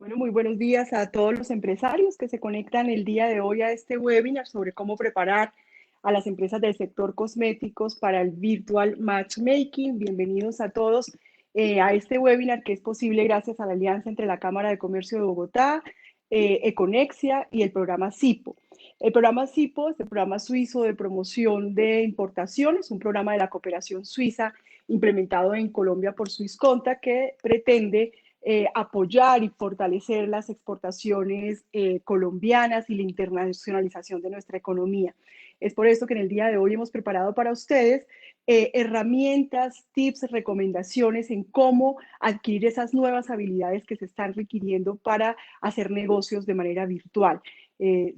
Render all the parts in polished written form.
Bueno, muy buenos días a todos los empresarios que se conectan el día de hoy a este webinar sobre cómo preparar a las empresas del sector cosméticos para el Virtual Matchmaking. Bienvenidos a todos a este webinar que es posible gracias a la alianza entre la Cámara de Comercio de Bogotá, Econexia y el programa CIPO. El programa CIPO es el programa suizo de promoción de importaciones, un programa de la cooperación suiza implementado en Colombia por Swisscontact que pretende apoyar y fortalecer las exportaciones colombianas y la internacionalización de nuestra economía. Es por eso que en el día de hoy hemos preparado para ustedes herramientas, tips, recomendaciones en cómo adquirir esas nuevas habilidades que se están requiriendo para hacer negocios de manera virtual.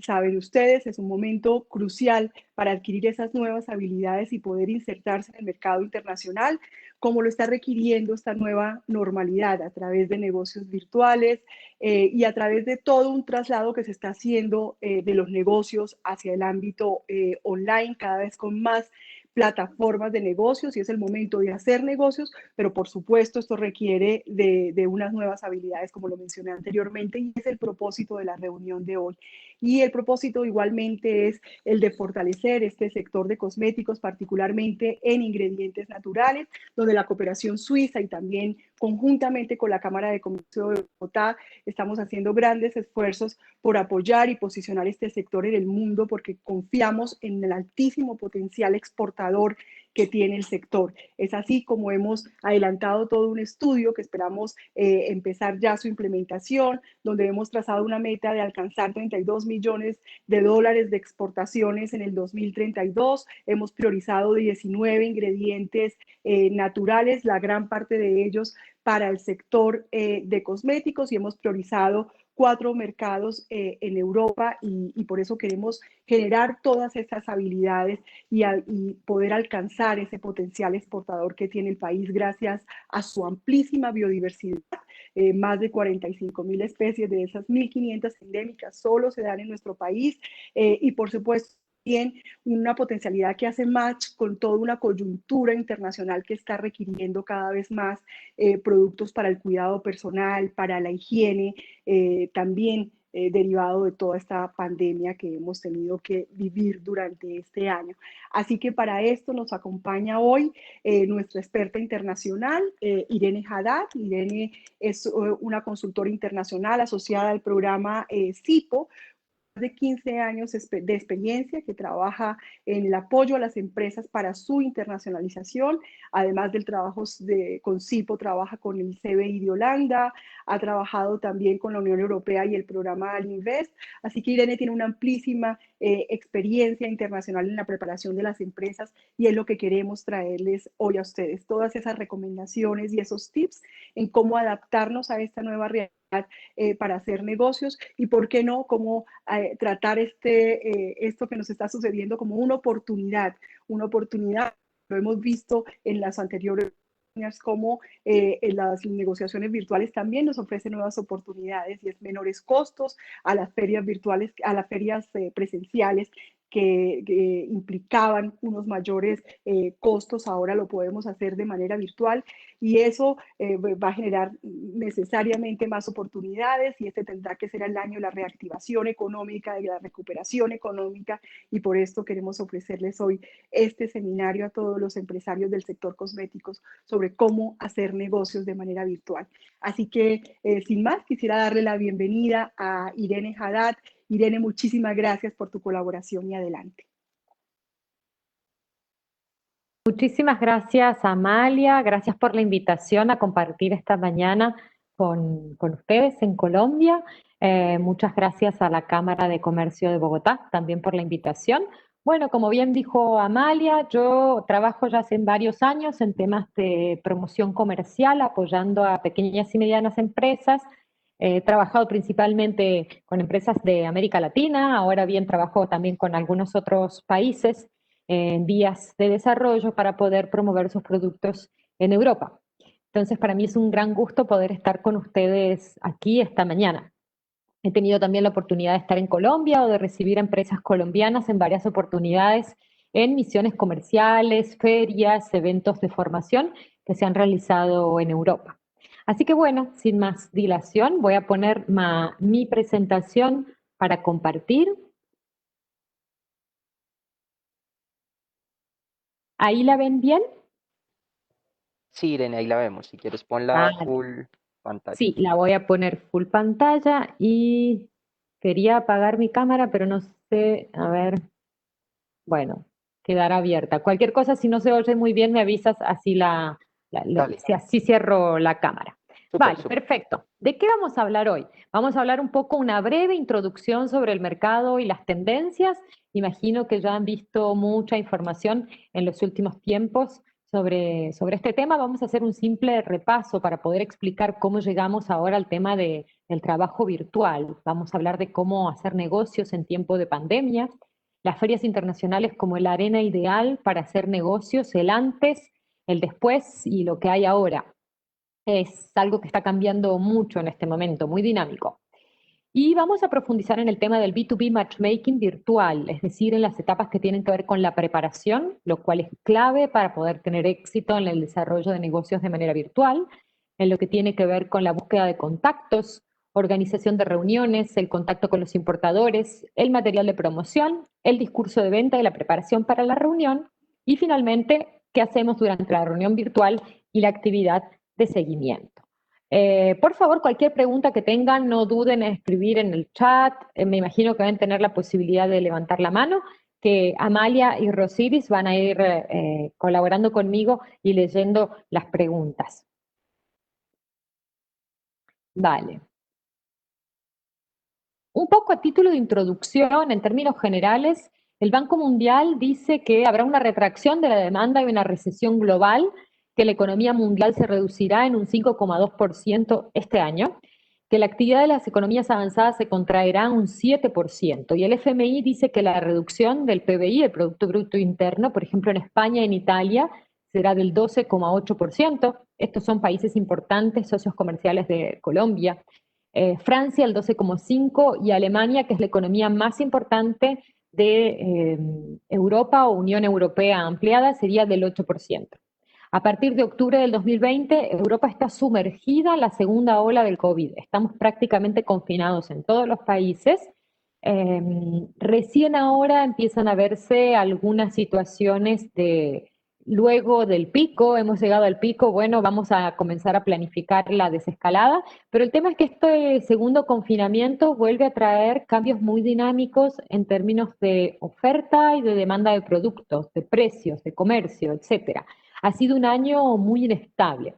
Saben ustedes, es un momento crucial para adquirir esas nuevas habilidades y poder insertarse en el mercado internacional, como lo está requiriendo esta nueva normalidad a través de negocios virtuales y a través de todo un traslado que se está haciendo de los negocios hacia el ámbito online, cada vez con más plataformas de negocios, y es el momento de hacer negocios, pero por supuesto esto requiere de unas nuevas habilidades, como lo mencioné anteriormente, y es el propósito de la reunión de hoy. Y el propósito igualmente es el de fortalecer este sector de cosméticos, particularmente en ingredientes naturales, donde la cooperación suiza y también conjuntamente con la Cámara de Comercio de Bogotá estamos haciendo grandes esfuerzos por apoyar y posicionar este sector en el mundo, porque confiamos en el altísimo potencial exportador que tiene el sector. Es así como hemos adelantado todo un estudio que esperamos empezar ya su implementación, donde hemos trazado una meta de alcanzar 32 millones de dólares de exportaciones en el 2032. Hemos priorizado 19 ingredientes naturales, la gran parte de ellos para el sector de cosméticos, y hemos priorizado 4 mercados en Europa y por eso queremos generar todas estas habilidades y poder alcanzar ese potencial exportador que tiene el país gracias a su amplísima biodiversidad. Más de 45.000 especies de esas 1.500 endémicas solo se dan en nuestro país y por supuesto también una potencialidad que hace match con toda una coyuntura internacional que está requiriendo cada vez más productos para el cuidado personal, para la higiene, también derivado de toda esta pandemia que hemos tenido que vivir durante este año. Así que para esto nos acompaña hoy nuestra experta internacional, Irene Haddad. Irene es una consultora internacional asociada al programa CIPO, de 15 años de experiencia, que trabaja en el apoyo a las empresas para su internacionalización, además del trabajo con CIPO, trabaja con el CBI de Holanda, ha trabajado también con la Unión Europea y el programa Alinvest, así que Irene tiene una amplísima experiencia internacional en la preparación de las empresas y es lo que queremos traerles hoy a ustedes, todas esas recomendaciones y esos tips en cómo adaptarnos a esta nueva realidad para hacer negocios y, ¿por qué no?, cómo tratar esto que nos está sucediendo como una oportunidad. Lo hemos visto en las anteriores como en las negociaciones virtuales también nos ofrecen nuevas oportunidades y es menores costos a las ferias virtuales, a las ferias presenciales que implicaban unos mayores costos, ahora lo podemos hacer de manera virtual y eso va a generar necesariamente más oportunidades y este tendrá que ser el año de la reactivación económica, de la recuperación económica y por esto queremos ofrecerles hoy este seminario a todos los empresarios del sector cosméticos sobre cómo hacer negocios de manera virtual. Así que sin más quisiera darle la bienvenida a Irene Haddad. Irene, muchísimas gracias por tu colaboración y adelante. Muchísimas gracias, Amalia. Gracias por la invitación a compartir esta mañana con ustedes en Colombia. Muchas gracias a la Cámara de Comercio de Bogotá también por la invitación. Bueno, como bien dijo Amalia, yo trabajo ya hace varios años en temas de promoción comercial, apoyando a pequeñas y medianas empresas. He trabajado principalmente con empresas de América Latina, ahora bien trabajo también con algunos otros países en vías de desarrollo para poder promover sus productos en Europa. Entonces, para mí es un gran gusto poder estar con ustedes aquí esta mañana. He tenido también la oportunidad de estar en Colombia o de recibir a empresas colombianas en varias oportunidades en misiones comerciales, ferias, eventos de formación que se han realizado en Europa. Así que bueno, sin más dilación, voy a poner mi presentación para compartir. ¿Ahí la ven bien? Sí, Irene, ahí la vemos. Si quieres, ponla Vale. full pantalla. Sí, la voy a poner full pantalla y quería apagar mi cámara, pero no sé, a ver, bueno, quedará abierta. Cualquier cosa, si no se oye muy bien, me avisas, así Dale, si así cierro la cámara. súper, Vale, súper. perfecto. ¿De qué vamos a hablar hoy? Vamos a hablar un poco, una breve introducción sobre el mercado y las tendencias. Imagino que ya han visto mucha información en los últimos tiempos sobre este tema. Vamos a hacer un simple repaso para poder explicar cómo llegamos ahora al tema del trabajo virtual. Vamos a hablar de cómo hacer negocios en tiempo de pandemia, las ferias internacionales como la arena ideal para hacer negocios, el antes, el después y lo que hay ahora. Es algo que está cambiando mucho en este momento, muy dinámico. Y vamos a profundizar en el tema del B2B matchmaking virtual, es decir, en las etapas que tienen que ver con la preparación, lo cual es clave para poder tener éxito en el desarrollo de negocios de manera virtual, en lo que tiene que ver con la búsqueda de contactos, organización de reuniones, el contacto con los importadores, el material de promoción, el discurso de venta y la preparación para la reunión, y finalmente, qué hacemos durante la reunión virtual y la actividad de seguimiento. Por favor, cualquier pregunta que tengan, no duden en escribir en el chat. Me imagino que van a tener la posibilidad de levantar la mano, que Amalia y Rosiris van a ir colaborando conmigo y leyendo las preguntas. Vale. Un poco a título de introducción, en términos generales, el Banco Mundial dice que habrá una retracción de la demanda y una recesión global, que la economía mundial se reducirá en un 5,2% este año, que la actividad de las economías avanzadas se contraerá un 7%, y el FMI dice que la reducción del PBI, el Producto Bruto Interno, por ejemplo en España y en Italia, será del 12,8%. Estos son países importantes, socios comerciales de Colombia. Francia el 12,5% y Alemania, que es la economía más importante de Europa o Unión Europea ampliada, sería del 8%. A partir de octubre del 2020, Europa está sumergida en la segunda ola del COVID. Estamos prácticamente confinados en todos los países. Recién ahora empiezan a verse algunas situaciones de, luego del pico, hemos llegado al pico, bueno, vamos a comenzar a planificar la desescalada, pero el tema es que este segundo confinamiento vuelve a traer cambios muy dinámicos en términos de oferta y de demanda de productos, de precios, de comercio, etcétera. Ha sido un año muy inestable.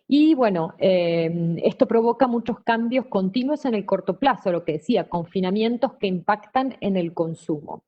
Y bueno, esto provoca muchos cambios continuos en el corto plazo, lo que decía, confinamientos que impactan en el consumo.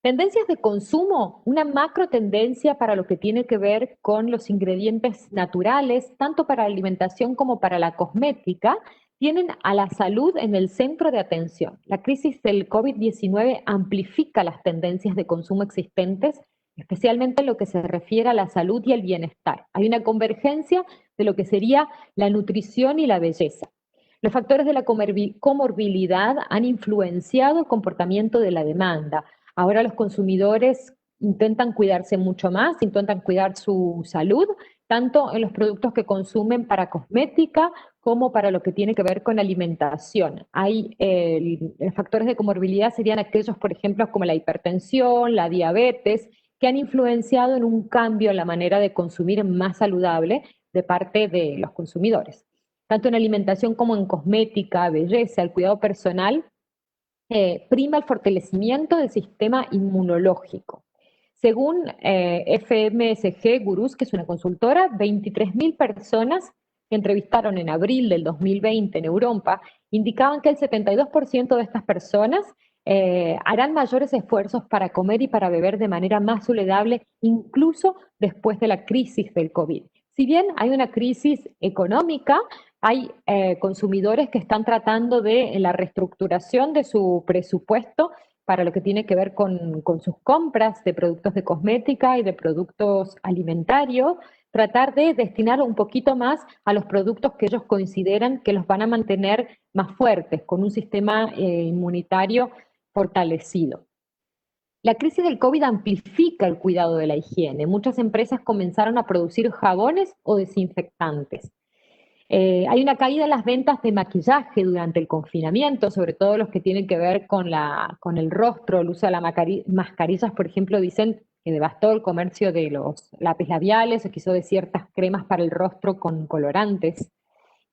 Tendencias de consumo, una macro tendencia para lo que tiene que ver con los ingredientes naturales, tanto para la alimentación como para la cosmética, tienen a la salud en el centro de atención. La crisis del COVID-19 amplifica las tendencias de consumo existentes, especialmente en lo que se refiere a la salud y el bienestar. Hay una convergencia de lo que sería la nutrición y la belleza. Los factores de la comorbilidad han influenciado el comportamiento de la demanda. Ahora los consumidores intentan cuidarse mucho más, intentan cuidar su salud, tanto en los productos que consumen para cosmética como para lo que tiene que ver con alimentación. Hay los factores de comorbilidad serían aquellos, por ejemplo, como la hipertensión, la diabetes, que han influenciado en un cambio en la manera de consumir más saludable de parte de los consumidores. Tanto en alimentación como en cosmética, belleza, el cuidado personal, prima el fortalecimiento del sistema inmunológico. Según FMSG Gurús, que es una consultora, 23.000 personas que entrevistaron en abril del 2020 en Europa indicaban que el 72% de estas personas harán mayores esfuerzos para comer y para beber de manera más saludable, incluso después de la crisis del COVID. Si bien hay una crisis económica, hay consumidores que están tratando de, en la reestructuración de su presupuesto para lo que tiene que ver con sus compras de productos de cosmética y de productos alimentarios, tratar de destinar un poquito más a los productos que ellos consideran que los van a mantener más fuertes, con un sistema inmunitario fortalecido. La crisis del COVID amplifica el cuidado de la higiene. Muchas empresas comenzaron a producir jabones o desinfectantes. Hay una caída en las ventas de maquillaje durante el confinamiento, sobre todo los que tienen que ver con el rostro, el uso de las mascarillas, por ejemplo, dicen que devastó el comercio de los lápiz labiales o quiso de ciertas cremas para el rostro con colorantes.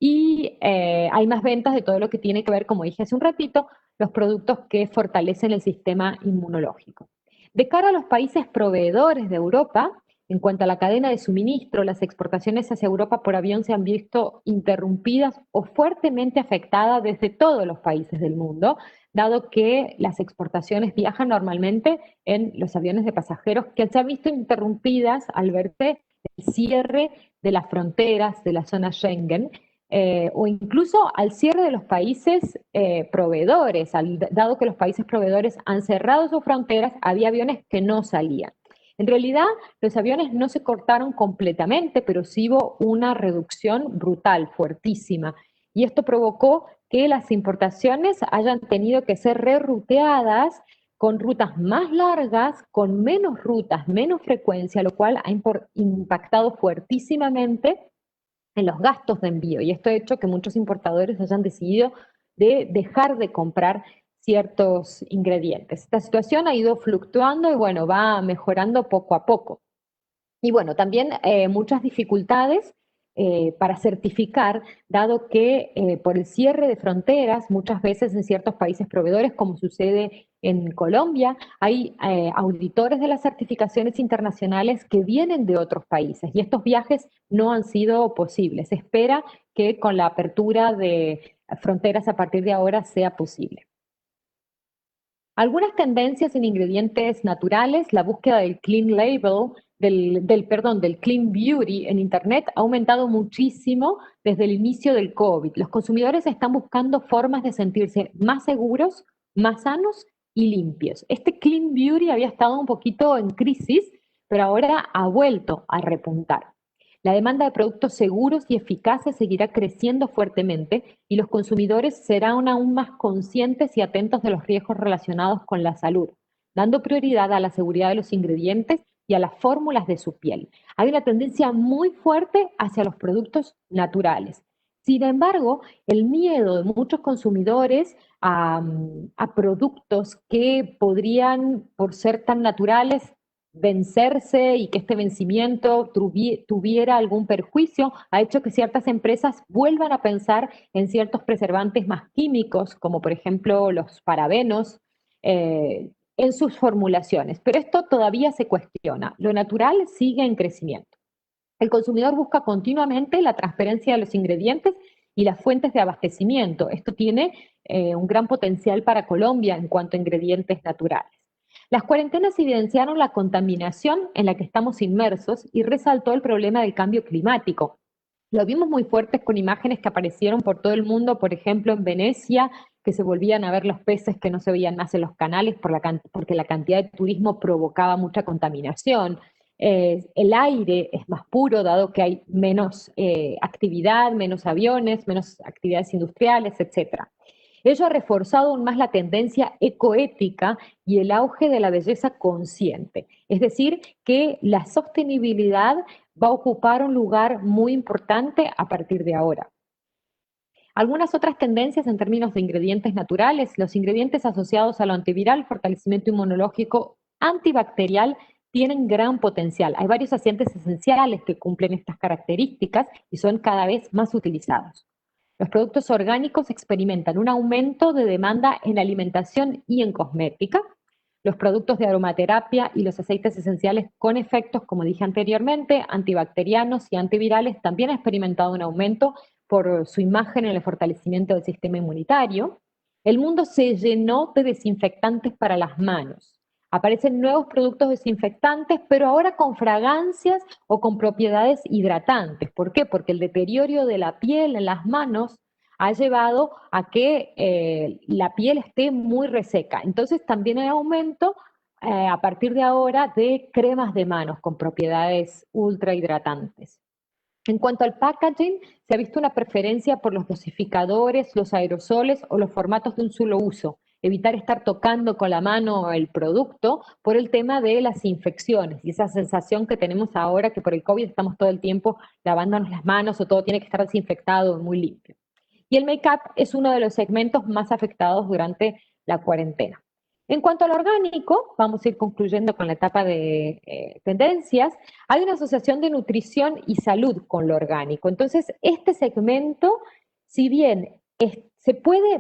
Y hay más ventas de todo lo que tiene que ver, como dije hace un ratito, los productos que fortalecen el sistema inmunológico. De cara a los países proveedores de Europa, en cuanto a la cadena de suministro, las exportaciones hacia Europa por avión se han visto interrumpidas o fuertemente afectadas desde todos los países del mundo, dado que las exportaciones viajan normalmente en los aviones de pasajeros que se han visto interrumpidas al verse el cierre de las fronteras de la zona Schengen, o incluso al cierre de los países proveedores, dado que los países proveedores han cerrado sus fronteras, había aviones que no salían. En realidad, los aviones no se cortaron completamente, pero sí hubo una reducción brutal, fuertísima. Y esto provocó que las importaciones hayan tenido que ser reruteadas con rutas más largas, con menos rutas, menos frecuencia, lo cual ha impactado fuertísimamente en los gastos de envío. Y esto ha hecho que muchos importadores hayan decidido de dejar de comprar ciertos ingredientes. Esta situación ha ido fluctuando y bueno, va mejorando poco a poco. Y bueno, también muchas dificultades para certificar, dado que por el cierre de fronteras, muchas veces en ciertos países proveedores, como sucede en Colombia, hay auditores de las certificaciones internacionales que vienen de otros países y estos viajes no han sido posibles. Se espera que con la apertura de fronteras a partir de ahora sea posible. Algunas tendencias en ingredientes naturales, la búsqueda del clean label, del clean beauty en Internet ha aumentado muchísimo desde el inicio del COVID. Los consumidores están buscando formas de sentirse más seguros, más sanos y limpios. Este clean beauty había estado un poquito en crisis, pero ahora ha vuelto a repuntar. La demanda de productos seguros y eficaces seguirá creciendo fuertemente y los consumidores serán aún más conscientes y atentos de los riesgos relacionados con la salud, dando prioridad a la seguridad de los ingredientes y a las fórmulas de su piel. Hay una tendencia muy fuerte hacia los productos naturales. Sin embargo, el miedo de muchos consumidores a productos que podrían, por ser tan naturales, vencerse y que este vencimiento tuviera algún perjuicio, ha hecho que ciertas empresas vuelvan a pensar en ciertos preservantes más químicos, como por ejemplo los parabenos, en sus formulaciones. Pero esto todavía se cuestiona. Lo natural sigue en crecimiento. El consumidor busca continuamente la transparencia de los ingredientes y las fuentes de abastecimiento. Esto tiene un gran potencial para Colombia en cuanto a ingredientes naturales. Las cuarentenas evidenciaron la contaminación en la que estamos inmersos y resaltó el problema del cambio climático. Lo vimos muy fuertes con imágenes que aparecieron por todo el mundo, por ejemplo en Venecia, que se volvían a ver los peces que no se veían más en los canales porque la cantidad de turismo provocaba mucha contaminación. El aire es más puro, dado que hay menos actividad, menos aviones, menos actividades industriales, etcétera. Ello ha reforzado aún más la tendencia ecoética y el auge de la belleza consciente. Es decir, que la sostenibilidad va a ocupar un lugar muy importante a partir de ahora. Algunas otras tendencias en términos de ingredientes naturales, los ingredientes asociados a lo antiviral, fortalecimiento inmunológico, antibacterial, tienen gran potencial. Hay varios aceites esenciales que cumplen estas características y son cada vez más utilizados. Los productos orgánicos experimentan un aumento de demanda en alimentación y en cosmética. Los productos de aromaterapia y los aceites esenciales con efectos, como dije anteriormente, antibacterianos y antivirales también han experimentado un aumento por su imagen en el fortalecimiento del sistema inmunitario. El mundo se llenó de desinfectantes para las manos. Aparecen nuevos productos desinfectantes, pero ahora con fragancias o con propiedades hidratantes. ¿Por qué? Porque el deterioro de la piel en las manos ha llevado a que la piel esté muy reseca. Entonces también hay aumento a partir de ahora de cremas de manos con propiedades ultra hidratantes. En cuanto al packaging, se ha visto una preferencia por los dosificadores, los aerosoles o los formatos de un solo uso. evitar estar tocando con la mano el producto por el tema de las infecciones y esa sensación que tenemos ahora que por el COVID estamos todo el tiempo lavándonos las manos o todo tiene que estar desinfectado, muy limpio. Y el make-up es uno de los segmentos más afectados durante la cuarentena. En cuanto al orgánico, vamos a ir concluyendo con la etapa de tendencias, hay una asociación de nutrición y salud con lo orgánico. Entonces, este segmento, si bien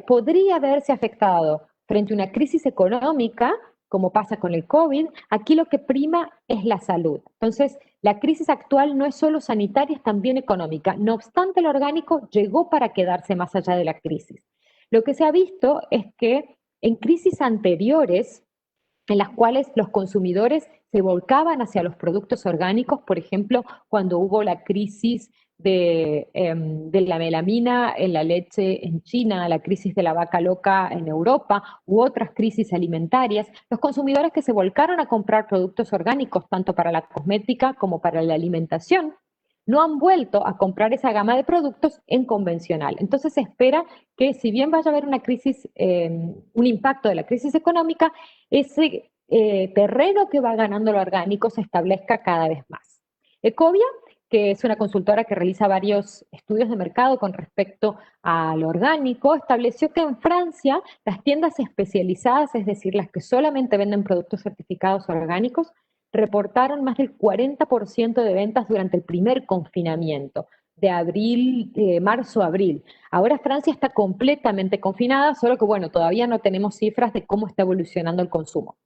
podría verse afectado frente a una crisis económica, como pasa con el COVID, aquí lo que prima es la salud. Entonces, la crisis actual no es solo sanitaria, es también económica. No obstante, el orgánico llegó para quedarse más allá de la crisis. Lo que se ha visto es que en crisis anteriores, en las cuales los consumidores se volcaban hacia los productos orgánicos, por ejemplo, cuando hubo la crisis de la melamina en la leche en China, la crisis de la vaca loca en Europa, u otras crisis alimentarias, los consumidores que se volcaron a comprar productos orgánicos, tanto para la cosmética como para la alimentación, no han vuelto a comprar esa gama de productos en convencional. Entonces se espera que si bien vaya a haber una crisis, un impacto de la crisis económica, ese terreno que va ganando lo orgánico se establezca cada vez más. Ecovia, que es una consultora que realiza varios estudios de mercado con respecto a lo orgánico, estableció que en Francia las tiendas especializadas, es decir, las que solamente venden productos certificados orgánicos, reportaron más del 40% de ventas durante el primer confinamiento, de marzo a abril. Ahora Francia está completamente confinada, solo que bueno, todavía no tenemos cifras de cómo está evolucionando el consumo.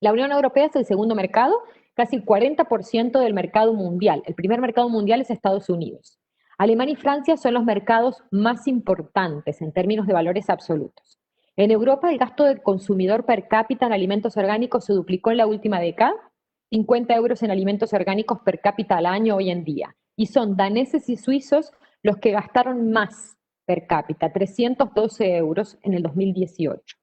La Unión Europea es el segundo mercado, casi el 40% del mercado mundial. El primer mercado mundial es Estados Unidos. Alemania y Francia son los mercados más importantes en términos de valores absolutos. En Europa, el gasto del consumidor per cápita en alimentos orgánicos se duplicó en la última década, 50 euros en alimentos orgánicos per cápita al año hoy en día. Y son daneses y suizos los que gastaron más per cápita, 312 euros en el 2018.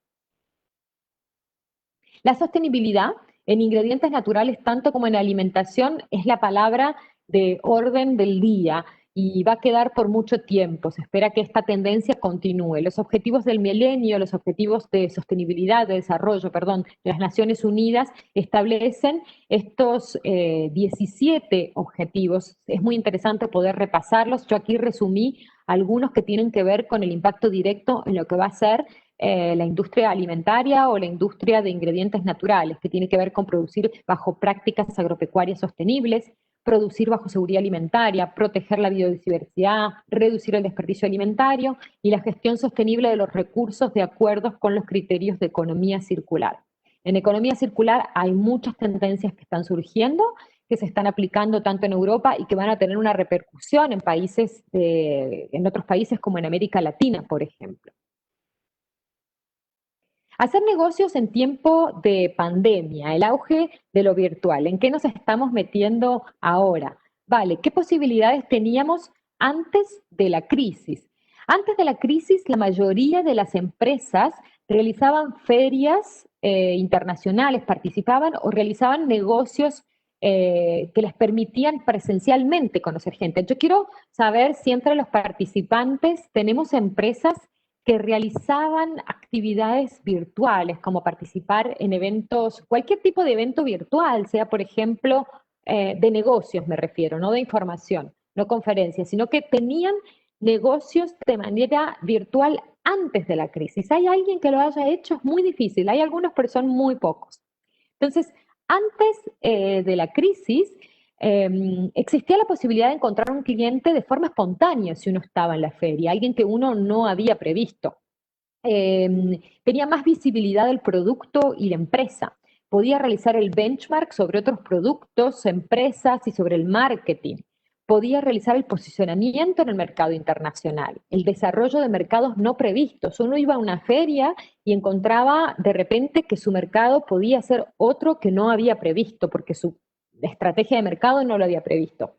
La sostenibilidad en ingredientes naturales, tanto como en alimentación, es la palabra de orden del día y va a quedar por mucho tiempo. Se espera que esta tendencia continúe. Los objetivos del milenio, los objetivos de sostenibilidad, de desarrollo, perdón, de las Naciones Unidas establecen estos 17 objetivos. Es muy interesante poder repasarlos. Yo aquí resumí algunos que tienen que ver con el impacto directo en lo que va a ser la industria alimentaria o la industria de ingredientes naturales, que tiene que ver con producir bajo prácticas agropecuarias sostenibles, producir bajo seguridad alimentaria, proteger la biodiversidad, reducir el desperdicio alimentario y la gestión sostenible de los recursos de acuerdo con los criterios de economía circular. En economía circular hay muchas tendencias que están surgiendo, que se están aplicando tanto en Europa y que van a tener una repercusión en otros países como en América Latina, por ejemplo. Hacer negocios en tiempo de pandemia, el auge de lo virtual, ¿en qué nos estamos metiendo ahora? Vale, ¿qué posibilidades teníamos antes de la crisis? Antes de la crisis, la mayoría de las empresas realizaban ferias internacionales, participaban o realizaban negocios que les permitían presencialmente conocer gente. Yo quiero saber si entre los participantes tenemos empresas que realizaban actividades virtuales, como participar en eventos, cualquier tipo de evento virtual, sea por ejemplo de negocios me refiero, no de información, no conferencias, sino que tenían negocios de manera virtual antes de la crisis. ¿Hay alguien que lo haya hecho? Es muy difícil, hay algunos, pero son muy pocos. Entonces, antes de la crisis, existía la posibilidad de encontrar un cliente de forma espontánea si uno estaba en la feria, alguien que uno no había previsto. Tenía más visibilidad del producto y la empresa. Podía realizar el benchmark sobre otros productos, empresas y sobre el marketing. Podía realizar el posicionamiento en el mercado internacional, el desarrollo de mercados no previstos. Uno iba a una feria y encontraba de repente que su mercado podía ser otro que no había previsto, porque su estrategia de mercado no lo había previsto.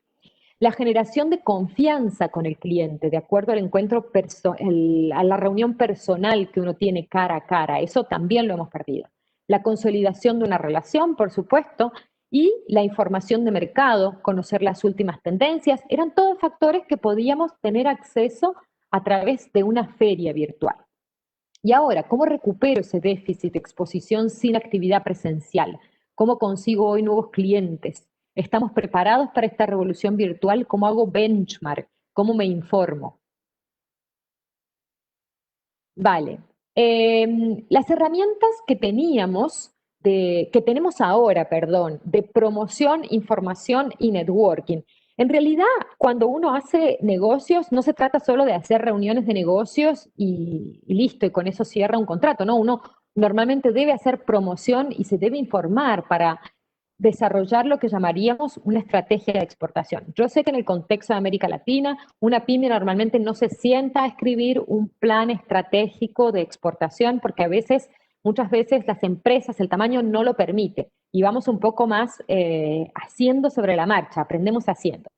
La generación de confianza con el cliente, de acuerdo al encuentro, a la reunión personal que uno tiene cara a cara, eso también lo hemos perdido. La consolidación de una relación, por supuesto, y la información de mercado, conocer las últimas tendencias, eran todos factores que podíamos tener acceso a través de una feria virtual. Y ahora, ¿cómo recupero ese déficit de exposición sin actividad presencial? ¿Cómo consigo hoy nuevos clientes? ¿Estamos preparados para esta revolución virtual? ¿Cómo hago benchmark? ¿Cómo me informo? Vale. Las herramientas que teníamos, que tenemos ahora, perdón, de promoción, información y networking. En realidad, cuando uno hace negocios, no se trata solo de hacer reuniones de negocios y listo, y con eso cierra un contrato, ¿no? Uno normalmente debe hacer promoción y se debe informar para desarrollar lo que llamaríamos una estrategia de exportación. Yo sé que en el contexto de América Latina, una pyme normalmente no se sienta a escribir un plan estratégico de exportación porque muchas veces las empresas, el tamaño no lo permite y vamos un poco más haciendo sobre la marcha, aprendemos haciendo.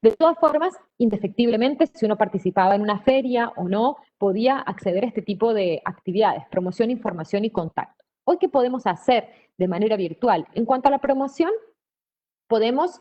De todas formas, indefectiblemente, si uno participaba en una feria o no, podía acceder a este tipo de actividades, promoción, información y contacto. Hoy, ¿qué podemos hacer de manera virtual? En cuanto a la promoción, podemos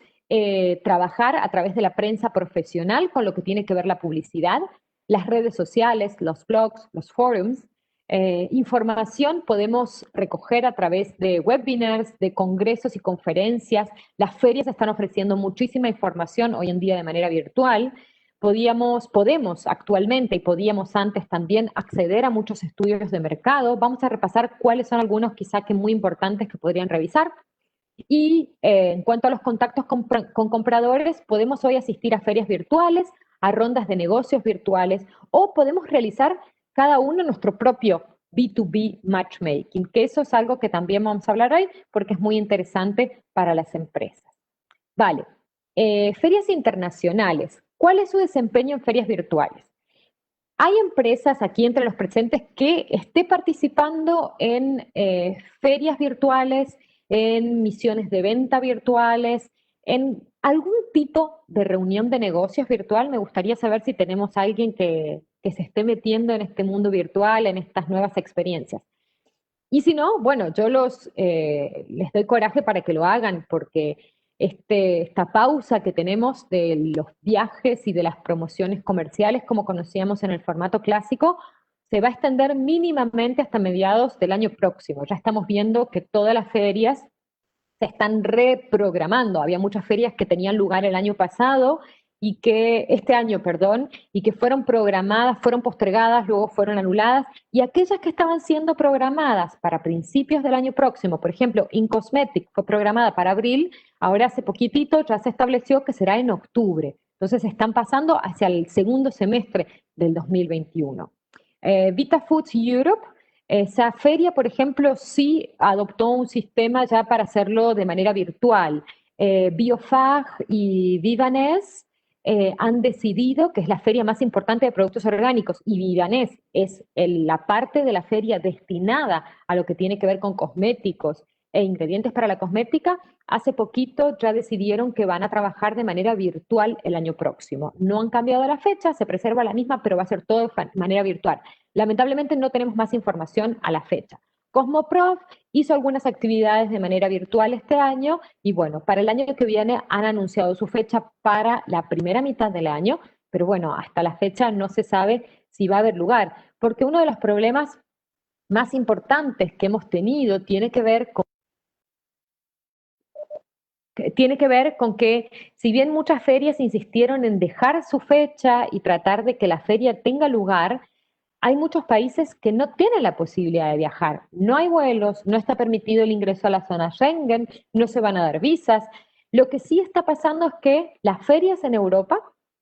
trabajar a través de la prensa profesional con lo que tiene que ver la publicidad, las redes sociales, los blogs, los forums. Información podemos recoger a través de webinars, de congresos y conferencias. Las ferias están ofreciendo muchísima información hoy en día de manera virtual. Podemos actualmente y podíamos antes también acceder a muchos estudios de mercado. Vamos a repasar cuáles son algunos quizá que muy importantes que podrían revisar. Y en cuanto a los contactos con compradores, podemos hoy asistir a ferias virtuales, a rondas de negocios virtuales o podemos realizar cada uno nuestro propio B2B matchmaking, que eso es algo que también vamos a hablar hoy porque es muy interesante para las empresas. Vale, ferias internacionales. ¿Cuál es su desempeño en ferias virtuales? ¿Hay empresas aquí entre los presentes que esté participando en ferias virtuales, en misiones de venta virtuales, en algún tipo de reunión de negocios virtual? Me gustaría saber si tenemos a alguien que se esté metiendo en este mundo virtual, en estas nuevas experiencias. Y si no, bueno, yo les doy coraje para que lo hagan, porque esta pausa que tenemos de los viajes y de las promociones comerciales, como conocíamos en el formato clásico, se va a extender mínimamente hasta mediados del año próximo. Ya estamos viendo que todas las ferias se están reprogramando. Había muchas ferias que tenían lugar el año pasado y que este año, perdón, y que fueron programadas, fueron postergadas, luego fueron anuladas, y aquellas que estaban siendo programadas para principios del año próximo, por ejemplo, InCosmetic fue programada para abril, ahora hace poquitito ya se estableció que será en octubre. Entonces están pasando hacia el segundo semestre del 2021. Vita Foods Europe, esa feria, por ejemplo, sí adoptó un sistema ya para hacerlo de manera virtual. Biofag y Vivaness han decidido que es la feria más importante de productos orgánicos y Vivaness es la parte de la feria destinada a lo que tiene que ver con cosméticos e ingredientes para la cosmética. Hace poquito ya decidieron que van a trabajar de manera virtual el año próximo. No han cambiado la fecha, se preserva la misma, pero va a ser todo de manera virtual. Lamentablemente no tenemos más información a la fecha. Cosmoprof hizo algunas actividades de manera virtual este año y bueno, para el año que viene han anunciado su fecha para la primera mitad del año, pero bueno, hasta la fecha no se sabe si va a haber lugar, porque uno de los problemas más importantes que hemos tenido tiene que ver con que si bien muchas ferias insistieron en dejar su fecha y tratar de que la feria tenga lugar, hay muchos países que no tienen la posibilidad de viajar. No hay vuelos, no está permitido el ingreso a la zona Schengen, no se van a dar visas. Lo que sí está pasando es que las ferias en Europa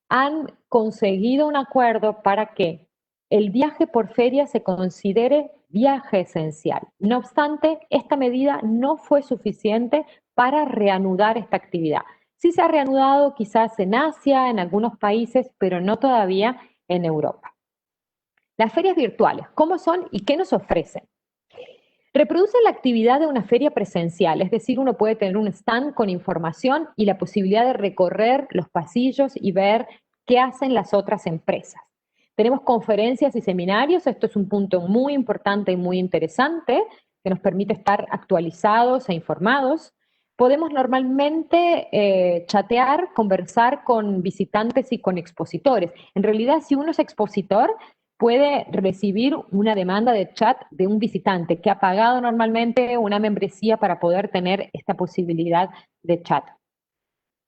han conseguido un acuerdo para que el viaje por feria se considere viaje esencial. No obstante, esta medida no fue suficiente para reanudar esta actividad. Sí se ha reanudado quizás en Asia, en algunos países, pero no todavía en Europa. Las ferias virtuales, ¿cómo son y qué nos ofrecen? Reproducen la actividad de una feria presencial, es decir, uno puede tener un stand con información y la posibilidad de recorrer los pasillos y ver qué hacen las otras empresas. Tenemos conferencias y seminarios, esto es un punto muy importante y muy interesante que nos permite estar actualizados e informados. Podemos normalmente chatear, conversar con visitantes y con expositores. En realidad, si uno es expositor, puede recibir una demanda de chat de un visitante que ha pagado normalmente una membresía para poder tener esta posibilidad de chat.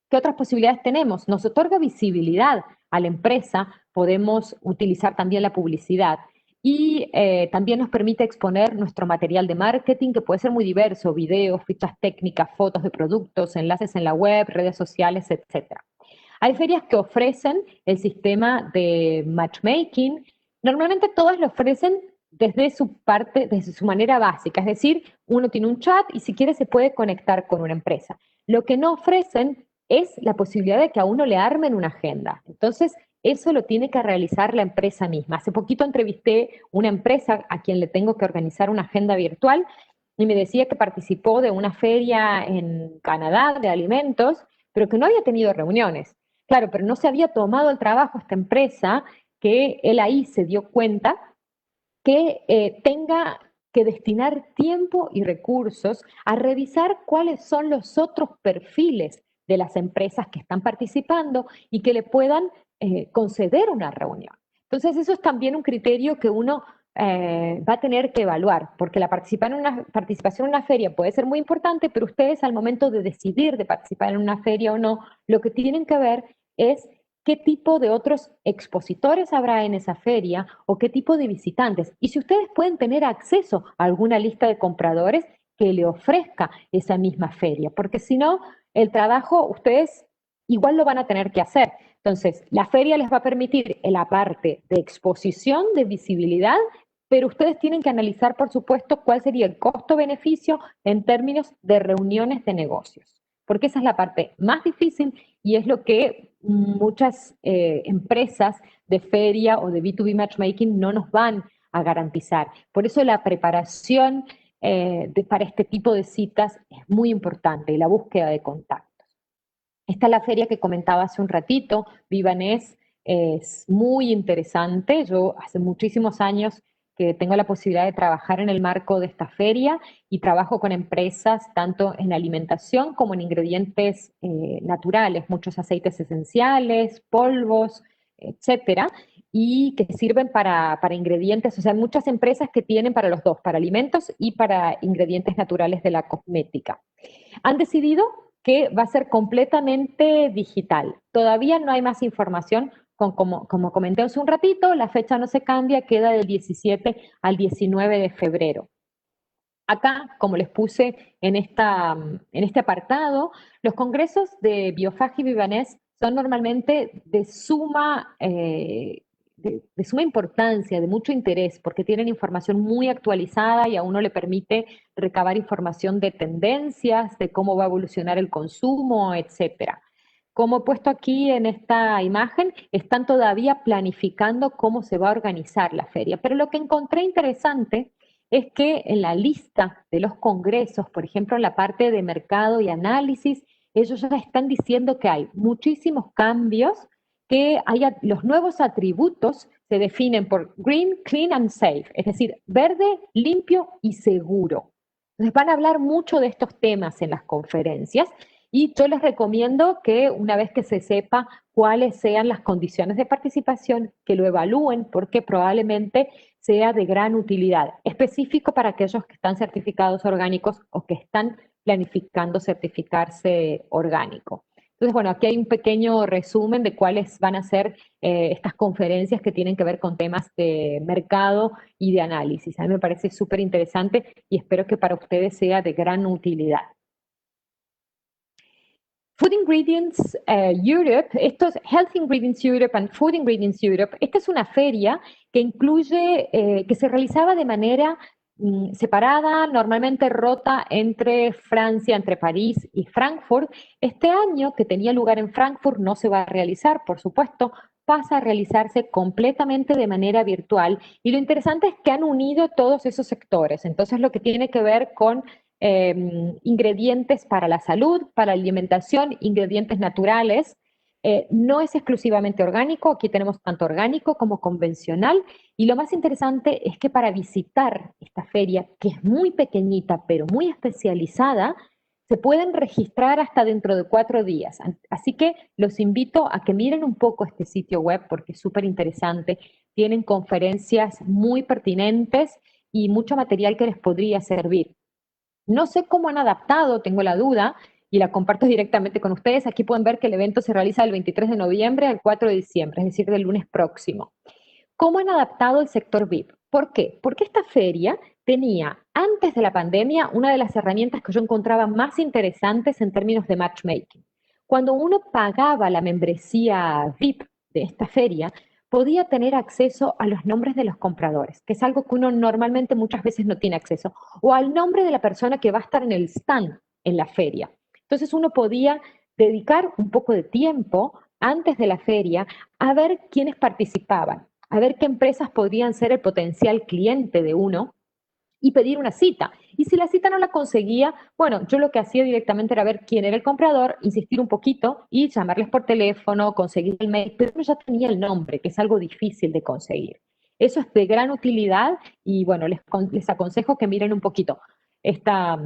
¿Qué otras posibilidades tenemos? Nos otorga visibilidad a la empresa, podemos utilizar también la publicidad y también nos permite exponer nuestro material de marketing, que puede ser muy diverso: videos, fichas técnicas, fotos de productos, enlaces en la web, redes sociales, etc. Hay ferias que ofrecen el sistema de matchmaking. Normalmente todas lo ofrecen desde su parte, desde su manera básica, es decir, uno tiene un chat y si quiere se puede conectar con una empresa. Lo que no ofrecen es la posibilidad de que a uno le armen una agenda. Entonces, eso lo tiene que realizar la empresa misma. Hace poquito entrevisté una empresa a quien le tengo que organizar una agenda virtual y me decía que participó de una feria en Canadá de alimentos, pero que no había tenido reuniones. Claro, pero no se había tomado el trabajo esta empresa, que él ahí se dio cuenta que tenga que destinar tiempo y recursos a revisar cuáles son los otros perfiles de las empresas que están participando y que le puedan conceder una reunión. Entonces, eso es también un criterio que uno va a tener que evaluar, porque la participación en una feria puede ser muy importante, pero ustedes al momento de decidir de participar en una feria o no, lo que tienen que ver es qué tipo de otros expositores habrá en esa feria o qué tipo de visitantes. Y si ustedes pueden tener acceso a alguna lista de compradores que le ofrezca esa misma feria, porque si no, el trabajo ustedes igual lo van a tener que hacer. Entonces, la feria les va a permitir la parte de exposición, de visibilidad, pero ustedes tienen que analizar, por supuesto, cuál sería el costo-beneficio en términos de reuniones de negocios, porque esa es la parte más difícil y es lo que muchas empresas de feria o de B2B matchmaking no nos van a garantizar. Por eso la preparación para este tipo de citas es muy importante y la búsqueda de contactos. Esta es la feria que comentaba hace un ratito, Vivanés, es muy interesante. Yo hace muchísimos años que tengo la posibilidad de trabajar en el marco de esta feria y trabajo con empresas tanto en alimentación como en ingredientes naturales, muchos aceites esenciales, polvos, etcétera, y que sirven para ingredientes, o sea, hay muchas empresas que tienen para los dos, para alimentos y para ingredientes naturales de la cosmética. Han decidido que va a ser completamente digital. Todavía no hay más información. Como comenté hace un ratito, la fecha no se cambia, queda del 17 al 19 de febrero. Acá, como les puse en este apartado, los congresos de Biofag y Vivanés son normalmente de suma importancia, de mucho interés, porque tienen información muy actualizada y a uno le permite recabar información de tendencias, de cómo va a evolucionar el consumo, etcétera. Como he puesto aquí en esta imagen, están todavía planificando cómo se va a organizar la feria. Pero lo que encontré interesante es que en la lista de los congresos, por ejemplo, en la parte de mercado y análisis, ellos ya están diciendo que hay muchísimos cambios, que los nuevos atributos se definen por green, clean and safe, es decir, verde, limpio y seguro. Entonces van a hablar mucho de estos temas en las conferencias y yo les recomiendo que una vez que se sepa cuáles sean las condiciones de participación, que lo evalúen porque probablemente sea de gran utilidad, específico para aquellos que están certificados orgánicos o que están planificando certificarse orgánico. Entonces, bueno, aquí hay un pequeño resumen de cuáles van a ser estas conferencias que tienen que ver con temas de mercado y de análisis. A mí me parece súper interesante y espero que para ustedes sea de gran utilidad. Food Ingredients Europe, esto es Health Ingredients Europe and Food Ingredients Europe. Esta es una feria que incluye, que se realizaba de manera separada, normalmente rota entre Francia, entre París y Frankfurt. Este año, que tenía lugar en Frankfurt, no se va a realizar, por supuesto, pasa a realizarse completamente de manera virtual. Y lo interesante es que han unido todos esos sectores. Entonces, lo que tiene que ver con ingredientes para la salud, para la alimentación, ingredientes naturales. No es exclusivamente orgánico, aquí tenemos tanto orgánico como convencional. Y lo más interesante es que para visitar esta feria, que es muy pequeñita pero muy especializada, se pueden registrar hasta dentro de 4 días. Así que los invito a que miren un poco este sitio web porque es súper interesante tienen conferencias muy pertinentes y mucho material que les podría servir. No sé cómo han adaptado, tengo la duda, y la comparto directamente con ustedes. Aquí pueden ver que el evento se realiza del 23 de noviembre al 4 de diciembre, es decir, del lunes próximo. ¿Cómo han adaptado el sector VIP? ¿Por qué? Porque esta feria tenía, antes de la pandemia, una de las herramientas que yo encontraba más interesantes en términos de matchmaking. Cuando uno pagaba la membresía VIP de esta feria, podía tener acceso a los nombres de los compradores, que es algo que uno normalmente muchas veces no tiene acceso, o al nombre de la persona que va a estar en el stand en la feria. Entonces uno podía dedicar un poco de tiempo antes de la feria a ver quiénes participaban, a ver qué empresas podrían ser el potencial cliente de uno y pedir una cita. Y si la cita no la conseguía, bueno, yo lo que hacía directamente era ver quién era el comprador, insistir un poquito y llamarles por teléfono, conseguir el mail, pero uno ya tenía el nombre, que es algo difícil de conseguir. Eso es de gran utilidad y bueno, les aconsejo que miren un poquito esta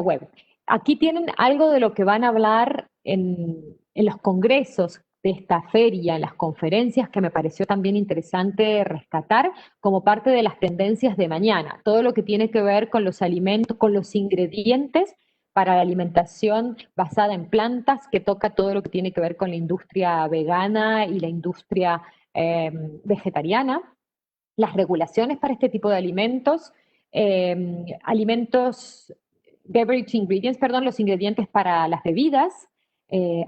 web. Aquí tienen algo de lo que van a hablar en los congresos de esta feria, en las conferencias, que me pareció también interesante rescatar como parte de las tendencias de mañana. Todo lo que tiene que ver con los alimentos, con los ingredientes para la alimentación basada en plantas, que toca todo lo que tiene que ver con la industria vegana y la industria vegetariana, las regulaciones para este tipo de alimentos, alimentos, beverage ingredients, perdón, los ingredientes para las bebidas,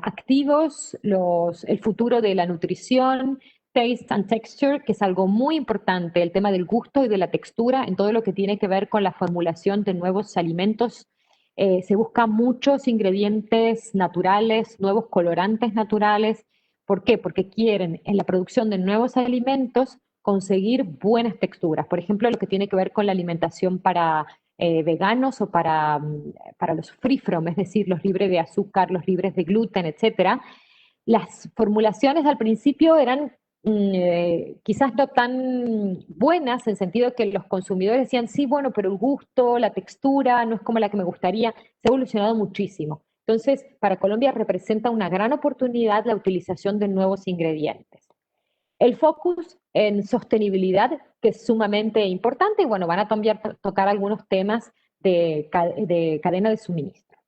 activos, el futuro de la nutrición, taste and texture, que es algo muy importante, el tema del gusto y de la textura en todo lo que tiene que ver con la formulación de nuevos alimentos. Se buscan muchos ingredientes naturales, nuevos colorantes naturales. ¿Por qué? Porque quieren en la producción de nuevos alimentos conseguir buenas texturas. Por ejemplo, lo que tiene que ver con la alimentación para veganos o para los free from, es decir, los libres de azúcar, los libres de gluten, etcétera. Las formulaciones al principio eran quizás no tan buenas, en sentido que los consumidores decían, sí, bueno, pero el gusto, la textura no es como la que me gustaría, se ha evolucionado muchísimo. Entonces, para Colombia representa una gran oportunidad la utilización de nuevos ingredientes. El focus en sostenibilidad, que es sumamente importante, y bueno, van a tocar algunos temas de cadena de suministro.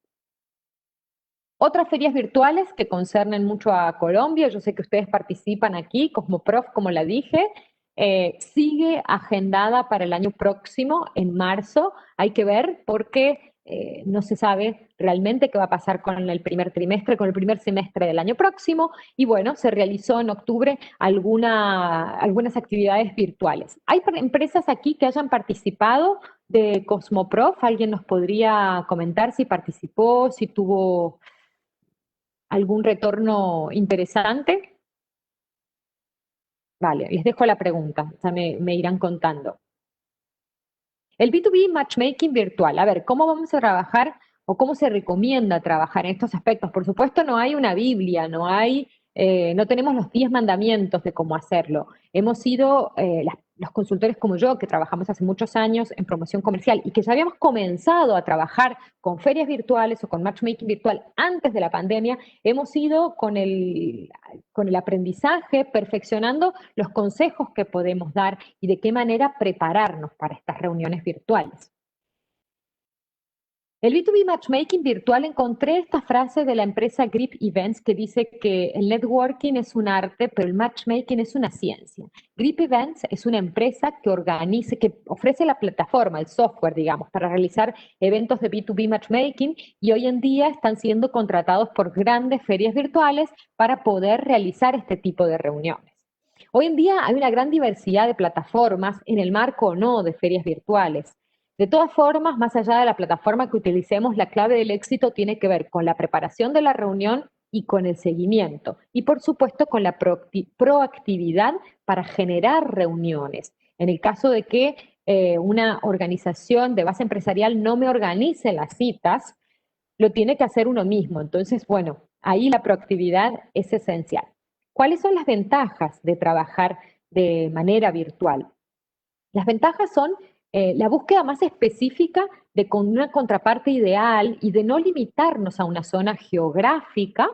Otras ferias virtuales que concernen mucho a Colombia, yo sé que ustedes participan aquí, Cosmoprof, como la dije, sigue agendada para el año próximo, en marzo. Hay que ver porque no se sabe realmente qué va a pasar con el primer trimestre, con el primer semestre del año próximo. Y bueno, se realizó en octubre algunas actividades virtuales. ¿Hay empresas aquí que hayan participado de Cosmoprof? ¿Alguien nos podría comentar si participó, si tuvo algún retorno interesante? Vale, les dejo la pregunta, ya me irán contando. El B2B matchmaking virtual, a ver, ¿cómo vamos a trabajar o cómo se recomienda trabajar en estos aspectos? Por supuesto, no hay una Biblia, no tenemos los 10 mandamientos de cómo hacerlo. Hemos sido los consultores como yo, que trabajamos hace muchos años en promoción comercial y que ya habíamos comenzado a trabajar con ferias virtuales o con matchmaking virtual antes de la pandemia, hemos ido con el aprendizaje, perfeccionando los consejos que podemos dar y de qué manera prepararnos para estas reuniones virtuales. El B2B Matchmaking virtual, encontré esta frase de la empresa Grip Events que dice que el networking es un arte, pero el matchmaking es una ciencia. Grip Events es una empresa que ofrece la plataforma, el software, digamos, para realizar eventos de B2B Matchmaking, y hoy en día están siendo contratados por grandes ferias virtuales para poder realizar este tipo de reuniones. Hoy en día hay una gran diversidad de plataformas en el marco o no de ferias virtuales. De todas formas, más allá de la plataforma que utilicemos, la clave del éxito tiene que ver con la preparación de la reunión y con el seguimiento. Y por supuesto con la proactividad para generar reuniones. En el caso de que una organización de base empresarial no me organice las citas, lo tiene que hacer uno mismo. Entonces, bueno, ahí la proactividad es esencial. ¿Cuáles son las ventajas de trabajar de manera virtual? Las ventajas son la búsqueda más específica de con una contraparte ideal y de no limitarnos a una zona geográfica,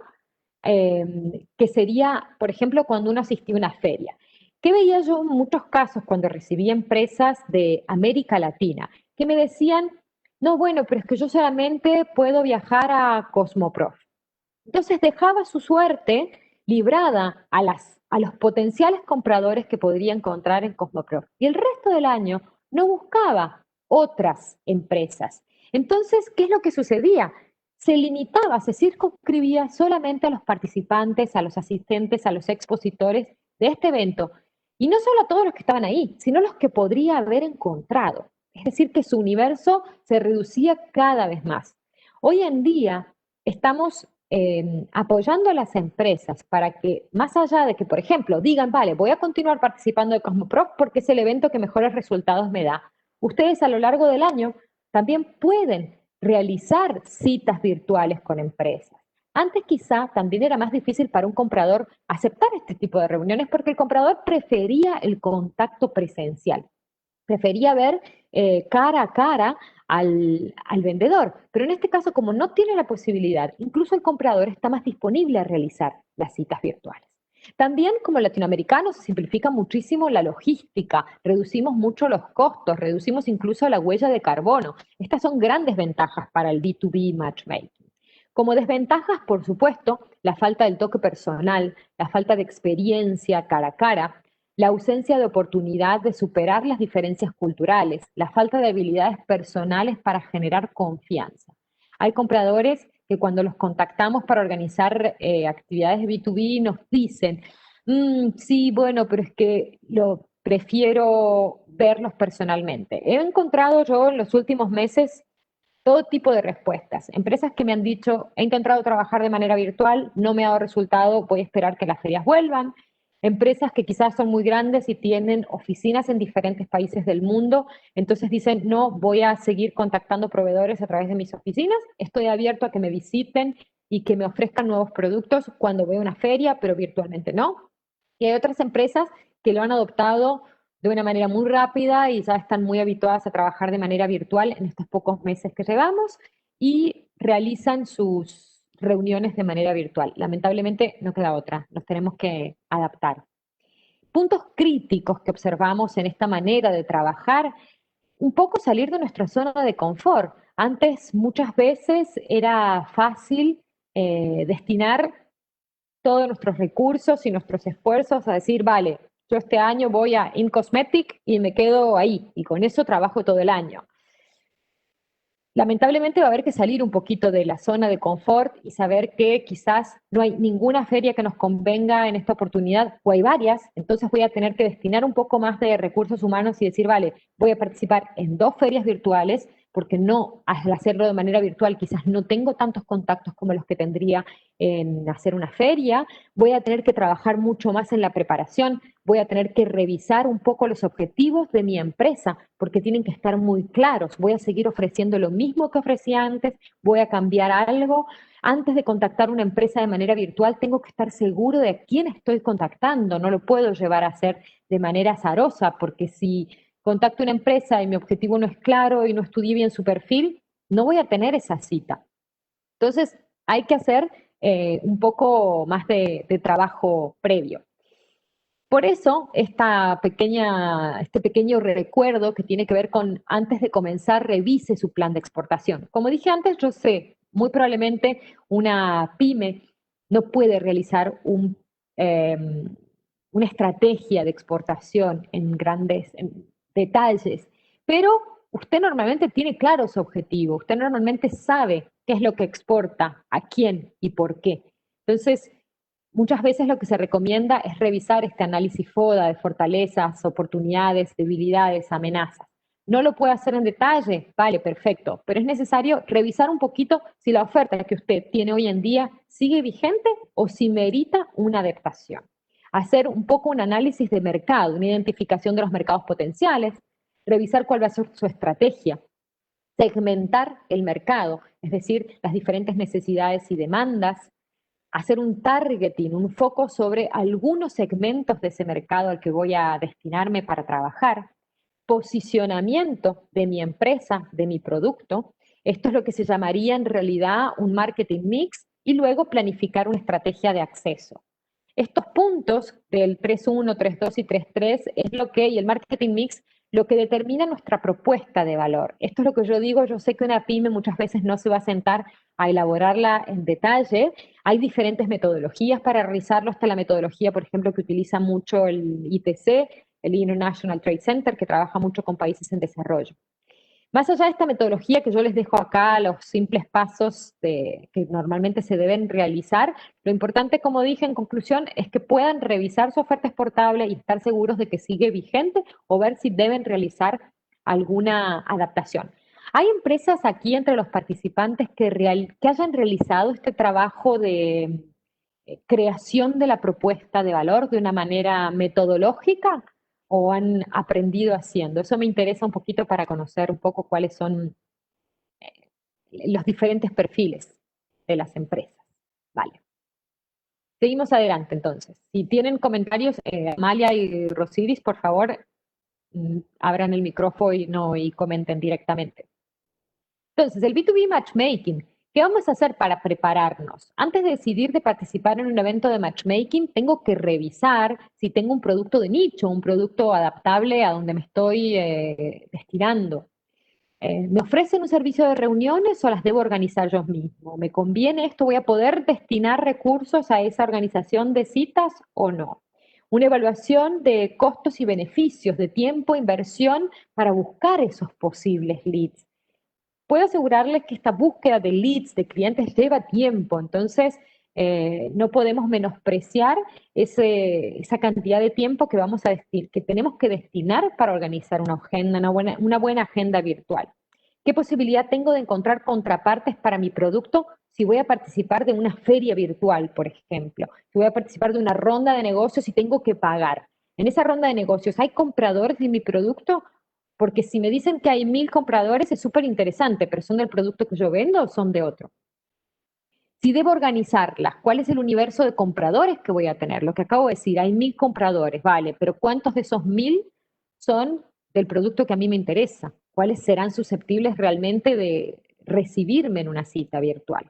que sería, por ejemplo, cuando uno asistía a una feria. ¿Qué veía yo en muchos casos cuando recibía empresas de América Latina? Que me decían, no, bueno, pero es que yo solamente puedo viajar a Cosmoprof. Entonces dejaba su suerte librada a los potenciales compradores que podría encontrar en Cosmoprof. Y el resto del año no buscaba otras empresas. Entonces, ¿qué es lo que sucedía? Se limitaba, se circunscribía solamente a los participantes, a los asistentes, a los expositores de este evento. Y no solo a todos los que estaban ahí, sino los que podría haber encontrado. Es decir, que su universo se reducía cada vez más. Hoy en día estamos apoyando a las empresas para que, más allá de que, por ejemplo, digan, vale, voy a continuar participando de Cosmoprof porque es el evento que mejores resultados me da. Ustedes a lo largo del año también pueden realizar citas virtuales con empresas. Antes quizá también era más difícil para un comprador aceptar este tipo de reuniones porque el comprador prefería el contacto presencial, prefería ver cara a cara al vendedor. Pero en este caso, como no tiene la posibilidad, incluso el comprador está más disponible a realizar las citas virtuales. También como latinoamericanos se simplifica muchísimo la logística, reducimos mucho los costos, reducimos incluso la huella de carbono. Estas son grandes ventajas para el B2B matchmaking. Como desventajas, por supuesto, la falta del toque personal, la falta de experiencia cara a cara, la ausencia de oportunidad de superar las diferencias culturales, la falta de habilidades personales para generar confianza. Hay compradores que cuando los contactamos para organizar actividades de B2B nos dicen, sí, bueno, pero es que lo prefiero verlos personalmente. He encontrado yo en los últimos meses todo tipo de respuestas. Empresas que me han dicho, he intentado trabajar de manera virtual, no me ha dado resultado, voy a esperar que las ferias vuelvan. Empresas que quizás son muy grandes y tienen oficinas en diferentes países del mundo, entonces dicen, no, voy a seguir contactando proveedores a través de mis oficinas, estoy abierto a que me visiten y que me ofrezcan nuevos productos cuando voy a una feria, pero virtualmente no. Y hay otras empresas que lo han adoptado de una manera muy rápida y ya están muy habituadas a trabajar de manera virtual en estos pocos meses que llevamos y realizan sus reuniones de manera virtual. Lamentablemente no queda otra, nos tenemos que adaptar. Puntos críticos que observamos en esta manera de trabajar, un poco salir de nuestra zona de confort. Antes muchas veces era fácil destinar todos nuestros recursos y nuestros esfuerzos a decir, vale, yo este año voy a InCosmetic y me quedo ahí y con eso trabajo todo el año. Lamentablemente va a haber que salir un poquito de la zona de confort y saber que quizás no hay ninguna feria que nos convenga en esta oportunidad, o hay varias, entonces voy a tener que destinar un poco más de recursos humanos y decir, vale, voy a participar en 2 ferias virtuales, porque no, al hacerlo de manera virtual quizás no tengo tantos contactos como los que tendría en hacer una feria, voy a tener que trabajar mucho más en la preparación, voy a tener que revisar un poco los objetivos de mi empresa, porque tienen que estar muy claros. Voy a seguir ofreciendo lo mismo que ofrecía antes, voy a cambiar algo. Antes de contactar una empresa de manera virtual, tengo que estar seguro de a quién estoy contactando. No lo puedo llevar a hacer de manera azarosa, porque si contacto una empresa y mi objetivo no es claro y no estudié bien su perfil, no voy a tener esa cita. Entonces, hay que hacer un poco más de trabajo previo. Por eso, este pequeño recuerdo que tiene que ver con antes de comenzar, revise su plan de exportación. Como dije antes, yo sé, muy probablemente una pyme no puede realizar una estrategia de exportación en grandes detalles, pero usted normalmente tiene claro su objetivo, usted normalmente sabe qué es lo que exporta, a quién y por qué. Entonces, muchas veces lo que se recomienda es revisar este análisis FODA de fortalezas, oportunidades, debilidades, amenazas. No lo puede hacer en detalle, vale, perfecto, pero es necesario revisar un poquito si la oferta que usted tiene hoy en día sigue vigente o si merita una adaptación. Hacer un poco un análisis de mercado, una identificación de los mercados potenciales, revisar cuál va a ser su estrategia, segmentar el mercado, es decir, las diferentes necesidades y demandas, hacer un targeting, un foco sobre algunos segmentos de ese mercado al que voy a destinarme para trabajar, posicionamiento de mi empresa, de mi producto. Esto es lo que se llamaría en realidad un marketing mix y luego planificar una estrategia de acceso. Estos puntos del 3.1, 3.2 y 3.3 es lo que, y el marketing mix, lo que determina nuestra propuesta de valor. Esto es lo que yo digo, yo sé que una pyme muchas veces no se va a sentar a elaborarla en detalle. Hay diferentes metodologías para realizarlo. Está la metodología, por ejemplo, que utiliza mucho el ITC, el International Trade Center, que trabaja mucho con países en desarrollo. Más allá de esta metodología que yo les dejo acá, los simples pasos que normalmente se deben realizar, lo importante, como dije en conclusión, es que puedan revisar su oferta exportable y estar seguros de que sigue vigente o ver si deben realizar alguna adaptación. ¿Hay empresas aquí entre los participantes que hayan realizado este trabajo de creación de la propuesta de valor de una manera metodológica o han aprendido haciendo? Eso me interesa un poquito para conocer un poco cuáles son los diferentes perfiles de las empresas. Vale. Seguimos adelante entonces. Si tienen comentarios, Amalia y Rosiris, por favor, abran el micrófono y comenten directamente. Entonces, el B2B Matchmaking, ¿qué vamos a hacer para prepararnos? Antes de decidir de participar en un evento de matchmaking, tengo que revisar si tengo un producto de nicho, un producto adaptable a donde me estoy destinando. ¿Me ofrecen un servicio de reuniones o las debo organizar yo mismo? ¿Me conviene esto? ¿Voy a poder destinar recursos a esa organización de citas o no? Una evaluación de costos y beneficios, de tiempo, inversión para buscar esos posibles leads. Puedo asegurarles que esta búsqueda de leads, de clientes, lleva tiempo, entonces no podemos menospreciar esa cantidad de tiempo que vamos a que tenemos que destinar para organizar una agenda, una buena agenda virtual. ¿Qué posibilidad tengo de encontrar contrapartes para mi producto si voy a participar de una feria virtual, por ejemplo? Si voy a participar de una ronda de negocios y tengo que pagar. En esa ronda de negocios, ¿hay compradores de mi producto? Porque si me dicen que hay 1000 compradores es súper interesante, pero ¿son del producto que yo vendo o son de otro? Si debo organizarlas, ¿cuál es el universo de compradores que voy a tener? Lo que acabo de decir, hay 1000 compradores, vale, pero ¿cuántos de esos 1000 son del producto que a mí me interesa? ¿Cuáles serán susceptibles realmente de recibirme en una cita virtual?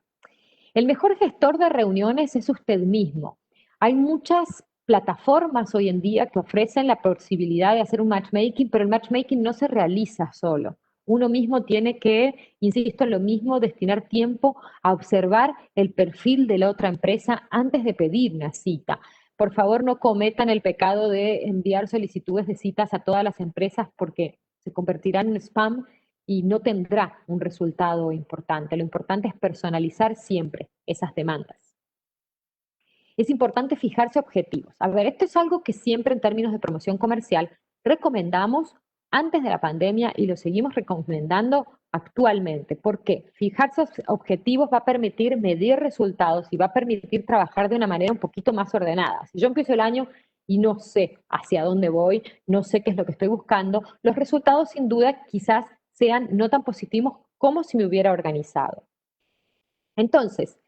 El mejor gestor de reuniones es usted mismo. Hay muchas plataformas hoy en día que ofrecen la posibilidad de hacer un matchmaking, pero el matchmaking no se realiza solo. Uno mismo tiene que, insisto en lo mismo, destinar tiempo a observar el perfil de la otra empresa antes de pedir una cita. Por favor, no cometan el pecado de enviar solicitudes de citas a todas las empresas porque se convertirán en spam y no tendrá un resultado importante. Lo importante es personalizar siempre esas demandas. Es importante fijarse objetivos. A ver, esto es algo que siempre en términos de promoción comercial recomendamos antes de la pandemia y lo seguimos recomendando actualmente. ¿Por qué? Fijarse objetivos va a permitir medir resultados y va a permitir trabajar de una manera un poquito más ordenada. Si yo empiezo el año y no sé hacia dónde voy, no sé qué es lo que estoy buscando, los resultados sin duda quizás sean no tan positivos como si me hubiera organizado. Entonces,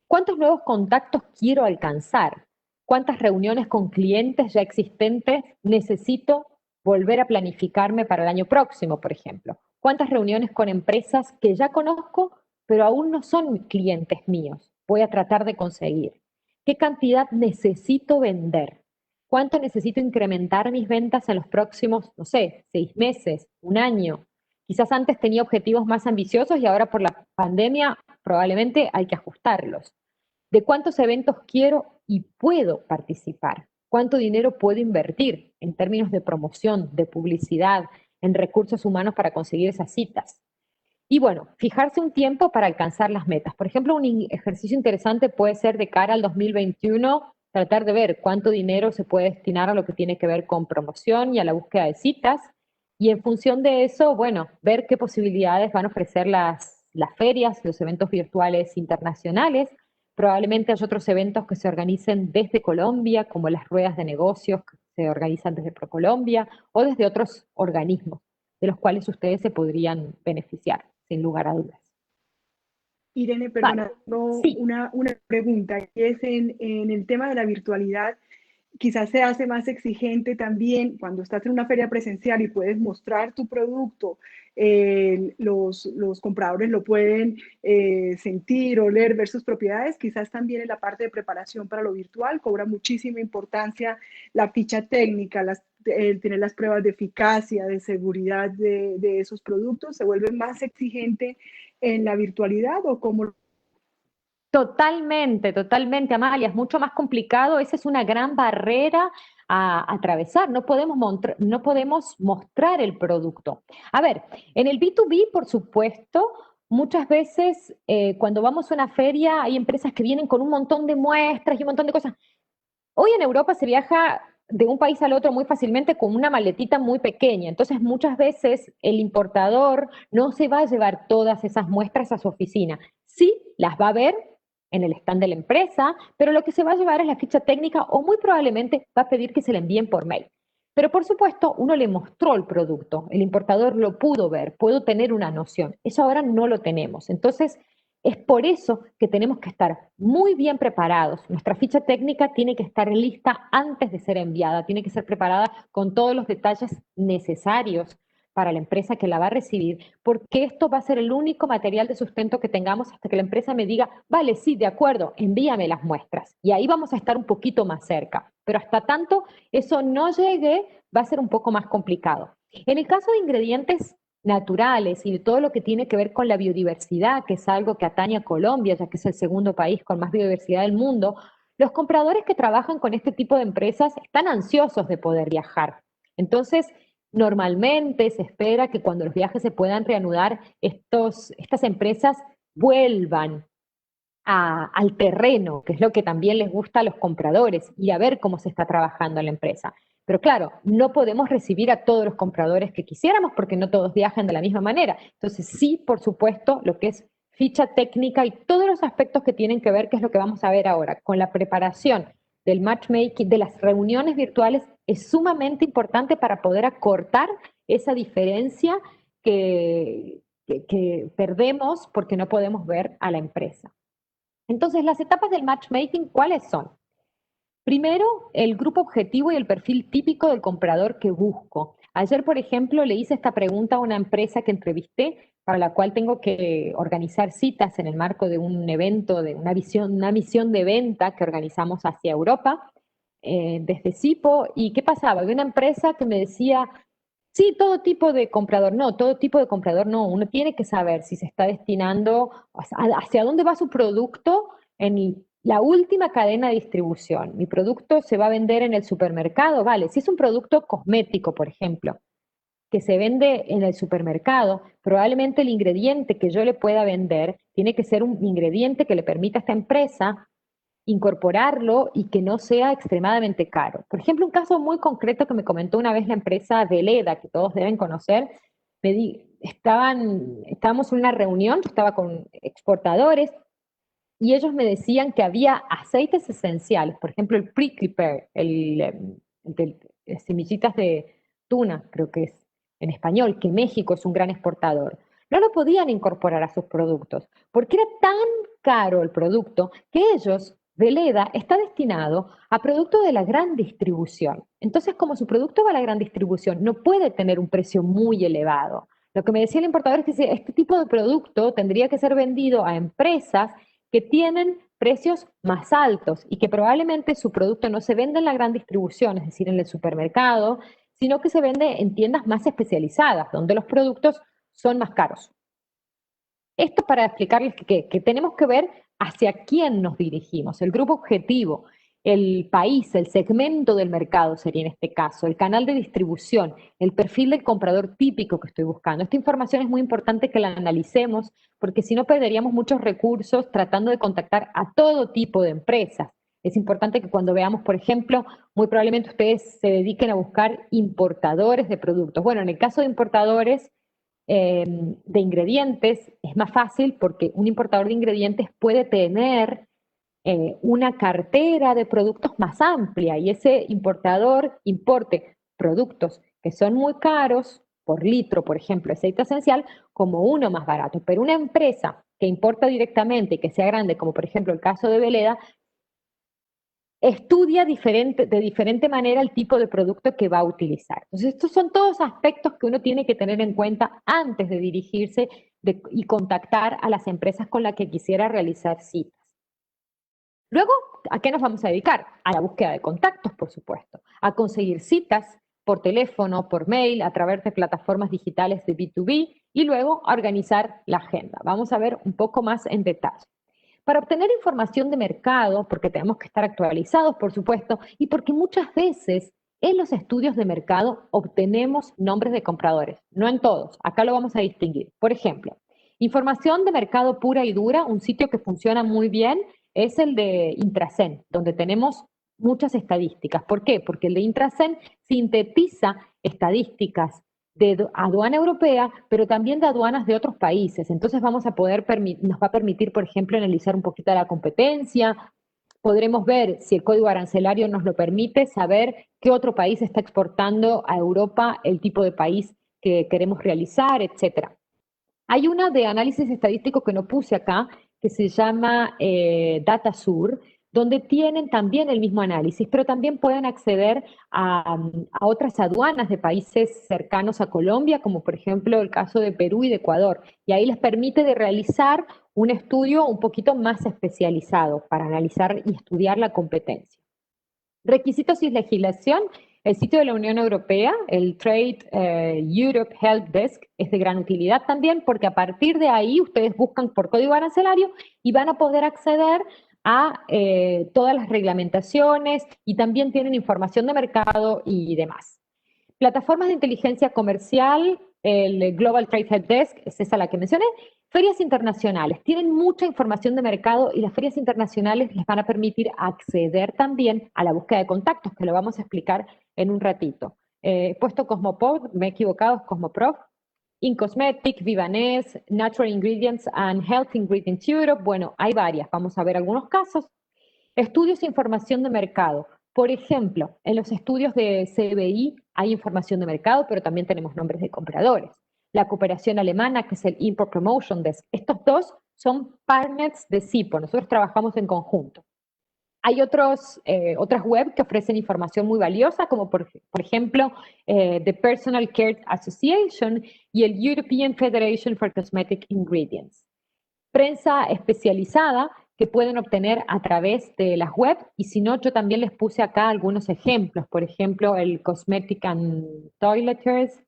¿cuántos nuevos contactos quiero alcanzar? ¿Cuántas reuniones con clientes ya existentes necesito volver a planificarme para el año próximo, por ejemplo? ¿Cuántas reuniones con empresas que ya conozco, pero aún no son clientes míos? Voy a tratar de conseguir. ¿Qué cantidad necesito vender? ¿Cuánto necesito incrementar mis ventas en los próximos, no sé, 6 meses, un año? Quizás antes tenía objetivos más ambiciosos y ahora por la pandemia probablemente hay que ajustarlos. ¿De cuántos eventos quiero y puedo participar? ¿Cuánto dinero puedo invertir en términos de promoción, de publicidad, en recursos humanos para conseguir esas citas? Y bueno, fijarse un tiempo para alcanzar las metas. Por ejemplo, un ejercicio interesante puede ser de cara al 2021, tratar de ver cuánto dinero se puede destinar a lo que tiene que ver con promoción y a la búsqueda de citas. Y en función de eso, bueno, ver qué posibilidades van a ofrecer las ferias, los eventos virtuales internacionales. Probablemente hay otros eventos que se organicen desde Colombia, como las ruedas de negocios que se organizan desde ProColombia o desde otros organismos de los cuales ustedes se podrían beneficiar, sin lugar a dudas. Irene, Vale. perdona, tengo Sí. una pregunta, que es en el tema de la virtualidad. quizás se hace más exigente también cuando estás en una feria presencial y puedes mostrar tu producto, los compradores lo pueden sentir, oler, ver sus propiedades. Quizás también en la parte de preparación para lo virtual cobra muchísima importancia la ficha técnica, tener las pruebas de eficacia, de seguridad de esos productos. ¿Se vuelve más exigente en la virtualidad o cómo? Totalmente, totalmente, Amalia, es mucho más complicado, esa es una gran barrera a atravesar, no podemos mostrar el producto. A ver, en el B2B, por supuesto, muchas veces cuando vamos a una feria hay empresas que vienen con un montón de muestras y un montón de cosas. Hoy en Europa se viaja de un país al otro muy fácilmente con una maletita muy pequeña, entonces muchas veces el importador no se va a llevar todas esas muestras a su oficina. Sí, las va a ver en el stand de la empresa, pero lo que se va a llevar es la ficha técnica o muy probablemente va a pedir que se le envíen por mail. Pero por supuesto, uno le mostró el producto, el importador lo pudo ver, pudo tener una noción. Eso ahora no lo tenemos. Entonces, es por eso que tenemos que estar muy bien preparados. Nuestra ficha técnica tiene que estar lista antes de ser enviada, tiene que ser preparada con todos los detalles necesarios para la empresa que la va a recibir, porque esto va a ser el único material de sustento que tengamos hasta que la empresa me diga, vale, sí, de acuerdo, envíame las muestras. Y ahí vamos a estar un poquito más cerca. Pero hasta tanto eso no llegue, va a ser un poco más complicado. En el caso de ingredientes naturales y de todo lo que tiene que ver con la biodiversidad, que es algo que atañe a Colombia, ya que es el segundo país con más biodiversidad del mundo, los compradores que trabajan con este tipo de empresas están ansiosos de poder viajar. Entonces, normalmente se espera que cuando los viajes se puedan reanudar, estas empresas vuelvan al terreno, que es lo que también les gusta a los compradores, y a ver cómo se está trabajando la empresa. Pero claro, no podemos recibir a todos los compradores que quisiéramos porque no todos viajan de la misma manera. Entonces sí, por supuesto, lo que es ficha técnica y todos los aspectos que tienen que ver, que es lo que vamos a ver ahora, con la preparación del matchmaking, de las reuniones virtuales, es sumamente importante para poder acortar esa diferencia que perdemos porque no podemos ver a la empresa. Entonces, las etapas del matchmaking, ¿cuáles son? Primero, el grupo objetivo y el perfil típico del comprador que busco. Ayer, por ejemplo, le hice esta pregunta a una empresa que entrevisté, para la cual tengo que organizar citas en el marco de un evento, de una misión de venta que organizamos hacia Europa, desde Cipo. ¿Y qué pasaba? Había una empresa que me decía, sí, todo tipo de comprador, no, todo tipo de comprador no. Uno tiene que saber si se está destinando, hacia dónde va su producto en la última cadena de distribución. Mi producto se va a vender en el supermercado, vale. Si es un producto cosmético, por ejemplo, que se vende en el supermercado, probablemente el ingrediente que yo le pueda vender tiene que ser un ingrediente que le permita a esta empresa incorporarlo y que no sea extremadamente caro. Por ejemplo, un caso muy concreto que me comentó una vez la empresa Veleda, que todos deben conocer, estábamos en una reunión, yo estaba con exportadores y ellos me decían que había aceites esenciales, por ejemplo, el prickly pear, semillitas de tuna, creo que es en español, que México es un gran exportador. No lo podían incorporar a sus productos porque era tan caro el producto que ellos, Veleda, está destinado a producto de la gran distribución. Entonces, como su producto va a la gran distribución, no puede tener un precio muy elevado. Lo que me decía el importador es que este tipo de producto tendría que ser vendido a empresas que tienen precios más altos y que probablemente su producto no se vende en la gran distribución, es decir, en el supermercado, sino que se vende en tiendas más especializadas, donde los productos son más caros. Esto para explicarles que tenemos que ver hacia quién nos dirigimos, el grupo objetivo, el país, el segmento del mercado sería en este caso, el canal de distribución, el perfil del comprador típico que estoy buscando. Esta información es muy importante que la analicemos porque si no perderíamos muchos recursos tratando de contactar a todo tipo de empresas. Es importante que cuando veamos, por ejemplo, muy probablemente ustedes se dediquen a buscar importadores de productos. Bueno, en el caso de importadores, de ingredientes es más fácil porque un importador de ingredientes puede tener una cartera de productos más amplia y ese importador importe productos que son muy caros por litro, por ejemplo, aceite esencial, como uno más barato. Pero una empresa que importa directamente y que sea grande, como por ejemplo el caso de Veleda, estudia de diferente manera el tipo de producto que va a utilizar. Entonces, estos son todos aspectos que uno tiene que tener en cuenta antes de dirigirse y contactar a las empresas con las que quisiera realizar citas. Luego, ¿a qué nos vamos a dedicar? A la búsqueda de contactos, por supuesto, a conseguir citas por teléfono, por mail, a través de plataformas digitales de B2B y luego a organizar la agenda. Vamos a ver un poco más en detalle. Para obtener información de mercado, porque tenemos que estar actualizados, por supuesto, y porque muchas veces en los estudios de mercado obtenemos nombres de compradores, no en todos, acá lo vamos a distinguir. Por ejemplo, información de mercado pura y dura, un sitio que funciona muy bien es el de Intracen, donde tenemos muchas estadísticas. ¿Por qué? Porque el de Intracen sintetiza estadísticas de aduana europea, pero también de aduanas de otros países. Entonces vamos a poder, nos va a permitir, por ejemplo, analizar un poquito la competencia, podremos ver, si el código arancelario nos lo permite, saber qué otro país está exportando a Europa, el tipo de país que queremos realizar, etcétera. Hay una de análisis estadístico que no puse acá, que se llama DataSur, donde tienen también el mismo análisis, pero también pueden acceder a otras aduanas de países cercanos a Colombia, como por ejemplo el caso de Perú y de Ecuador, y ahí les permite de realizar un estudio un poquito más especializado para analizar y estudiar la competencia. Requisitos y legislación. El sitio de la Unión Europea, el Trade Europe Help Desk, es de gran utilidad también porque a partir de ahí ustedes buscan por código arancelario y van a poder acceder a todas las reglamentaciones y también tienen información de mercado y demás. Plataformas de inteligencia comercial, el Global Trade Help Desk, es esa la que mencioné. Ferias internacionales, tienen mucha información de mercado y las ferias internacionales les van a permitir acceder también a la búsqueda de contactos, que lo vamos a explicar en un ratito. Puesto Cosmoprof, me he equivocado, es Cosmoprof. InCosmetic, Vivaness, Natural Ingredients and Health Ingredients Europe. Bueno, hay varias, vamos a ver algunos casos. Estudios e información de mercado. Por ejemplo, en los estudios de CBI hay información de mercado, pero también tenemos nombres de compradores. La cooperación alemana, que es el Import Promotion Desk. Estos dos son partners de CIPO, nosotros trabajamos en conjunto. Hay otras web que ofrecen información muy valiosa, como por ejemplo The Personal Care Association y el European Federation for Cosmetic Ingredients. Prensa especializada que pueden obtener a través de las web, y si no, yo también les puse acá algunos ejemplos, por ejemplo, el Cosmetic and Toiletries,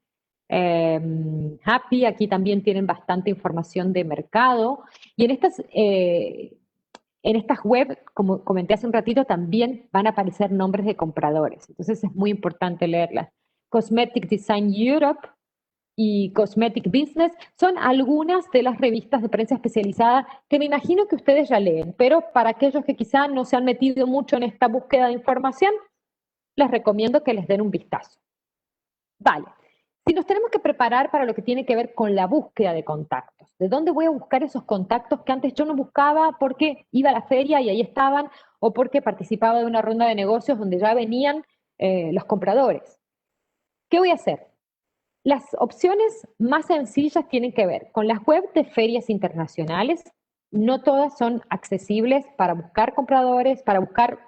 Happy, aquí también tienen bastante información de mercado, y en estas web, como comenté hace un ratito, también van a aparecer nombres de compradores, entonces es muy importante leerlas. Cosmetic Design Europe y Cosmetic Business son algunas de las revistas de prensa especializada que me imagino que ustedes ya leen, pero para aquellos que quizá no se han metido mucho en esta búsqueda de información, les recomiendo que les den un vistazo. Vale, si nos tenemos que preparar para lo que tiene que ver con la búsqueda de contactos, ¿de dónde voy a buscar esos contactos que antes yo no buscaba porque iba a la feria y ahí estaban, o porque participaba de una ronda de negocios donde ya venían los compradores? ¿Qué voy a hacer? Las opciones más sencillas tienen que ver con las webs de ferias internacionales. No todas son accesibles para buscar compradores, para buscar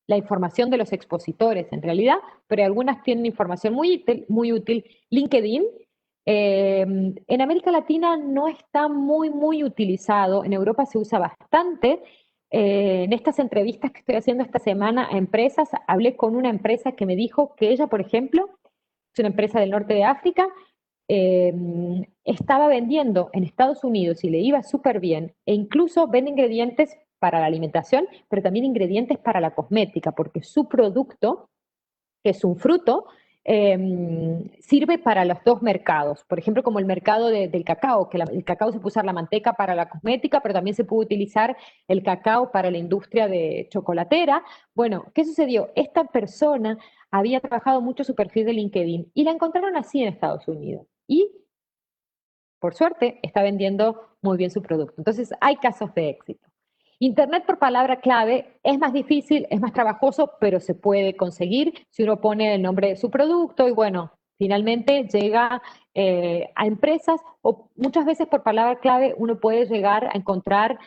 la información de los expositores en realidad, pero algunas tienen información muy útil. LinkedIn, en América Latina no está muy utilizado, en Europa se usa bastante. En estas entrevistas que estoy haciendo esta semana a empresas, hablé con una empresa que me dijo que ella, por ejemplo, es una empresa del norte de África, estaba vendiendo en Estados Unidos y le iba súper bien, e incluso vende ingredientes para la alimentación, pero también ingredientes para la cosmética, porque su producto, que es un fruto, sirve para los dos mercados. Por ejemplo, como el mercado del cacao, que el cacao se puede usar la manteca para la cosmética, pero también se puede utilizar el cacao para la industria de chocolatera. Bueno, ¿qué sucedió? Esta persona había trabajado mucho su perfil de LinkedIn y la encontraron así en Estados Unidos. Y, por suerte, está vendiendo muy bien su producto. Entonces, hay casos de éxito. Internet por palabra clave es más difícil, es más trabajoso, pero se puede conseguir si uno pone el nombre de su producto y bueno, finalmente llega a empresas, o muchas veces por palabra clave uno puede llegar a encontrar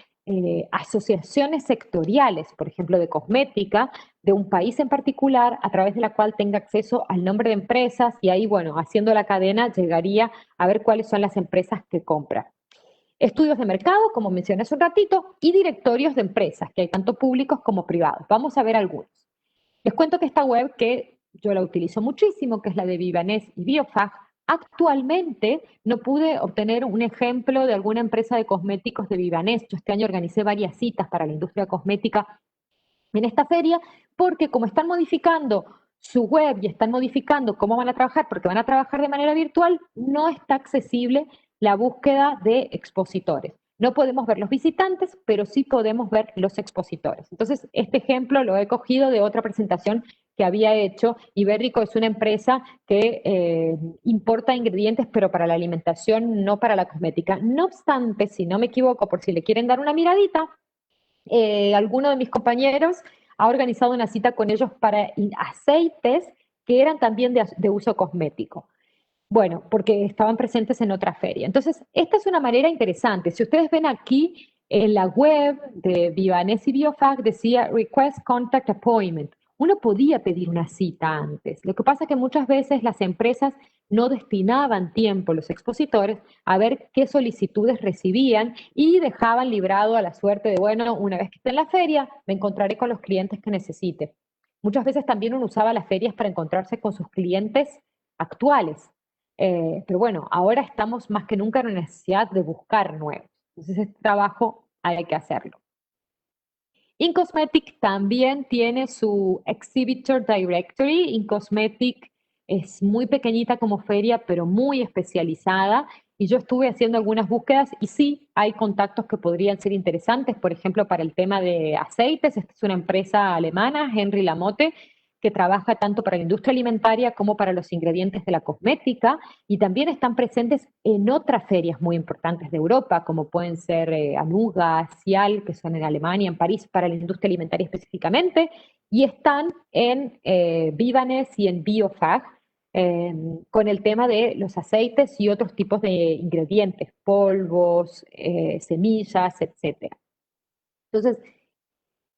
asociaciones sectoriales, por ejemplo, de cosmética, de un país en particular, a través de la cual tenga acceso al nombre de empresas y ahí, bueno, haciendo la cadena, llegaría a ver cuáles son las empresas que compran. Estudios de mercado, como mencioné hace un ratito, y directorios de empresas, que hay tanto públicos como privados. Vamos a ver algunos. Les cuento que esta web, que yo la utilizo muchísimo, que es la de Vivaness y Biofag, actualmente no pude obtener un ejemplo de alguna empresa de cosméticos de Vivaness. Yo este año organicé varias citas para la industria cosmética en esta feria, porque como están modificando su web y están modificando cómo van a trabajar, porque van a trabajar de manera virtual, no está accesible la búsqueda de expositores. No podemos ver los visitantes, pero sí podemos ver los expositores. Entonces, este ejemplo lo he cogido de otra presentación que había hecho. Ibérico es una empresa que importa ingredientes, pero para la alimentación, no para la cosmética. No obstante, si no me equivoco, por si le quieren dar una miradita, alguno de mis compañeros ha organizado una cita con ellos para aceites que eran también de uso cosmético. Bueno, porque estaban presentes en otra feria. Entonces, esta es una manera interesante. Si ustedes ven aquí en la web de Vivaness y Biofag decía Request Contact Appointment. Uno podía pedir una cita antes. Lo que pasa es que muchas veces las empresas no destinaban tiempo, los expositores, a ver qué solicitudes recibían y dejaban librado a la suerte de, bueno, una vez que esté en la feria, me encontraré con los clientes que necesite. Muchas veces también uno usaba las ferias para encontrarse con sus clientes actuales. Pero bueno, ahora estamos más que nunca en la necesidad de buscar nuevos. Entonces, este trabajo hay que hacerlo. InCosmetic también tiene su Exhibitor Directory. InCosmetic es muy pequeñita como feria, pero muy especializada. Y yo estuve haciendo algunas búsquedas y sí, hay contactos que podrían ser interesantes, por ejemplo, para el tema de aceites. Esta es una empresa alemana, Henry Lamotte, que trabaja tanto para la industria alimentaria como para los ingredientes de la cosmética, y también están presentes en otras ferias muy importantes de Europa, como pueden ser Anuga, Cial, que son en Alemania, en París, para la industria alimentaria específicamente, y están en Vivaness y en Biofag, con el tema de los aceites y otros tipos de ingredientes, polvos, semillas, etcétera. Entonces,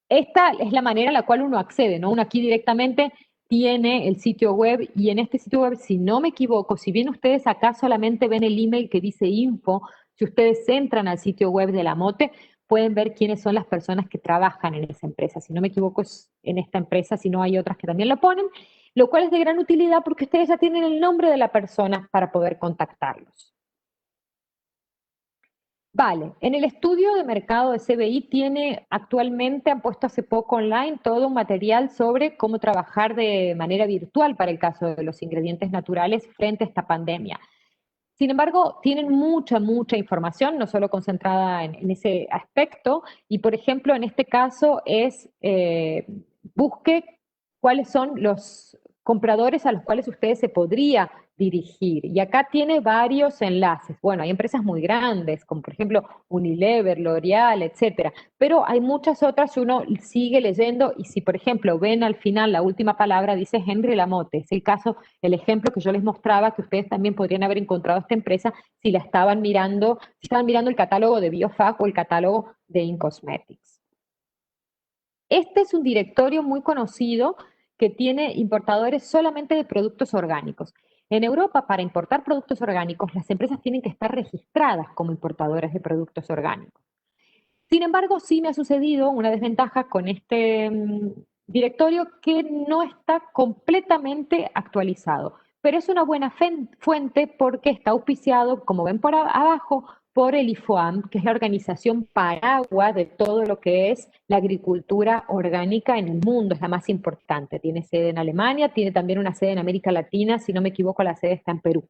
esta es la manera en la cual uno accede, ¿no? Uno aquí directamente tiene el sitio web y en este sitio web, si no me equivoco, si bien ustedes acá solamente ven el email que dice info, si ustedes entran al sitio web de la MOTE, pueden ver quiénes son las personas que trabajan en esa empresa. Si no me equivoco, es en esta empresa, si no hay otras que también lo ponen, lo cual es de gran utilidad porque ustedes ya tienen el nombre de la persona para poder contactarlos. Vale, en el estudio de mercado de CBI actualmente, han puesto hace poco online todo un material sobre cómo trabajar de manera virtual para el caso de los ingredientes naturales frente a esta pandemia. Sin embargo, tienen mucha información, no solo concentrada en ese aspecto, y por ejemplo, en este caso busque cuáles son los compradores a los cuales ustedes se podría dirigir. Y acá tiene varios enlaces. Bueno, hay empresas muy grandes, como por ejemplo Unilever, L'Oreal, etcétera, pero hay muchas otras, uno sigue leyendo y si por ejemplo ven al final la última palabra dice Henry Lamotte, es el ejemplo que yo les mostraba, que ustedes también podrían haber encontrado esta empresa si estaban mirando el catálogo de Biofag o el catálogo de InCosmetics. Este es un directorio muy conocido que tiene importadores solamente de productos orgánicos. En Europa, para importar productos orgánicos, las empresas tienen que estar registradas como importadoras de productos orgánicos. Sin embargo, sí me ha sucedido una desventaja con este directorio que no está completamente actualizado, pero es una buena fuente porque está auspiciado, como ven por abajo, por el IFOAM, que es la organización paraguas de todo lo que es la agricultura orgánica en el mundo, es la más importante. Tiene sede en Alemania, tiene también una sede en América Latina, si no me equivoco, la sede está en Perú.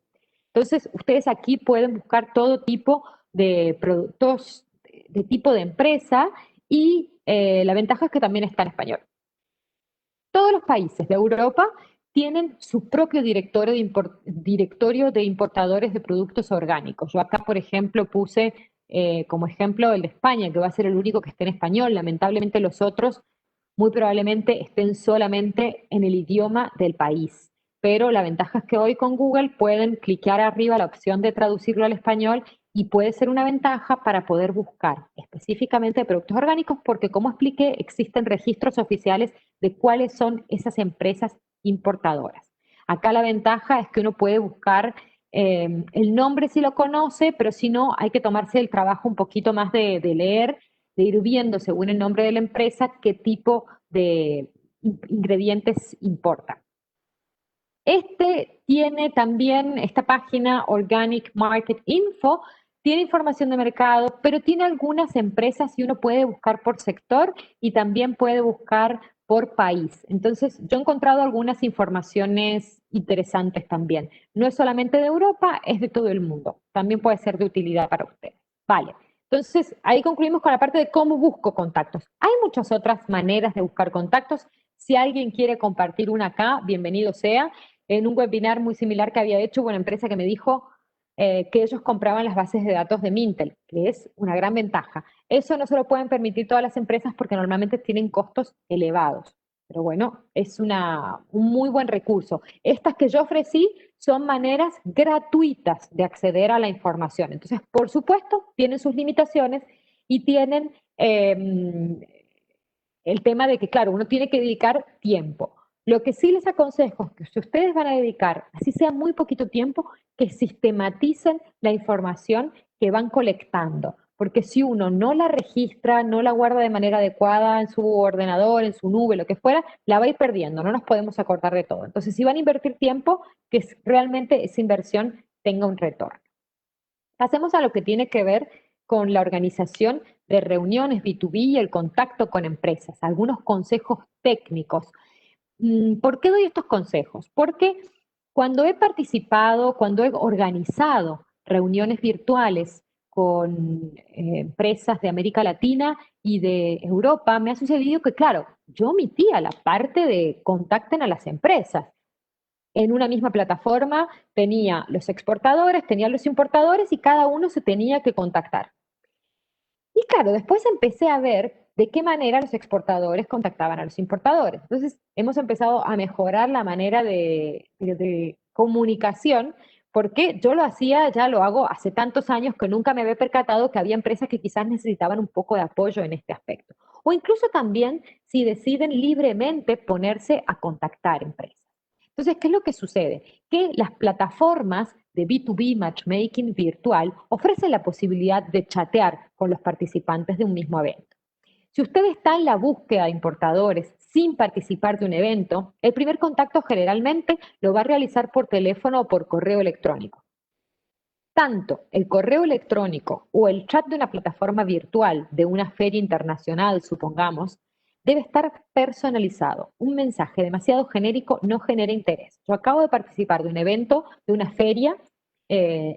Entonces, ustedes aquí pueden buscar todo tipo de productos de tipo de empresa y la ventaja es que también está en español. Todos los países de Europa tienen su propio directorio de importadores de productos orgánicos. Yo acá, por ejemplo, puse como ejemplo el de España, que va a ser el único que esté en español. Lamentablemente los otros muy probablemente estén solamente en el idioma del país. Pero la ventaja es que hoy con Google pueden cliquear arriba la opción de traducirlo al español y puede ser una ventaja para poder buscar específicamente productos orgánicos, porque como expliqué, existen registros oficiales de cuáles son esas empresas importadoras. Acá la ventaja es que uno puede buscar el nombre si lo conoce, pero si no, hay que tomarse el trabajo un poquito más de leer, de ir viendo según el nombre de la empresa qué tipo de ingredientes importa. Este tiene también, esta página Organic Market Info, tiene información de mercado, pero tiene algunas empresas y uno puede buscar por sector y también puede buscar por país. Entonces, yo he encontrado algunas informaciones interesantes también. No es solamente de Europa, es de todo el mundo. También puede ser de utilidad para usted. Vale. Entonces, ahí concluimos con la parte de cómo busco contactos. Hay muchas otras maneras de buscar contactos. Si alguien quiere compartir una acá, bienvenido sea. En un webinar muy similar que había hecho, hubo una empresa que me dijo que ellos compraban las bases de datos de Mintel, que es una gran ventaja. Eso no se lo pueden permitir todas las empresas porque normalmente tienen costos elevados. Pero bueno, es un muy buen recurso. Estas que yo ofrecí son maneras gratuitas de acceder a la información. Entonces, por supuesto, tienen sus limitaciones y tienen el tema de que, claro, uno tiene que dedicar tiempo. Lo que sí les aconsejo es que si ustedes van a dedicar, así sea muy poquito tiempo, que sistematicen la información que van colectando. Porque si uno no la registra, no la guarda de manera adecuada en su ordenador, en su nube, lo que fuera, la va a ir perdiendo, no nos podemos acordar de todo. Entonces, si van a invertir tiempo, que realmente esa inversión tenga un retorno. Pasemos a lo que tiene que ver con la organización de reuniones B2B y el contacto con empresas, algunos consejos técnicos. ¿Por qué doy estos consejos? Porque cuando he participado, cuando he organizado reuniones virtuales con empresas de América Latina y de Europa, me ha sucedido que, claro, yo omitía la parte de contacten a las empresas. En una misma plataforma tenía los exportadores, tenía los importadores y cada uno se tenía que contactar. Y claro, después empecé a ver de qué manera los exportadores contactaban a los importadores. Entonces, hemos empezado a mejorar la manera de comunicación, porque yo lo hacía, ya lo hago hace tantos años que nunca me había percatado que había empresas que quizás necesitaban un poco de apoyo en este aspecto. O incluso también si deciden libremente ponerse a contactar empresas. Entonces, ¿qué es lo que sucede? Que las plataformas de B2B matchmaking virtual ofrecen la posibilidad de chatear con los participantes de un mismo evento. Si usted está en la búsqueda de importadores sin participar de un evento, el primer contacto generalmente lo va a realizar por teléfono o por correo electrónico. Tanto el correo electrónico o el chat de una plataforma virtual de una feria internacional, supongamos, debe estar personalizado. Un mensaje demasiado genérico no genera interés. Yo acabo de participar de un evento, de una feria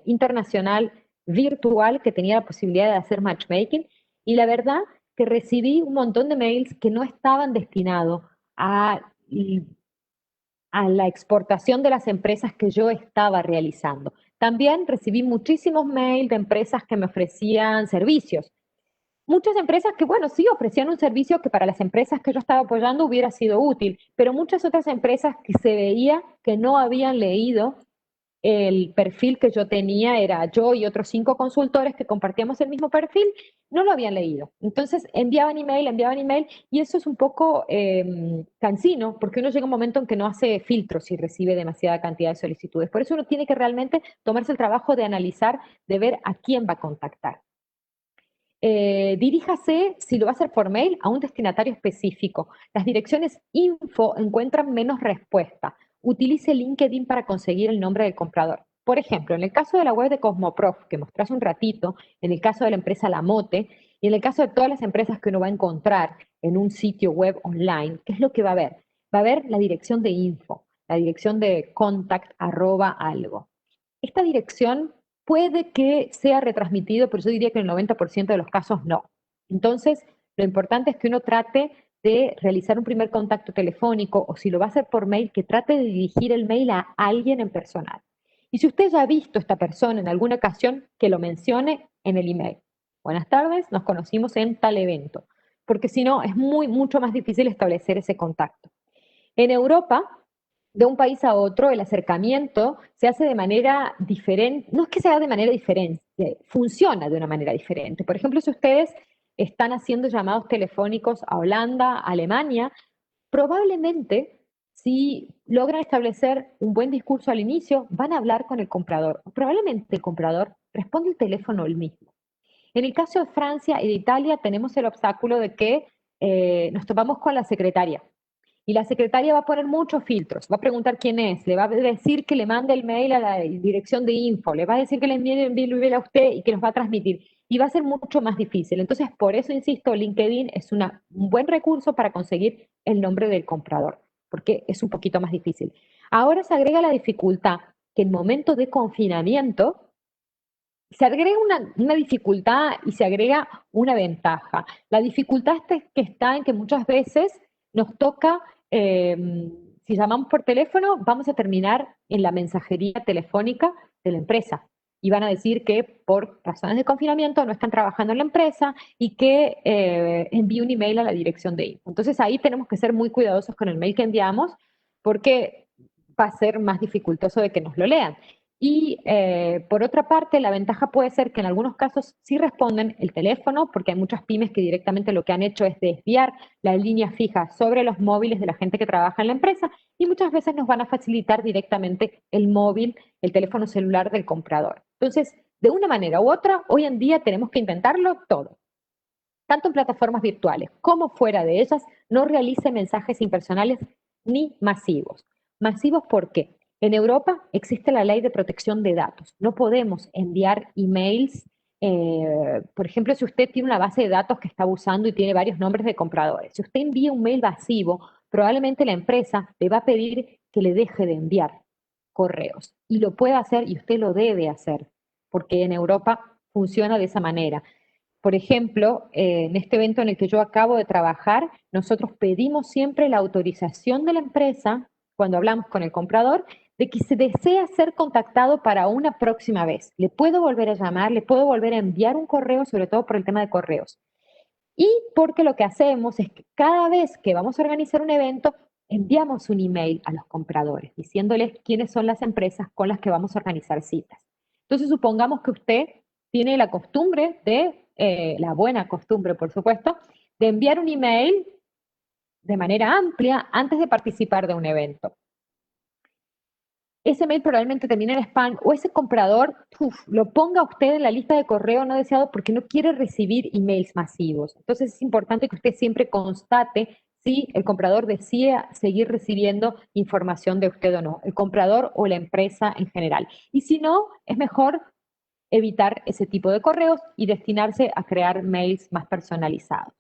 internacional virtual que tenía la posibilidad de hacer matchmaking y la verdad que recibí un montón de mails que no estaban destinados a la exportación de las empresas que yo estaba realizando. También recibí muchísimos mails de empresas que me ofrecían servicios. Muchas empresas que, bueno, sí ofrecían un servicio que para las empresas que yo estaba apoyando hubiera sido útil, pero muchas otras empresas que se veía que no habían leído el perfil que yo tenía, era yo y otros 5 consultores que compartíamos el mismo perfil, no lo habían leído. Entonces enviaban email, y eso es un poco cansino, porque uno llega a un momento en que no hace filtros y recibe demasiada cantidad de solicitudes. Por eso uno tiene que realmente tomarse el trabajo de analizar, de ver a quién va a contactar. Diríjase, si lo va a hacer por mail, a un destinatario específico. Las direcciones info encuentran menos respuesta. Utilice LinkedIn para conseguir el nombre del comprador. Por ejemplo, en el caso de la web de Cosmoprof, que mostré hace un ratito, en el caso de la empresa Lamote, y en el caso de todas las empresas que uno va a encontrar en un sitio web online, ¿qué es lo que va a ver? Va a ver la dirección de info, la dirección de contact @algo. Esta dirección puede que sea retransmitido, pero yo diría que en el 90% de los casos no. Entonces, lo importante es que uno trate de realizar un primer contacto telefónico o si lo va a hacer por mail, que trate de dirigir el mail a alguien en personal. Y si usted ya ha visto a esta persona en alguna ocasión, que lo mencione en el email. Buenas tardes, nos conocimos en tal evento. Porque si no, es mucho más difícil establecer ese contacto. En Europa, de un país a otro, el acercamiento se hace de manera diferente, no es que sea de manera diferente, funciona de una manera diferente. Por ejemplo, si ustedes están haciendo llamados telefónicos a Holanda, a Alemania, probablemente si logran establecer un buen discurso al inicio, van a hablar con el comprador. Probablemente el comprador responde el teléfono él mismo. En el caso de Francia y de Italia tenemos el obstáculo de que nos topamos con la secretaria. Y la secretaria va a poner muchos filtros, va a preguntar quién es, le va a decir que le mande el mail a la dirección de info, le va a decir que le envíe el mail a usted y que nos va a transmitir. Y va a ser mucho más difícil. Entonces, por eso insisto, LinkedIn es un buen recurso para conseguir el nombre del comprador, porque es un poquito más difícil. Ahora se agrega la dificultad que en momentos de confinamiento se agrega una dificultad y se agrega una ventaja. La dificultad que está en que muchas veces nos toca, si llamamos por teléfono, vamos a terminar en la mensajería telefónica de la empresa. Y van a decir que por razones de confinamiento no están trabajando en la empresa y que envíe un email a la dirección de info. Entonces ahí tenemos que ser muy cuidadosos con el mail que enviamos porque va a ser más dificultoso de que nos lo lean. Y por otra parte, la ventaja puede ser que en algunos casos sí responden el teléfono, porque hay muchas pymes que directamente lo que han hecho es desviar la línea fija sobre los móviles de la gente que trabaja en la empresa y muchas veces nos van a facilitar directamente el móvil, el teléfono celular del comprador. Entonces, de una manera u otra, hoy en día tenemos que intentarlo todo. Tanto en plataformas virtuales como fuera de ellas, no realice mensajes impersonales ni masivos. ¿Masivos por qué? En Europa existe la ley de protección de datos. No podemos enviar emails. Por ejemplo, si usted tiene una base de datos que está usando y tiene varios nombres de compradores, si usted envía un mail masivo, probablemente la empresa le va a pedir que le deje de enviar correos. Y lo puede hacer y usted lo debe hacer, porque en Europa funciona de esa manera. Por ejemplo, en este evento en el que yo acabo de trabajar, nosotros pedimos siempre la autorización de la empresa, cuando hablamos con el comprador, de que se desea ser contactado para una próxima vez. Le puedo volver a llamar, le puedo volver a enviar un correo, sobre todo por el tema de correos. Y porque lo que hacemos es que cada vez que vamos a organizar un evento, enviamos un email a los compradores diciéndoles quiénes son las empresas con las que vamos a organizar citas. Entonces, supongamos que usted tiene la costumbre de, la buena costumbre, por supuesto, de enviar un email de manera amplia antes de participar de un evento. Ese mail probablemente termine en spam o ese comprador lo ponga usted en la lista de correo no deseado porque no quiere recibir emails masivos. Entonces es importante que usted siempre constate si el comprador desea seguir recibiendo información de usted o no, el comprador o la empresa en general. Y si no, es mejor evitar ese tipo de correos y destinarse a crear mails más personalizados.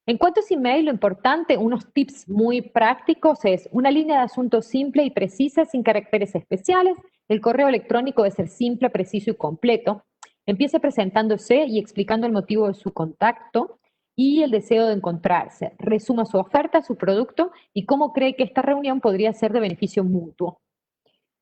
En cuanto a email, lo importante, unos tips muy prácticos es una línea de asunto simple y precisa sin caracteres especiales. El correo electrónico debe ser simple, preciso y completo. Empiece presentándose y explicando el motivo de su contacto y el deseo de encontrarse. Resuma su oferta, su producto y cómo cree que esta reunión podría ser de beneficio mutuo.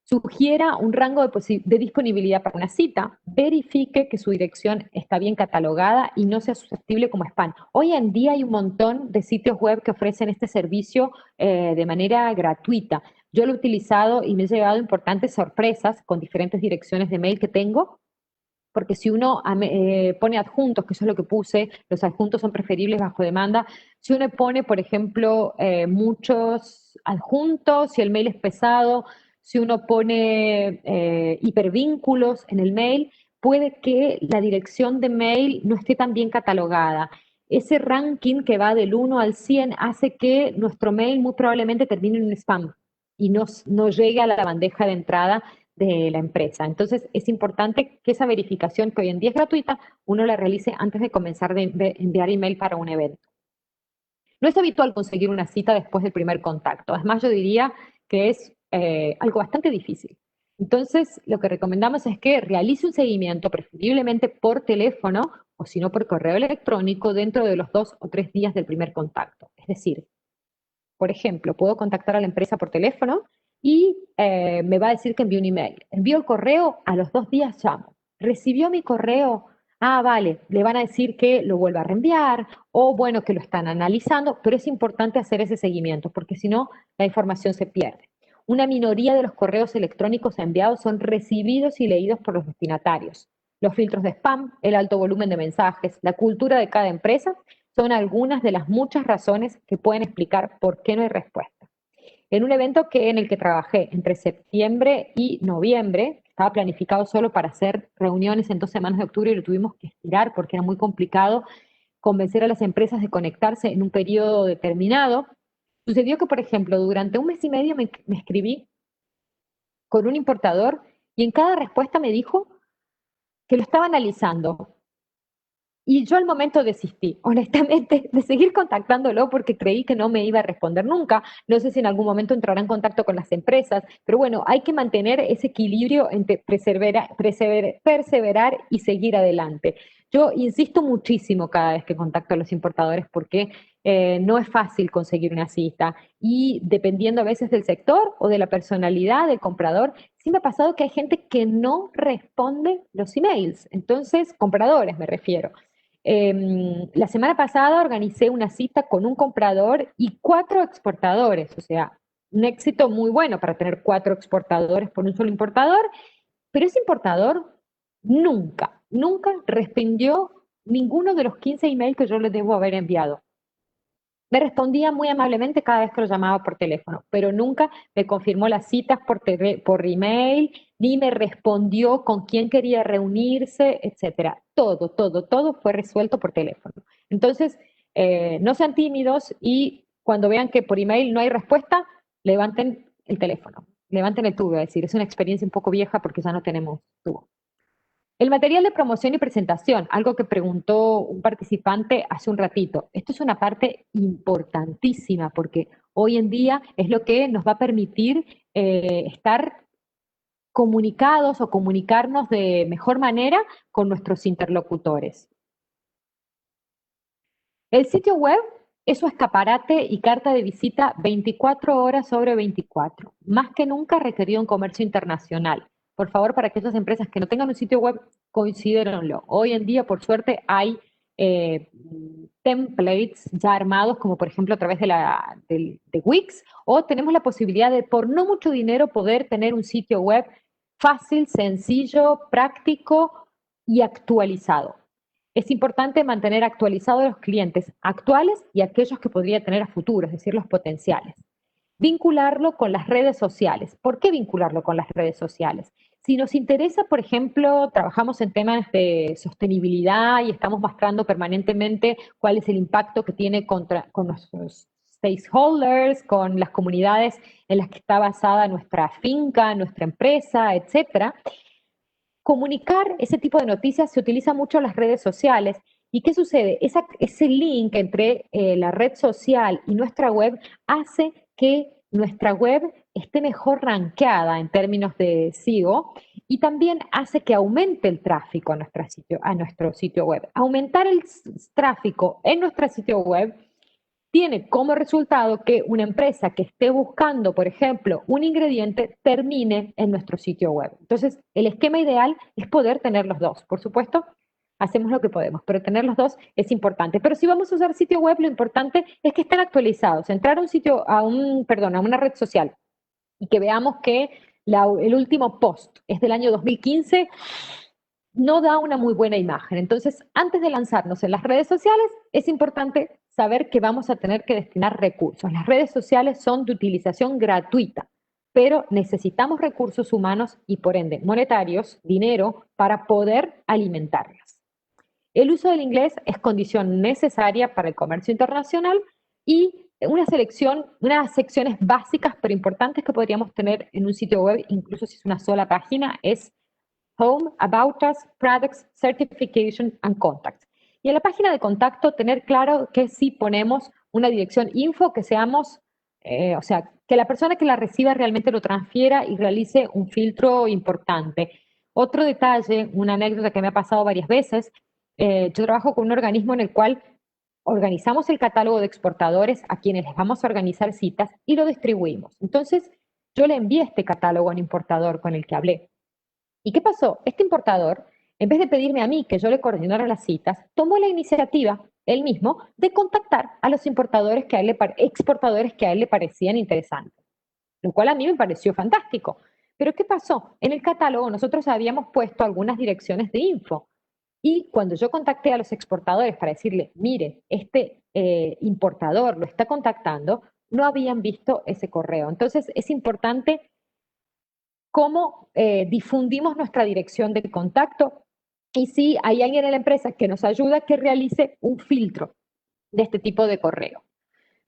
Sugiera un rango de disponibilidad para una cita, verifique que su dirección está bien catalogada y no sea susceptible como spam. Hoy en día hay un montón de sitios web que ofrecen este servicio de manera gratuita. Yo lo he utilizado y me he llevado importantes sorpresas con diferentes direcciones de mail que tengo, porque si uno pone adjuntos, que eso es lo que puse, los adjuntos son preferibles bajo demanda, si uno pone, por ejemplo, muchos adjuntos, si el mail es pesado, si uno pone hipervínculos en el mail, puede que la dirección de mail no esté tan bien catalogada. Ese ranking que va del 1 al 100 hace que nuestro mail muy probablemente termine en un spam y no llegue a la bandeja de entrada de la empresa. Entonces, es importante que esa verificación, que hoy en día es gratuita, uno la realice antes de comenzar de enviar email para un evento. No es habitual conseguir una cita después del primer contacto. Además, yo diría que es algo bastante difícil. Entonces, lo que recomendamos es que realice un seguimiento, preferiblemente por teléfono o si no por correo electrónico, dentro de los 2 o 3 días del primer contacto. Es decir, por ejemplo, puedo contactar a la empresa por teléfono y me va a decir que envió un email. Envío el correo, a los 2 días llamo. ¿Recibió mi correo? Ah, vale, le van a decir que lo vuelva a reenviar o bueno, que lo están analizando, pero es importante hacer ese seguimiento porque si no, la información se pierde. una minoría de los correos electrónicos enviados son recibidos y leídos por los destinatarios. Los filtros de spam, el alto volumen de mensajes, la cultura de cada empresa son algunas de las muchas razones que pueden explicar por qué no hay respuesta. En un evento en el que trabajé entre septiembre y noviembre, estaba planificado solo para hacer reuniones en 2 semanas de octubre y lo tuvimos que estirar porque era muy complicado convencer a las empresas de conectarse en un periodo determinado. Sucedió que, por ejemplo, durante un mes y medio me escribí con un importador y en cada respuesta me dijo que lo estaba analizando. Y yo al momento desistí, honestamente, de seguir contactándolo porque creí que no me iba a responder nunca. No sé si en algún momento entrará en contacto con las empresas, pero bueno, hay que mantener ese equilibrio entre perseverar y seguir adelante. Yo insisto muchísimo cada vez que contacto a los importadores porque no es fácil conseguir una cita y dependiendo a veces del sector o de la personalidad del comprador, sí me ha pasado que hay gente que no responde los emails. Entonces, compradores me refiero. La semana pasada organicé una cita con un comprador y 4 exportadores, o sea, un éxito muy bueno para tener 4 exportadores por un solo importador, pero ese importador nunca respondió ninguno de los 15 emails que yo le debo haber enviado. Me respondía muy amablemente cada vez que lo llamaba por teléfono, pero nunca me confirmó las citas por email, ni me respondió con quién quería reunirse, etcétera. Todo fue resuelto por teléfono. Entonces, no sean tímidos y cuando vean que por email no hay respuesta, levanten el teléfono, levanten el tubo, es decir, es una experiencia un poco vieja porque ya no tenemos tubo. El material de promoción y presentación, algo que preguntó un participante hace un ratito. Esto es una parte importantísima porque hoy en día es lo que nos va a permitir estar comunicados o comunicarnos de mejor manera con nuestros interlocutores. El sitio web es su escaparate y carta de visita 24 horas sobre 24, más que nunca requerido en comercio internacional. Por favor, para aquellas empresas que no tengan un sitio web, considérenlo. Hoy en día, por suerte, hay templates ya armados, como por ejemplo a través de Wix, o tenemos la posibilidad de, por no mucho dinero, poder tener un sitio web fácil, sencillo, práctico y actualizado. Es importante mantener actualizados los clientes actuales y aquellos que podría tener a futuro, es decir, los potenciales. Vincularlo con las redes sociales. ¿Por qué vincularlo con las redes sociales? Si nos interesa, por ejemplo, trabajamos en temas de sostenibilidad y estamos mostrando permanentemente cuál es el impacto que tiene con nuestros stakeholders, con las comunidades en las que está basada nuestra finca, nuestra empresa, etcétera. Comunicar ese tipo de noticias se utiliza mucho en las redes sociales. ¿Y qué sucede? Ese link entre la red social y nuestra web hace que nuestra web esté mejor rankeada en términos de SEO y también hace que aumente el tráfico a nuestro sitio web. Aumentar el tráfico en nuestro sitio web tiene como resultado que una empresa que esté buscando, por ejemplo, un ingrediente, termine en nuestro sitio web. Entonces, el esquema ideal es poder tener los dos. Por supuesto, hacemos lo que podemos, pero tener los dos es importante. Pero si vamos a usar sitio web, lo importante es que estén actualizados. Entrar a una red social y que veamos que el último post es del año 2015, no da una muy buena imagen. Entonces, antes de lanzarnos en las redes sociales, es importante saber que vamos a tener que destinar recursos. Las redes sociales son de utilización gratuita, pero necesitamos recursos humanos y por ende monetarios, dinero, para poder alimentarlas. El uso del inglés es condición necesaria para el comercio internacional y unas secciones básicas pero importantes que podríamos tener en un sitio web, incluso si es una sola página, es Home, About Us, Products, Certification and Contacts. Y en la página de contacto tener claro que si ponemos una dirección info, que que la persona que la reciba realmente lo transfiera y realice un filtro importante. Otro detalle, una anécdota que me ha pasado varias veces, yo trabajo con un organismo en el cual organizamos el catálogo de exportadores a quienes les vamos a organizar citas y lo distribuimos. Entonces, yo le envié este catálogo a un importador con el que hablé. ¿Y qué pasó? Este importador, en vez de pedirme a mí que yo le coordinara las citas, tomó la iniciativa, él mismo, de contactar a los exportadores que a él le parecían interesantes. lo cual a mí me pareció fantástico. Pero ¿qué pasó? En el catálogo nosotros habíamos puesto algunas direcciones de info. Y cuando yo contacté a los exportadores para decirle, mire, este importador lo está contactando, no habían visto ese correo. Entonces es importante cómo difundimos nuestra dirección de contacto y si hay alguien en la empresa que nos ayuda, que realice un filtro de este tipo de correo.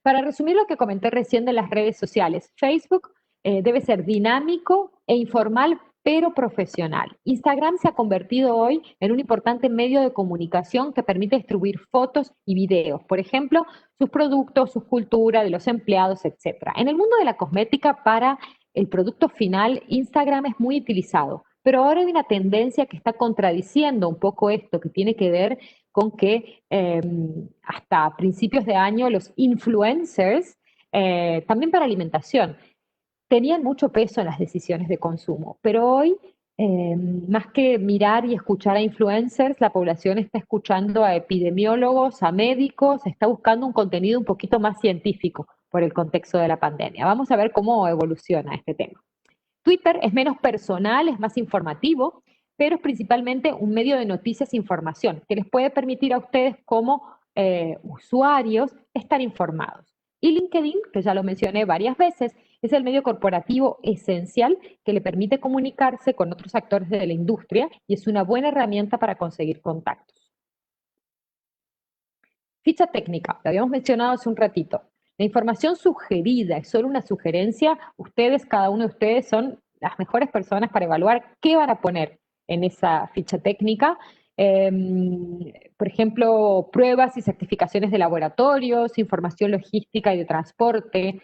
Para resumir lo que comenté recién de las redes sociales, Facebook debe ser dinámico e informal, pero profesional. Instagram se ha convertido hoy en un importante medio de comunicación que permite distribuir fotos y videos, por ejemplo, sus productos, sus culturas, de los empleados, etc. En el mundo de la cosmética, para el producto final, Instagram es muy utilizado, pero ahora hay una tendencia que está contradiciendo un poco esto, que tiene que ver con que hasta principios de año los influencers, también para alimentación, tenían mucho peso en las decisiones de consumo, pero hoy, más que mirar y escuchar a influencers, la población está escuchando a epidemiólogos, a médicos, está buscando un contenido un poquito más científico por el contexto de la pandemia. Vamos a ver cómo evoluciona este tema. Twitter es menos personal, es más informativo, pero es principalmente un medio de noticias e información que les puede permitir a ustedes como usuarios estar informados. Y LinkedIn, que ya lo mencioné varias veces, es el medio corporativo esencial que le permite comunicarse con otros actores de la industria y es una buena herramienta para conseguir contactos. Ficha técnica, lo habíamos mencionado hace un ratito. La información sugerida es solo una sugerencia. Ustedes, cada uno de ustedes, son las mejores personas para evaluar qué van a poner en esa ficha técnica. Por ejemplo, pruebas y certificaciones de laboratorios, información logística y de transporte.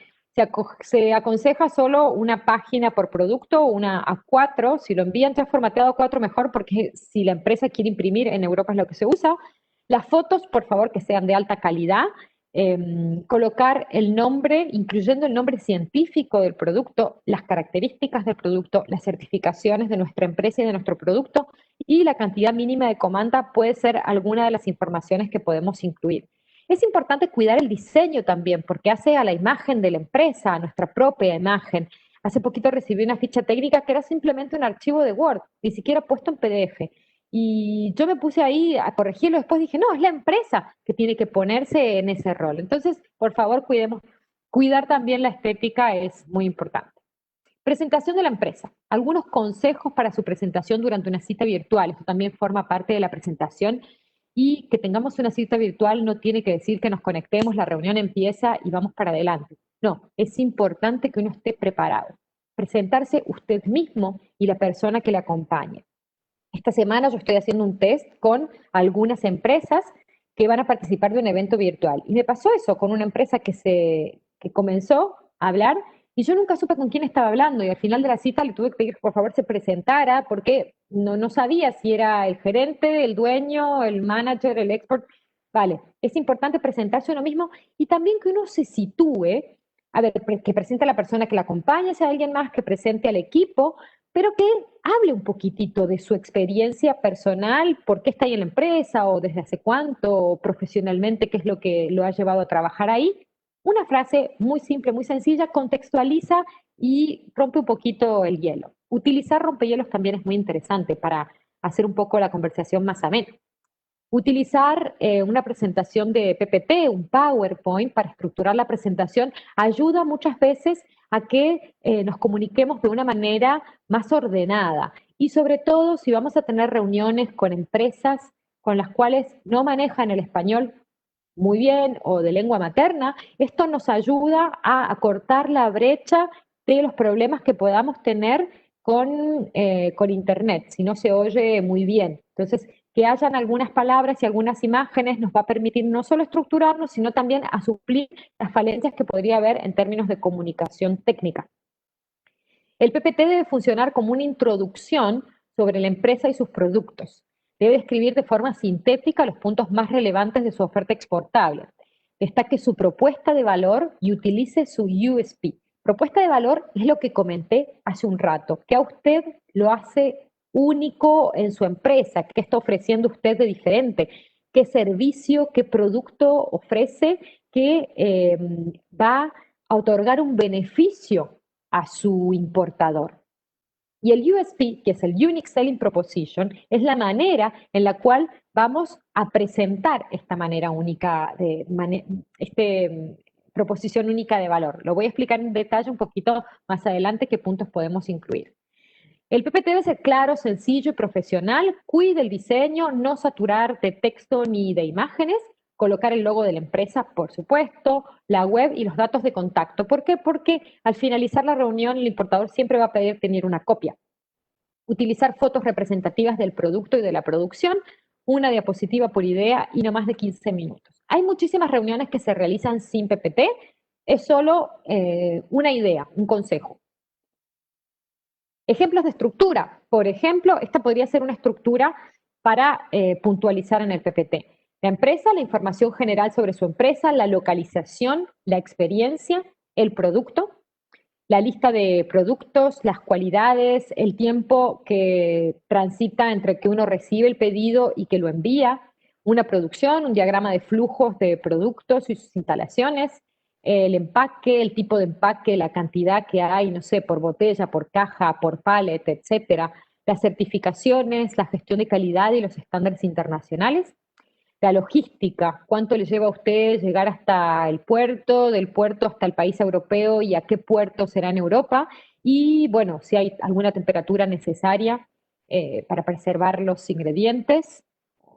Se aconseja solo una página por producto, una A4. Si lo envían ya formateado A4, mejor, porque si la empresa quiere imprimir, en Europa es lo que se usa. Las fotos, por favor, que sean de alta calidad. Colocar el nombre, incluyendo el nombre científico del producto, las características del producto, las certificaciones de nuestra empresa y de nuestro producto, y la cantidad mínima de comanda puede ser alguna de las informaciones que podemos incluir. Es importante cuidar el diseño también, porque hace a la imagen de la empresa, a nuestra propia imagen. Hace poquito recibí una ficha técnica que era simplemente un archivo de Word, ni siquiera puesto en PDF. Y yo me puse ahí a corregirlo, después dije, no, es la empresa que tiene que ponerse en ese rol. Entonces, por favor, cuidar también la estética es muy importante. Presentación de la empresa. Algunos consejos para su presentación durante una cita virtual. Esto también forma parte de la presentación. Y que tengamos una cita virtual no tiene que decir que nos conectemos, la reunión empieza y vamos para adelante. No, es importante que uno esté preparado. Presentarse usted mismo y la persona que le acompañe. Esta semana yo estoy haciendo un test con algunas empresas que van a participar de un evento virtual. Y me pasó eso con una empresa que comenzó a hablar y yo nunca supe con quién estaba hablando y al final de la cita le tuve que pedir que por favor se presentara porque no sabía si era el gerente, el dueño, el manager, el export. Vale, es importante presentarse uno mismo y también que uno se sitúe, a ver, que presente a la persona que la acompaña, sea alguien más que presente al equipo, pero que él hable un poquitito de su experiencia personal, por qué está ahí en la empresa o desde hace cuánto, o profesionalmente, qué es lo que lo ha llevado a trabajar ahí. Una frase muy simple, muy sencilla, contextualiza y rompe un poquito el hielo. Utilizar rompehielos también es muy interesante para hacer un poco la conversación más amena. Utilizar una presentación de PPT, un PowerPoint para estructurar la presentación, ayuda muchas veces a que nos comuniquemos de una manera más ordenada. Y sobre todo, si vamos a tener reuniones con empresas con las cuales no manejan el español muy bien o de lengua materna, esto nos ayuda a acortar la brecha de los problemas que podamos tener con Internet, si no se oye muy bien. Entonces, que hayan algunas palabras y algunas imágenes nos va a permitir no solo estructurarnos, sino también a suplir las falencias que podría haber en términos de comunicación técnica. El PPT debe funcionar como una introducción sobre la empresa y sus productos. Debe describir de forma sintética los puntos más relevantes de su oferta exportable. Destaque su propuesta de valor y utilice su USP. Propuesta de valor es lo que comenté hace un rato, que a usted lo hace único en su empresa, qué está ofreciendo usted de diferente, qué servicio, qué producto ofrece que va a otorgar un beneficio a su importador. Y el USP, que es el Unique Selling Proposition, es la manera en la cual vamos a presentar esta manera única, proposición única de valor. Lo voy a explicar en detalle un poquito más adelante qué puntos podemos incluir. El PPT debe ser claro, sencillo y profesional, cuide el diseño, no saturar de texto ni de imágenes, colocar el logo de la empresa, por supuesto, la web y los datos de contacto. ¿Por qué? Porque al finalizar la reunión el importador siempre va a pedir tener una copia. Utilizar fotos representativas del producto y de la producción, una diapositiva por idea y no más de 15 minutos. Hay muchísimas reuniones que se realizan sin PPT, es solo una idea, un consejo. Ejemplos de estructura. Por ejemplo, esta podría ser una estructura para puntualizar en el PPT. La empresa, la información general sobre su empresa, la localización, la experiencia, el producto, la lista de productos, las cualidades, el tiempo que transita entre que uno recibe el pedido y que lo envía, una producción, un diagrama de flujos de productos y sus instalaciones, el empaque, el tipo de empaque, la cantidad que hay, no sé, por botella, por caja, por pallet, etcétera, las certificaciones, la gestión de calidad y los estándares internacionales, la logística, cuánto le lleva a usted llegar hasta el puerto, del puerto hasta el país europeo y a qué puerto será en Europa, y bueno, si hay alguna temperatura necesaria para preservar los ingredientes,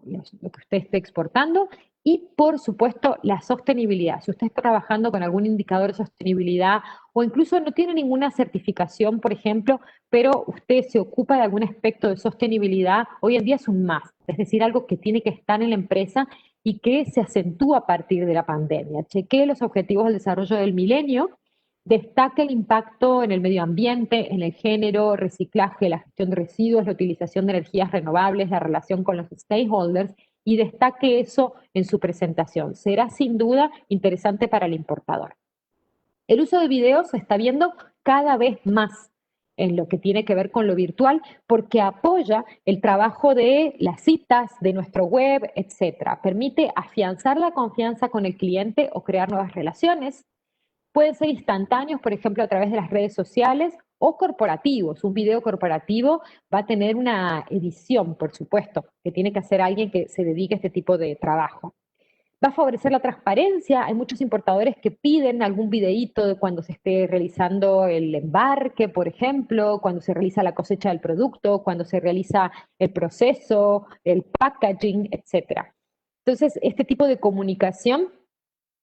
lo que usted esté exportando, y por supuesto la sostenibilidad. Si usted está trabajando con algún indicador de sostenibilidad o incluso no tiene ninguna certificación, por ejemplo, pero usted se ocupa de algún aspecto de sostenibilidad, hoy en día es un must, es decir, algo que tiene que estar en la empresa y que se acentúa a partir de la pandemia. Chequee los objetivos del desarrollo del milenio, destaca el impacto en el medio ambiente, en el género, reciclaje, la gestión de residuos, la utilización de energías renovables, la relación con los stakeholders, y destaque eso en su presentación. Será sin duda interesante para el importador. El uso de videos se está viendo cada vez más en lo que tiene que ver con lo virtual, porque apoya el trabajo de las citas, de nuestro web, etcétera. Permite afianzar la confianza con el cliente o crear nuevas relaciones. Pueden ser instantáneos, por ejemplo, a través de las redes sociales, o corporativos. Un video corporativo va a tener una edición, por supuesto, que tiene que hacer alguien que se dedique a este tipo de trabajo. Va a favorecer la transparencia. Hay muchos importadores que piden algún videíto de cuando se esté realizando el embarque, por ejemplo, cuando se realiza la cosecha del producto, cuando se realiza el proceso, el packaging, etc. Entonces, este tipo de comunicación,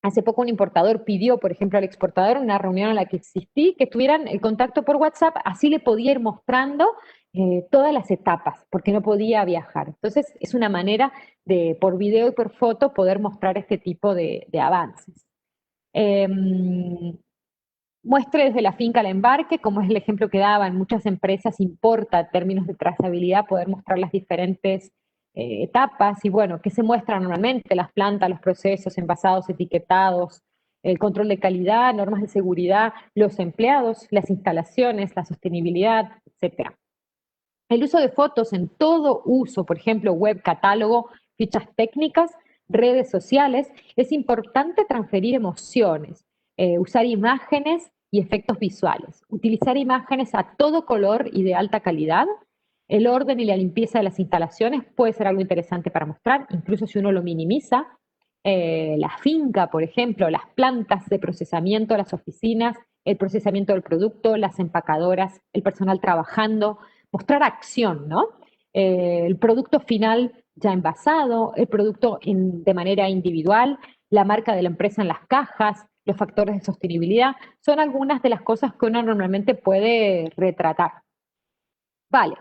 hace poco un importador pidió, por ejemplo, al exportador en una reunión en la que existí, que tuvieran el contacto por WhatsApp, así le podía ir mostrando todas las etapas, porque no podía viajar. Entonces, es una manera de, por video y por foto, poder mostrar este tipo de avances. Muestre desde la finca al embarque, como es el ejemplo que daba, en muchas empresas importa en términos de trazabilidad, poder mostrar las diferentes etapas y bueno, ¿qué se muestra normalmente? Las plantas, los procesos, envasados, etiquetados, el control de calidad, normas de seguridad, los empleados, las instalaciones, la sostenibilidad, etcétera. El uso de fotos en todo uso, por ejemplo, web, catálogo, fichas técnicas, redes sociales, es importante transferir emociones, usar imágenes y efectos visuales, utilizar imágenes a todo color y de alta calidad. El orden y la limpieza de las instalaciones puede ser algo interesante para mostrar, incluso si uno lo minimiza. La finca, por ejemplo, las plantas de procesamiento, las oficinas, el procesamiento del producto, las empacadoras, el personal trabajando, mostrar acción, ¿no? El producto final ya envasado, el producto de manera individual, la marca de la empresa en las cajas, los factores de sostenibilidad, son algunas de las cosas que uno normalmente puede retratar. Vale,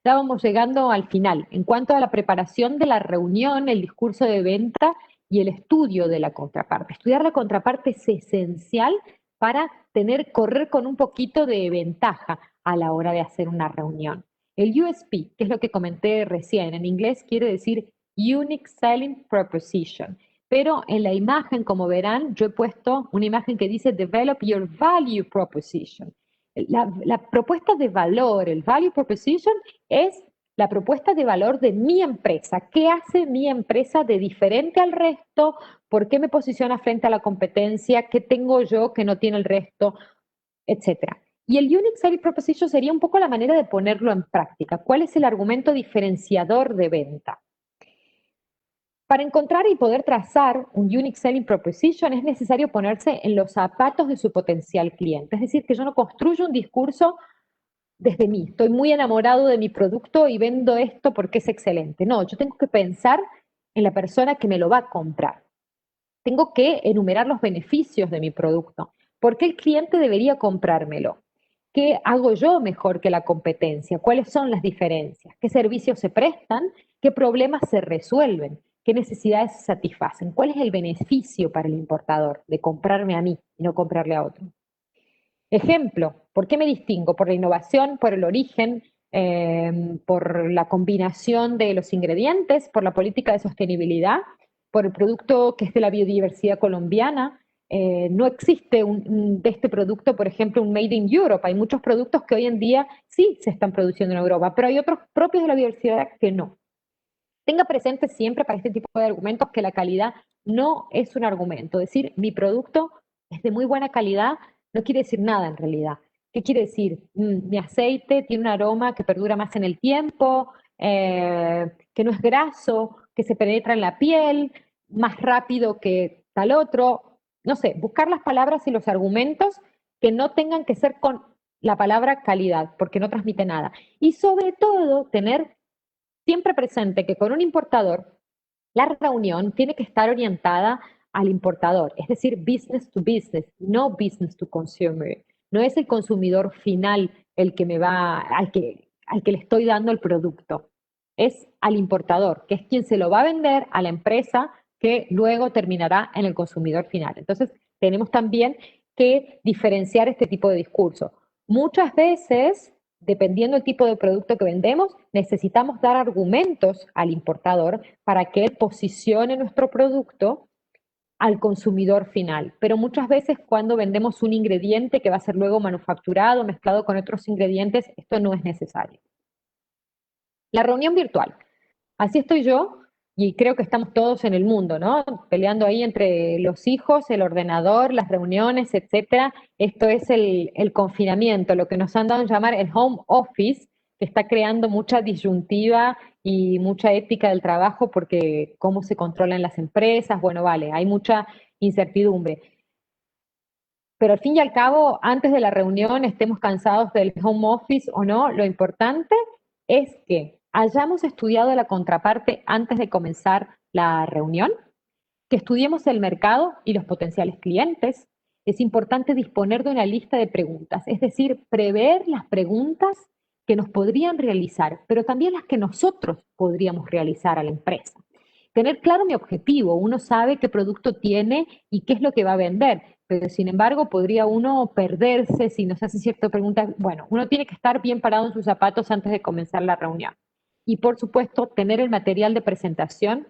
ya vamos llegando al final. En cuanto a la preparación de la reunión, el discurso de venta y el estudio de la contraparte. Estudiar la contraparte es esencial para correr con un poquito de ventaja a la hora de hacer una reunión. El USP, que es lo que comenté recién, en inglés quiere decir Unique Selling Proposition. Pero en la imagen, como verán, yo he puesto una imagen que dice Develop Your Value Proposition. La propuesta de valor, el Value Proposition, es la propuesta de valor de mi empresa. ¿Qué hace mi empresa de diferente al resto? ¿Por qué me posiciona frente a la competencia? ¿Qué tengo yo que no tiene el resto? Etcétera. Y el Unique Selling Proposition sería un poco la manera de ponerlo en práctica. ¿Cuál es el argumento diferenciador de venta? Para encontrar y poder trazar un Unique Selling Proposition es necesario ponerse en los zapatos de su potencial cliente. Es decir, que yo no construyo un discurso desde mí. Estoy muy enamorado de mi producto y vendo esto porque es excelente. No, yo tengo que pensar en la persona que me lo va a comprar. Tengo que enumerar los beneficios de mi producto. ¿Por qué el cliente debería comprármelo? ¿Qué hago yo mejor que la competencia? ¿Cuáles son las diferencias? ¿Qué servicios se prestan? ¿Qué problemas se resuelven? ¿Qué necesidades se satisfacen? ¿Cuál es el beneficio para el importador de comprarme a mí y no comprarle a otro? Ejemplo, ¿por qué me distingo? Por la innovación, por el origen, por la combinación de los ingredientes, por la política de sostenibilidad, por el producto que es de la biodiversidad colombiana. No existe de este producto, por ejemplo, un Made in Europe. Hay muchos productos que hoy en día sí se están produciendo en Europa, pero hay otros propios de la biodiversidad que no. Tenga presente siempre para este tipo de argumentos que la calidad no es un argumento. Decir mi producto es de muy buena calidad no quiere decir nada en realidad. ¿Qué quiere decir? Mi aceite tiene un aroma que perdura más en el tiempo, que no es graso, que se penetra en la piel, más rápido que tal otro. No sé, buscar las palabras y los argumentos que no tengan que ser con la palabra calidad, porque no transmite nada. Y sobre todo, tener siempre presente que con un importador, la reunión tiene que estar orientada al importador, es decir, business to business, no business to consumer. No es el consumidor final el que me va, al que le estoy dando el producto. Es al importador, que es quien se lo va a vender a la empresa que luego terminará en el consumidor final. Entonces, tenemos también que diferenciar este tipo de discurso. Muchas veces, dependiendo del tipo de producto que vendemos, necesitamos dar argumentos al importador para que él posicione nuestro producto al consumidor final. Pero muchas veces cuando vendemos un ingrediente que va a ser luego manufacturado, mezclado con otros ingredientes, esto no es necesario. La reunión virtual. Así estoy yo y creo que estamos todos en el mundo, ¿no? Peleando ahí entre los hijos, el ordenador, las reuniones, etcétera. Esto es el confinamiento, lo que nos han dado a llamar el home office, que está creando mucha disyuntiva y mucha ética del trabajo porque cómo se controlan las empresas, bueno, vale, hay mucha incertidumbre. Pero al fin y al cabo, antes de la reunión, estemos cansados del home office o no, lo importante es que hayamos estudiado la contraparte antes de comenzar la reunión, que estudiemos el mercado y los potenciales clientes. Es importante disponer de una lista de preguntas, es decir, prever las preguntas que nos podrían realizar, pero también las que nosotros podríamos realizar a la empresa. Tener claro mi objetivo, uno sabe qué producto tiene y qué es lo que va a vender, pero sin embargo podría uno perderse si nos hace cierta pregunta. Bueno, uno tiene que estar bien parado en sus zapatos antes de comenzar la reunión. Y por supuesto, tener el material de presentación,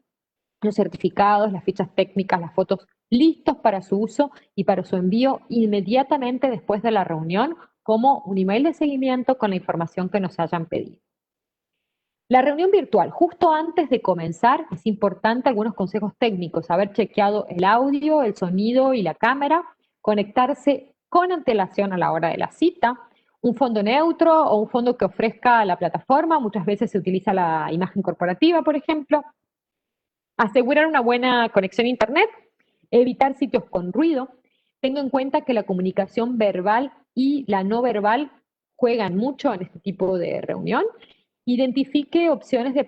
los certificados, las fichas técnicas, las fotos listos para su uso y para su envío inmediatamente después de la reunión, como un email de seguimiento con la información que nos hayan pedido. La reunión virtual, justo antes de comenzar, es importante algunos consejos técnicos, haber chequeado el audio, el sonido y la cámara, conectarse con antelación a la hora de la cita, un fondo neutro o un fondo que ofrezca la plataforma, muchas veces se utiliza la imagen corporativa, por ejemplo, asegurar una buena conexión a internet, evitar sitios con ruido, tengo en cuenta que la comunicación verbal y la no verbal juegan mucho en este tipo de reunión. Identifique opciones de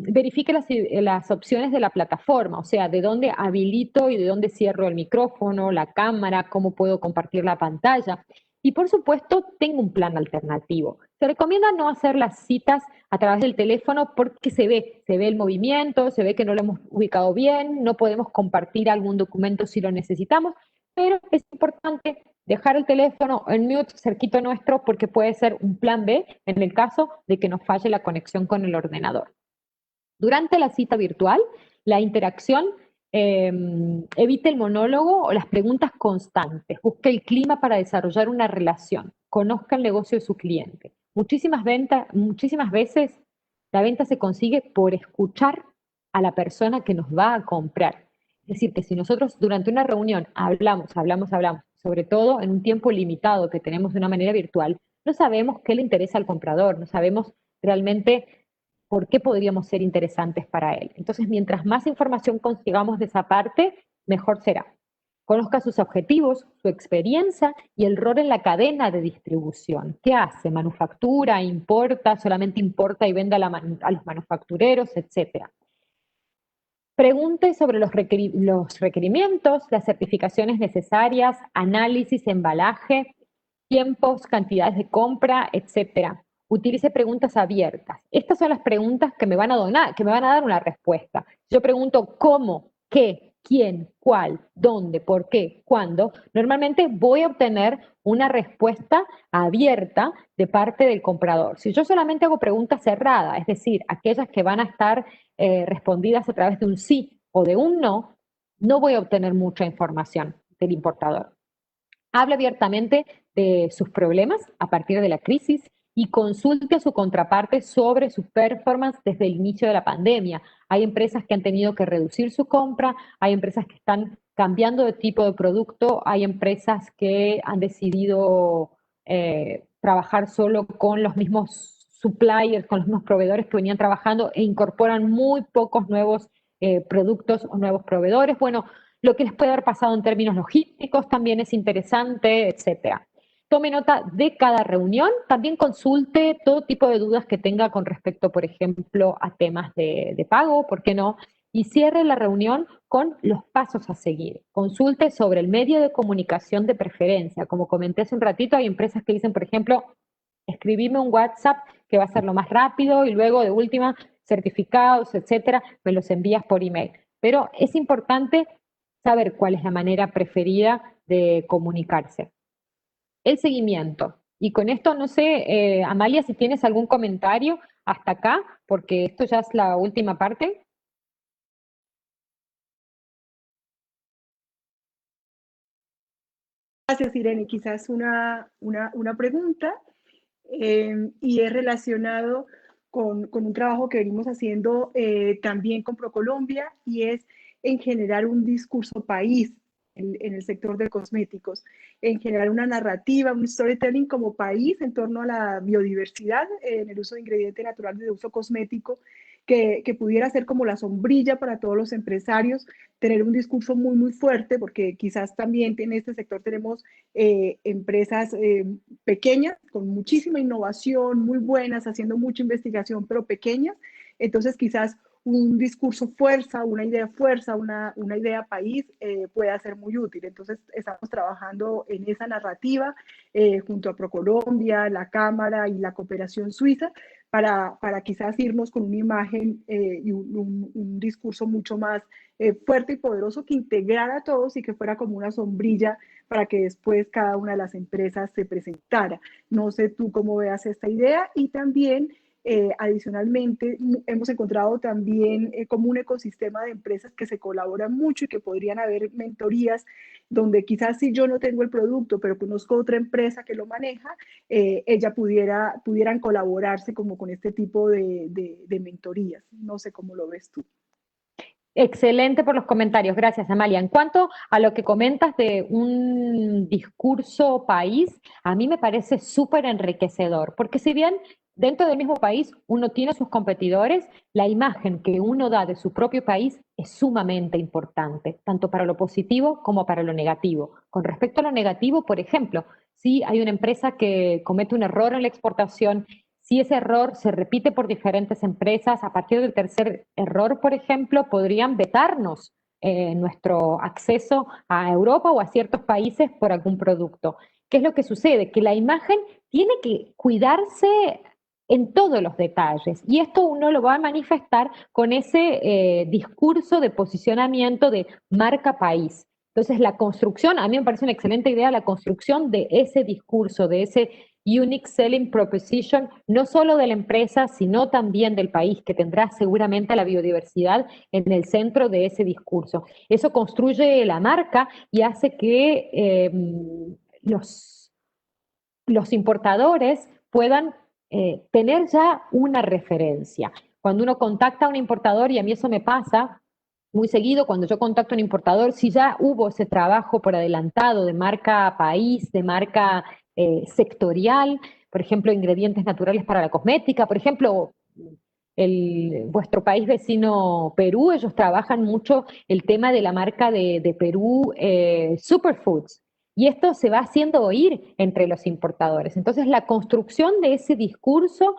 verifique las opciones de la plataforma, o sea, de dónde habilito y de dónde cierro el micrófono, la cámara, cómo puedo compartir la pantalla. Y por supuesto, tengo un plan alternativo. Se recomienda no hacer las citas a través del teléfono porque se ve el movimiento, se ve que no lo hemos ubicado bien, no podemos compartir algún documento si lo necesitamos, pero es importante dejar el teléfono en mute cerquito nuestro porque puede ser un plan B en el caso de que nos falle la conexión con el ordenador. Durante la cita virtual, la interacción evite el monólogo o las preguntas constantes, busque el clima para desarrollar una relación, conozca el negocio de su cliente. Muchísimas veces la venta se consigue por escuchar a la persona que nos va a comprar. Es decir, que si nosotros durante una reunión hablamos, sobre todo en un tiempo limitado que tenemos de una manera virtual, no sabemos qué le interesa al comprador, no sabemos realmente por qué podríamos ser interesantes para él. Entonces, mientras más información consigamos de esa parte, mejor será. Conozca sus objetivos, su experiencia y el rol en la cadena de distribución. ¿Qué hace? ¿Manufactura? ¿Importa? ¿Solamente importa y vende a los manufactureros? Etcétera. Pregunte sobre los requerimientos, las certificaciones necesarias, análisis, embalaje, tiempos, cantidades de compra, etcétera. Utilice preguntas abiertas. Estas son las preguntas que me van a dar una respuesta. Yo pregunto cómo, qué, quién, cuál, dónde, por qué, cuándo. Normalmente voy a obtener una respuesta abierta de parte del comprador. Si yo solamente hago preguntas cerradas, es decir, aquellas que van a estar respondidas a través de un sí o de un no, no voy a obtener mucha información del importador. Habla abiertamente de sus problemas a partir de la crisis y consulte a su contraparte sobre su performance desde el inicio de la pandemia. Hay empresas que han tenido que reducir su compra, hay empresas que están cambiando de tipo de producto, hay empresas que han decidido trabajar solo con los mismos suppliers, con los mismos proveedores que venían trabajando e incorporan muy pocos nuevos productos o nuevos proveedores. Bueno, lo que les puede haber pasado en términos logísticos también es interesante, etcétera. Tome nota de cada reunión, también consulte todo tipo de dudas que tenga con respecto, por ejemplo, a temas de pago, ¿por qué no? Y cierre la reunión con los pasos a seguir. Consulte sobre el medio de comunicación de preferencia. Como comenté hace un ratito, hay empresas que dicen, por ejemplo, escribime un WhatsApp que va a ser lo más rápido y luego de última, certificados, etcétera, me los envías por email. Pero es importante saber cuál es la manera preferida de comunicarse. El seguimiento. Y con esto, no sé, Amalia, si tienes algún comentario hasta acá, porque esto ya es la última parte. Gracias, Irene. Quizás una pregunta y es relacionado con un trabajo que venimos haciendo también con ProColombia y es en generar un discurso país en el sector de cosméticos, en generar una narrativa, un storytelling como país en torno a la biodiversidad en el uso de ingredientes naturales de uso cosmético, que pudiera ser como la sombrilla para todos los empresarios, tener un discurso muy, muy fuerte, porque quizás también en este sector tenemos empresas pequeñas, con muchísima innovación, muy buenas, haciendo mucha investigación, pero pequeñas. Entonces, quizás un discurso fuerza, una idea país pueda ser muy útil. Entonces, estamos trabajando en esa narrativa junto a ProColombia, la Cámara y la Cooperación Suiza para quizás irnos con una imagen y un discurso mucho más fuerte y poderoso que integrara a todos y que fuera como una sombrilla para que después cada una de las empresas se presentara. No sé tú cómo veas esta idea y también adicionalmente hemos encontrado también como un ecosistema de empresas que se colaboran mucho y que podrían haber mentorías donde quizás si yo no tengo el producto pero conozco otra empresa que lo maneja, pudieran colaborarse como con este tipo de mentorías. No sé cómo lo ves tú. Excelente por los comentarios, gracias Amalia. En cuanto a lo que comentas de un discurso país, a mí me parece súper enriquecedor, porque si bien dentro del mismo país uno tiene sus competidores, la imagen que uno da de su propio país es sumamente importante, tanto para lo positivo como para lo negativo. Con respecto a lo negativo, por ejemplo, si hay una empresa que comete un error en la exportación, si ese error se repite por diferentes empresas, a partir del tercer error, por ejemplo, podrían vetarnos nuestro acceso a Europa o a ciertos países por algún producto. ¿Qué es lo que sucede? Que la imagen tiene que cuidarse en todos los detalles y esto uno lo va a manifestar con ese discurso de posicionamiento de marca país. Entonces la construcción, a mí me parece una excelente idea la construcción de ese discurso, de ese Unique Selling Proposition, no solo de la empresa, sino también del país, que tendrá seguramente la biodiversidad en el centro de ese discurso. Eso construye la marca y hace que los importadores puedan tener ya una referencia. Cuando uno contacta a un importador, y a mí eso me pasa, muy seguido cuando yo contacto a un importador, si ya hubo ese trabajo por adelantado de marca país, de marca sectorial, por ejemplo, ingredientes naturales para la cosmética, por ejemplo, vuestro país vecino Perú, ellos trabajan mucho el tema de la marca de Perú, Superfoods. Y esto se va haciendo oír entre los importadores. Entonces, la construcción de ese discurso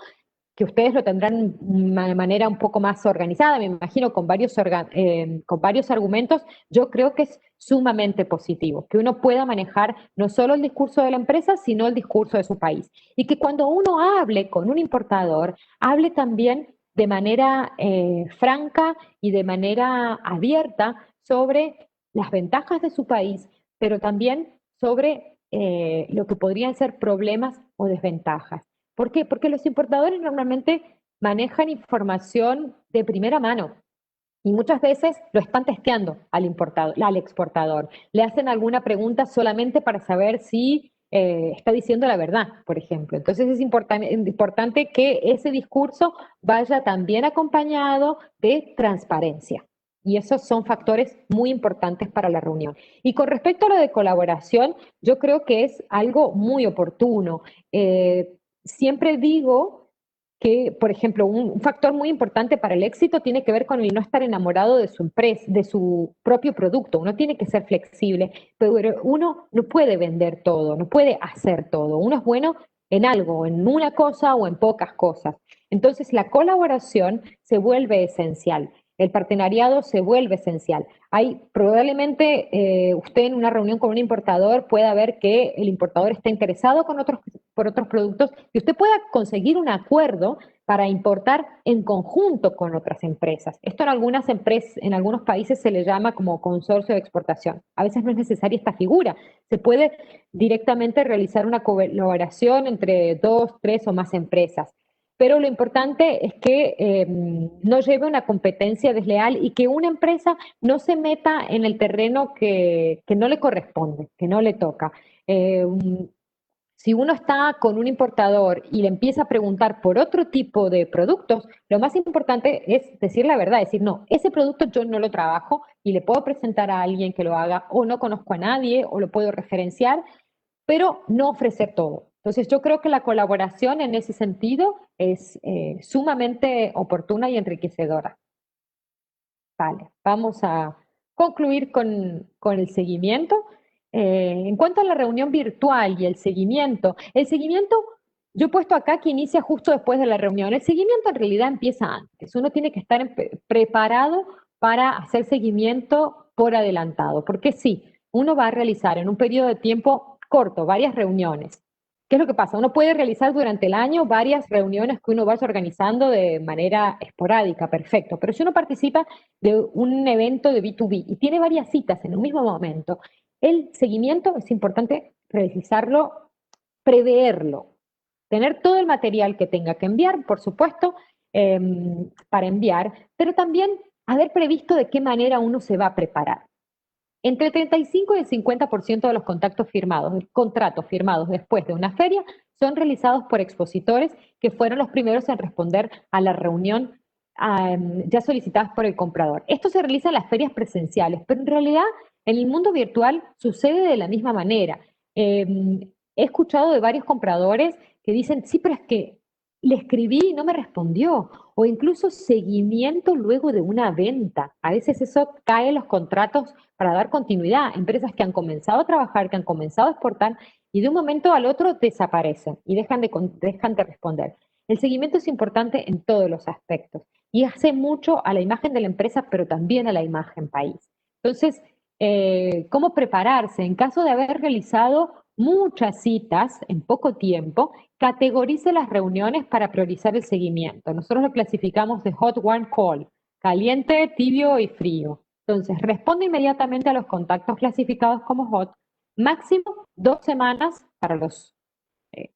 que ustedes lo tendrán de una manera un poco más organizada, me imagino, con varios argumentos, yo creo que es sumamente positivo, que uno pueda manejar no solo el discurso de la empresa, sino el discurso de su país. Y que cuando uno hable con un importador, hable también de manera franca y de manera abierta sobre las ventajas de su país, pero también sobre lo que podrían ser problemas o desventajas. ¿Por qué? Porque los importadores normalmente manejan información de primera mano y muchas veces lo están testeando al exportador. Le hacen alguna pregunta solamente para saber si está diciendo la verdad, por ejemplo. Entonces es importante que ese discurso vaya también acompañado de transparencia. Y esos son factores muy importantes para la reunión. Y con respecto a lo de colaboración, yo creo que es algo muy oportuno. Siempre digo que, por ejemplo, un factor muy importante para el éxito tiene que ver con el no estar enamorado de su empresa, de su propio producto. Uno tiene que ser flexible, pero uno no puede vender todo, no puede hacer todo. Uno es bueno en algo, en una cosa o en pocas cosas. Entonces, la colaboración se vuelve esencial. El partenariado se vuelve esencial. Hay probablemente usted en una reunión con un importador pueda ver que el importador está interesado por otros productos y usted pueda conseguir un acuerdo para importar en conjunto con otras empresas. Esto en algunas empresas, en algunos países se le llama como consorcio de exportación. A veces no es necesaria esta figura. Se puede directamente realizar una colaboración entre dos, tres o más empresas. Pero lo importante es que no lleve una competencia desleal y que una empresa no se meta en el terreno que no le corresponde, que no le toca. Eh, si uno está con un importador y le empieza a preguntar por otro tipo de productos, lo más importante es decir la verdad, decir, no, ese producto yo no lo trabajo y le puedo presentar a alguien que lo haga o no conozco a nadie o lo puedo referenciar, pero no ofrecer todo. Entonces yo creo que la colaboración en ese sentido es sumamente oportuna y enriquecedora. Vale, vamos a concluir con el seguimiento. En cuanto a la reunión virtual y el seguimiento, yo he puesto acá que inicia justo después de la reunión. El seguimiento en realidad empieza antes. Uno tiene que estar preparado para hacer seguimiento por adelantado, porque sí, uno va a realizar en un periodo de tiempo corto varias reuniones. ¿Qué es lo que pasa? Uno puede realizar durante el año varias reuniones que uno vaya organizando de manera esporádica, perfecto, pero si uno participa de un evento de B2B y tiene varias citas en un mismo momento, el seguimiento es importante realizarlo, preverlo, tener todo el material que tenga que enviar, por supuesto, eh, para enviar, pero también haber previsto de qué manera uno se va a preparar. Entre el 35 y el 50% de los contratos firmados después de una feria son realizados por expositores que fueron los primeros en responder a la reunión ya solicitadas por el comprador. Esto se realiza en las ferias presenciales, pero en realidad en el mundo virtual sucede de la misma manera. Eh, He escuchado de varios compradores que dicen, sí, pero es que le escribí y no me respondió, o incluso seguimiento luego de una venta. A veces eso cae en los contratos para dar continuidad. Empresas que han comenzado a trabajar, que han comenzado a exportar y de un momento al otro desaparecen y dejan de responder. El seguimiento es importante en todos los aspectos y hace mucho a la imagen de la empresa, pero también a la imagen país. Entonces, ¿cómo prepararse? En caso de haber realizado muchas citas en poco tiempo, categorice las reuniones para priorizar el seguimiento. Nosotros lo clasificamos de hot, warm, cold, caliente, tibio y frío. Entonces, responde inmediatamente a los contactos clasificados como hot, máximo 2 semanas para los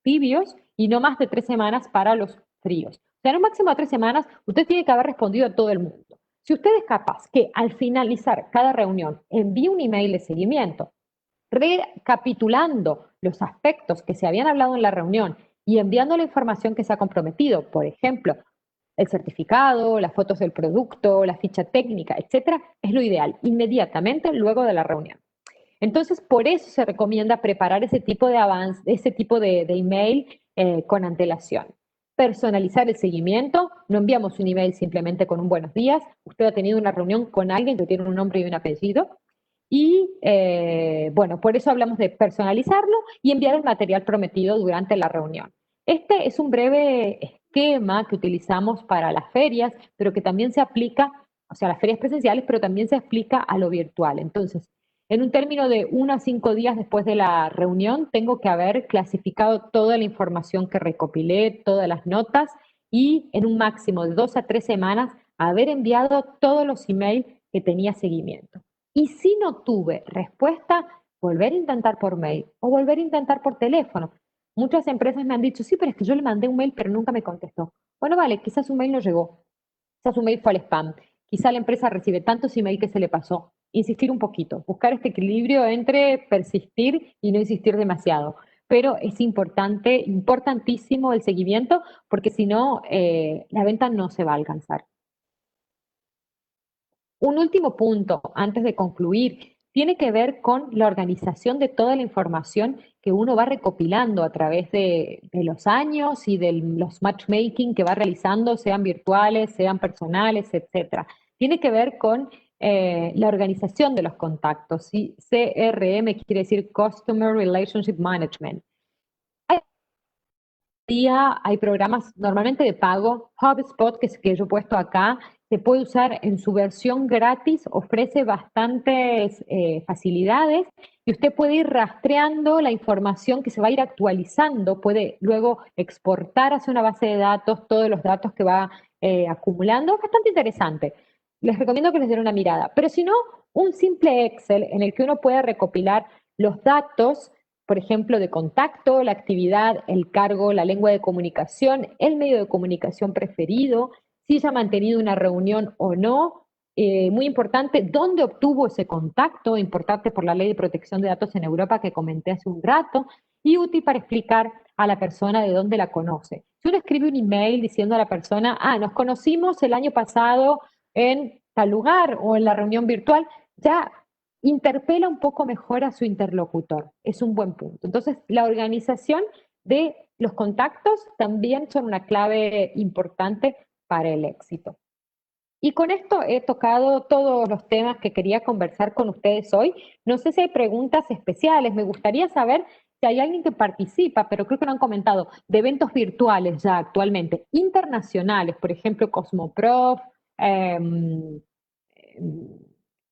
tibios y no más de 3 semanas para los fríos. O sea, en un máximo de 3 semanas, usted tiene que haber respondido a todo el mundo. Si usted es capaz que al finalizar cada reunión envíe un email de seguimiento, recapitulando los aspectos que se habían hablado en la reunión y enviando la información que se ha comprometido, por ejemplo, el certificado, las fotos del producto, la ficha técnica, etcétera, es lo ideal, inmediatamente luego de la reunión. Entonces, por eso se recomienda preparar ese tipo de avance, ese tipo de email con antelación. Personalizar el seguimiento, no enviamos un email simplemente con un buenos días, usted ha tenido una reunión con alguien que tiene un nombre y un apellido, y bueno, por eso hablamos de personalizarlo y enviar el material prometido durante la reunión. Este es un breve esquema que utilizamos para las ferias, pero que también se aplica, o sea, las ferias presenciales, pero también se aplica a lo virtual. Entonces, en un término de 1 a 5 días después de la reunión, tengo que haber clasificado toda la información que recopilé, todas las notas, y en un máximo de 2 a 3 semanas haber enviado todos los emails que tenía seguimiento. Y si no tuve respuesta, volver a intentar por mail o volver a intentar por teléfono. Muchas empresas me han dicho, sí, pero es que yo le mandé un mail, pero nunca me contestó. Bueno, vale, quizás un mail no llegó, quizás un mail fue al spam, quizá la empresa recibe tantos emails que se le pasó. Insistir un poquito, buscar este equilibrio entre persistir y no insistir demasiado. Pero es importante, importantísimo el seguimiento, porque si no, la venta no se va a alcanzar. Un último punto, antes de concluir, tiene que ver con la organización de toda la información que uno va recopilando a través de los años y de los matchmaking que va realizando, sean virtuales, sean personales, etcétera. Tiene que ver con la organización de los contactos. ¿Sí? CRM quiere decir Customer Relationship Management. Día hay programas normalmente de pago. HubSpot, que yo he puesto acá, se puede usar en su versión gratis, ofrece bastantes facilidades y usted puede ir rastreando la información que se va a ir actualizando, puede luego exportar hacia una base de datos todos los datos que va acumulando. Es bastante interesante. Les recomiendo que les den una mirada. Pero si no, un simple Excel en el que uno pueda recopilar los datos, por ejemplo, de contacto, la actividad, el cargo, la lengua de comunicación, el medio de comunicación preferido, si se ha mantenido una reunión o no. Muy importante, dónde obtuvo ese contacto, importante por la ley de protección de datos en Europa que comenté hace un rato, y útil para explicar a la persona de dónde la conoce. Si uno escribe un email diciendo a la persona, nos conocimos el año pasado en tal lugar o en la reunión virtual, ya interpela un poco mejor a su interlocutor. Es un buen punto. Entonces, la organización de los contactos también son una clave importante para el éxito. Y con esto he tocado todos los temas que quería conversar con ustedes hoy. No sé si hay preguntas especiales. Me gustaría saber si hay alguien que participa, pero creo que no han comentado, de eventos virtuales ya actualmente, internacionales, por ejemplo, Cosmoprof, eh,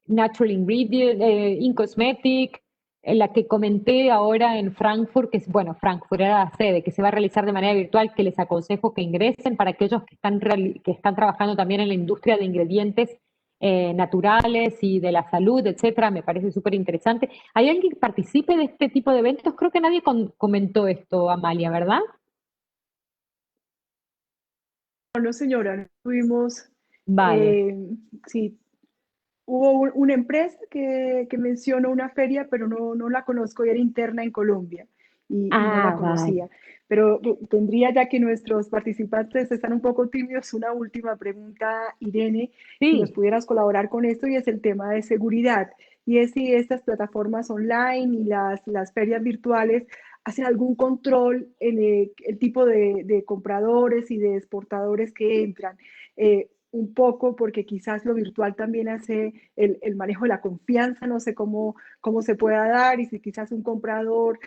Natural Ingredient, InCosmetic, la que comenté ahora en Frankfurt, que es, bueno, Frankfurt era la sede, que se va a realizar de manera virtual, que les aconsejo que ingresen para aquellos que están trabajando también en la industria de ingredientes naturales y de la salud, etcétera. Me parece súper interesante. ¿Hay alguien que participe de este tipo de eventos? Creo que nadie comentó esto, Amalia, ¿verdad? No, señora, no tuvimos, Vale. sí, hubo una empresa que mencionó una feria, pero no la conozco, y era interna en Colombia y no la Vale. conocía. Pero tendría, ya que nuestros participantes están un poco tímidos, una última pregunta, Irene, si nos Sí. pudieras colaborar con esto, y es el tema de seguridad. Y es si estas plataformas online y las ferias virtuales hacen algún control en el tipo de compradores y de exportadores que entran. Un poco, porque quizás lo virtual también hace el manejo de la confianza, no sé cómo se pueda dar, y si quizás un comprador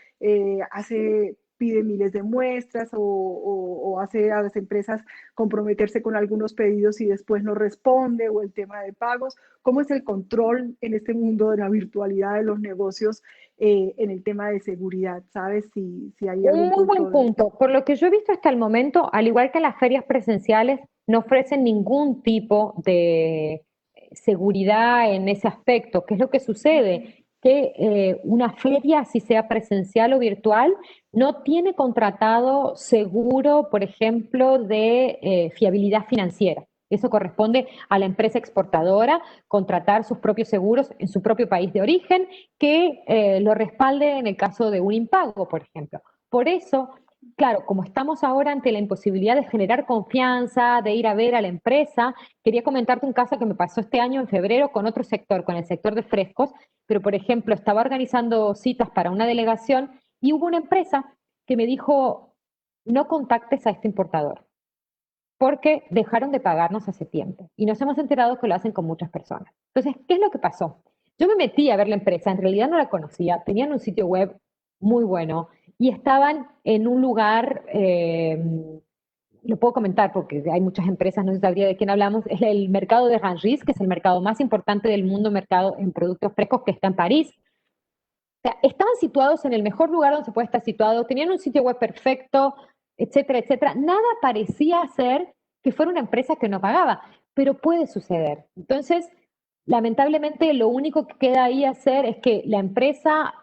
pide miles de muestras o hace a las empresas comprometerse con algunos pedidos y después no responde, o el tema de pagos. ¿Cómo es el control en este mundo de la virtualidad de los negocios en el tema de seguridad? ¿Sabes si hay Un algún muy buen control? punto. Por lo que yo he visto hasta el momento, al igual que las ferias presenciales, no ofrecen ningún tipo de seguridad en ese aspecto. ¿Qué es lo que sucede? Que una feria, si sea presencial o virtual, no tiene contratado seguro, por ejemplo, de fiabilidad financiera. Eso corresponde a la empresa exportadora contratar sus propios seguros en su propio país de origen que lo respalde en el caso de un impago, por ejemplo. Por eso claro, como estamos ahora ante la imposibilidad de generar confianza, de ir a ver a la empresa, quería comentarte un caso que me pasó este año en febrero con otro sector, con el sector de frescos, pero por ejemplo, estaba organizando citas para una delegación y hubo una empresa que me dijo, no contactes a este importador, porque dejaron de pagarnos hace tiempo y nos hemos enterado que lo hacen con muchas personas. Entonces, ¿qué es lo que pasó? Yo me metí a ver la empresa, en realidad no la conocía, tenían un sitio web muy bueno y estaban en un lugar, lo puedo comentar porque hay muchas empresas, no se sabría de quién hablamos, es el mercado de Rungis, que es el mercado más importante del mundo, mercado en productos frescos que está en París. O sea, estaban situados en el mejor lugar donde se puede estar situado, tenían un sitio web perfecto, etcétera, etcétera. Nada parecía ser que fuera una empresa que no pagaba, pero puede suceder. Entonces, lamentablemente, lo único que queda ahí hacer es que la empresa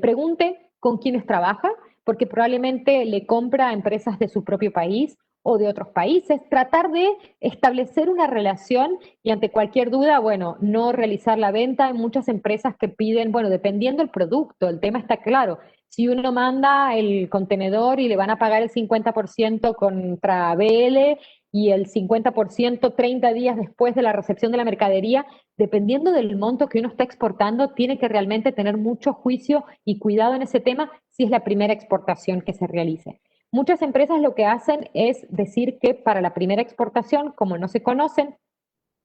pregunte con quiénes trabaja, porque probablemente le compra a empresas de su propio país o de otros países, tratar de establecer una relación y ante cualquier duda, bueno, no realizar la venta. Hay muchas empresas que piden, bueno, dependiendo del producto, el tema está claro. Si uno manda el contenedor y le van a pagar el 50% contra BL y el 50% 30 días después de la recepción de la mercadería, dependiendo del monto que uno está exportando, tiene que realmente tener mucho juicio y cuidado en ese tema si es la primera exportación que se realice. Muchas empresas lo que hacen es decir que para la primera exportación, como no se conocen,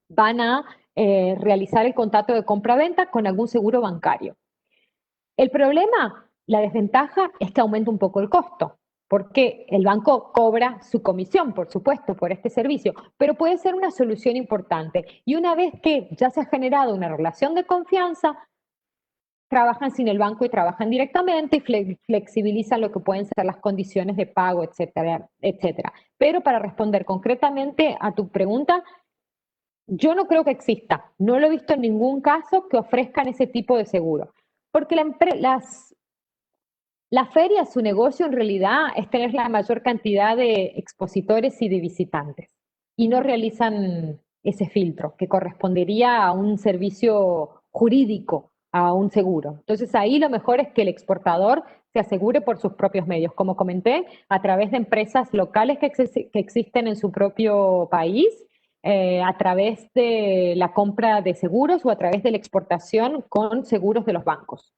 van a realizar el contrato de compra-venta con algún seguro bancario. El problema, la desventaja, es que aumenta un poco el costo, porque el banco cobra su comisión, por supuesto, por este servicio, pero puede ser una solución importante. Y una vez que ya se ha generado una relación de confianza, trabajan sin el banco y trabajan directamente y flexibilizan lo que pueden ser las condiciones de pago, etcétera, etcétera. Pero para responder concretamente a tu pregunta, yo no creo que exista, no lo he visto en ningún caso que ofrezcan ese tipo de seguro, porque la feria, su negocio en realidad es tener la mayor cantidad de expositores y de visitantes, y no realizan ese filtro que correspondería a un servicio jurídico, a un seguro. Entonces ahí lo mejor es que el exportador se asegure por sus propios medios, como comenté, a través de empresas locales que existen en su propio país, a través de la compra de seguros o a través de la exportación con seguros de los bancos.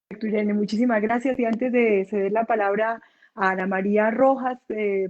Perfecto, Irene, muchísimas gracias. Y antes de ceder la palabra a Ana María Rojas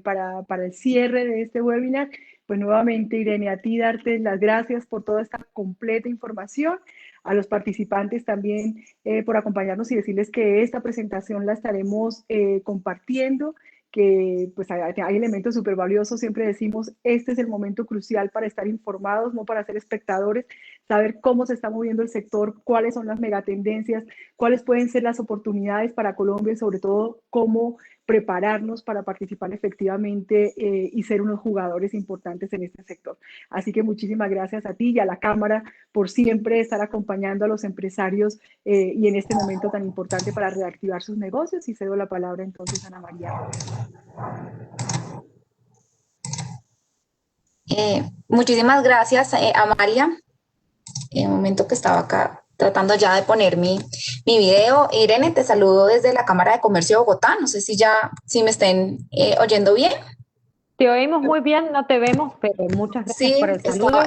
para el cierre de este webinar, pues nuevamente, Irene, a ti darte las gracias por toda esta completa información, a los participantes también por acompañarnos y decirles que esta presentación la estaremos compartiendo, que pues hay elementos súper valiosos. Siempre decimos, este es el momento crucial para estar informados, no para ser espectadores, saber cómo se está moviendo el sector, cuáles son las megatendencias, cuáles pueden ser las oportunidades para Colombia y sobre todo cómo prepararnos para participar efectivamente y ser unos jugadores importantes en este sector. Así que muchísimas gracias a ti y a la Cámara por siempre estar acompañando a los empresarios y en este momento tan importante para reactivar sus negocios. Y cedo la palabra entonces a Ana María Rojas. Muchísimas gracias, Amalia. En un momento que estaba acá tratando ya de poner mi video. Irene, te saludo desde la Cámara de Comercio de Bogotá. No sé si me estén oyendo bien. Te oímos muy bien, no te vemos, pero muchas gracias Sí, por el saludo.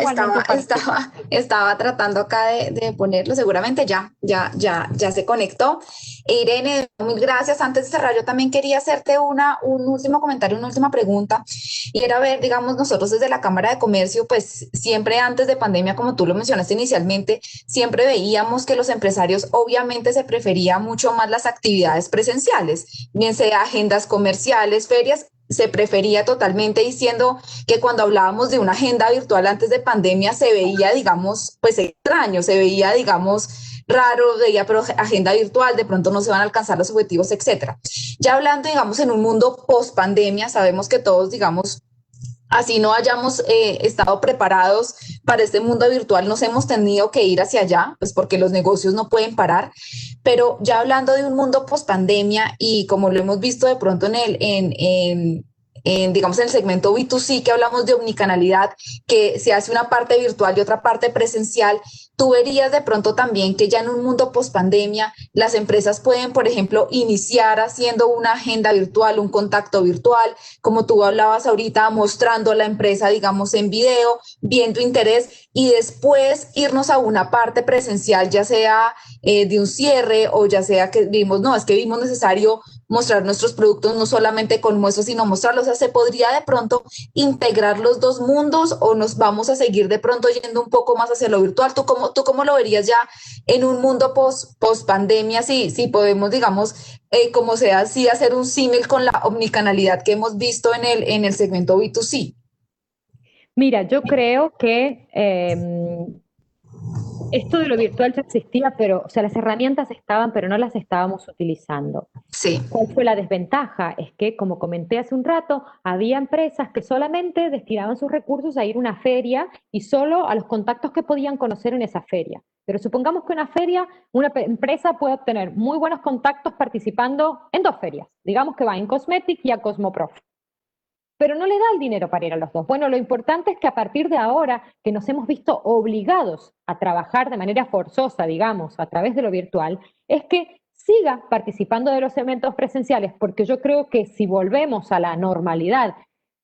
estaba tratando acá de ponerlo, seguramente ya se conectó. Irene, mil gracias. Antes de cerrar, yo también quería hacerte un último comentario, una última pregunta, y era ver, digamos, nosotros desde la Cámara de Comercio, pues siempre antes de pandemia, como tú lo mencionaste inicialmente, siempre veíamos que los empresarios obviamente se prefería mucho más las actividades presenciales, bien sea agendas comerciales, ferias, se prefería totalmente, diciendo que cuando hablábamos de una agenda virtual antes de pandemia se veía, digamos, pues extraño, se veía, digamos, raro, veía, pero agenda virtual, de pronto no se van a alcanzar los objetivos, etcétera. Ya hablando, digamos, en un mundo post pandemia, sabemos que todos, digamos, así no hayamos estado preparados para este mundo virtual, nos hemos tenido que ir hacia allá, pues porque los negocios no pueden parar. Pero ya hablando de un mundo post pandemia y como lo hemos visto de pronto digamos, en el segmento B2C, que hablamos de omnicanalidad, que se hace una parte virtual y otra parte presencial, ¿tú verías de pronto también que ya en un mundo post pandemia las empresas pueden, por ejemplo, iniciar haciendo una agenda virtual, un contacto virtual, como tú hablabas ahorita, mostrando la empresa, digamos, en video, viendo interés y después irnos a una parte presencial, ya sea de un cierre o ya sea que vimos, no, es que vimos necesario mostrar nuestros productos no solamente con muestras, sino mostrarlos? O sea, ¿se podría de pronto integrar los dos mundos o nos vamos a seguir de pronto yendo un poco más hacia lo virtual? Tú cómo lo verías ya en un mundo post pandemia? Si podemos, digamos, como sea así, hacer un símil con la omnicanalidad que hemos visto en el segmento B2C. Mira, yo creo que esto de lo virtual ya existía, pero, o sea, las herramientas estaban, pero no las estábamos utilizando. Sí, ¿Cuál fue la desventaja? Es que, como comenté hace un rato, había empresas que solamente destinaban sus recursos a ir a una feria y solo a los contactos que podían conocer en esa feria. Pero supongamos que una feria, una empresa puede obtener muy buenos contactos participando en 2 ferias. Digamos que va en Cosmetic y a Cosmoprof, pero no le da el dinero para ir a los dos. Bueno, lo importante es que a partir de ahora, que nos hemos visto obligados a trabajar de manera forzosa, digamos, a través de lo virtual, es que siga participando de los eventos presenciales, porque yo creo que si volvemos a la normalidad,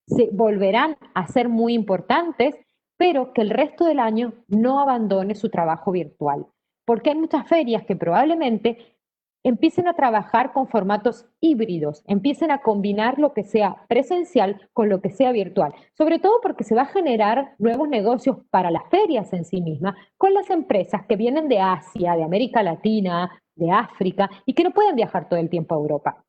se volverán a ser muy importantes, pero que el resto del año no abandone su trabajo virtual, porque hay muchas ferias que probablemente empiecen a trabajar con formatos híbridos, empiecen a combinar lo que sea presencial con lo que sea virtual, sobre todo porque se va a generar nuevos negocios para las ferias en sí mismas, con las empresas que vienen de Asia, de América Latina, de África, y que no pueden viajar todo el tiempo a Europa.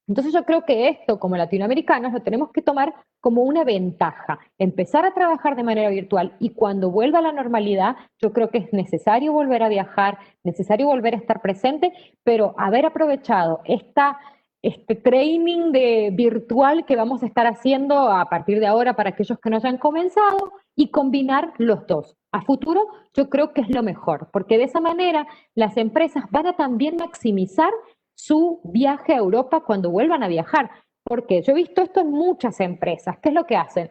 Entonces yo creo que esto, como latinoamericanos, lo tenemos que tomar como una ventaja, empezar a trabajar de manera virtual, y cuando vuelva a la normalidad, yo creo que es necesario volver a viajar, necesario volver a estar presente, pero haber aprovechado este training virtual que vamos a estar haciendo a partir de ahora para aquellos que no hayan comenzado, y combinar los dos. A futuro yo creo que es lo mejor, porque de esa manera las empresas van a también maximizar su viaje a Europa cuando vuelvan a viajar. Porque yo he visto esto en muchas empresas. ¿Qué es lo que hacen?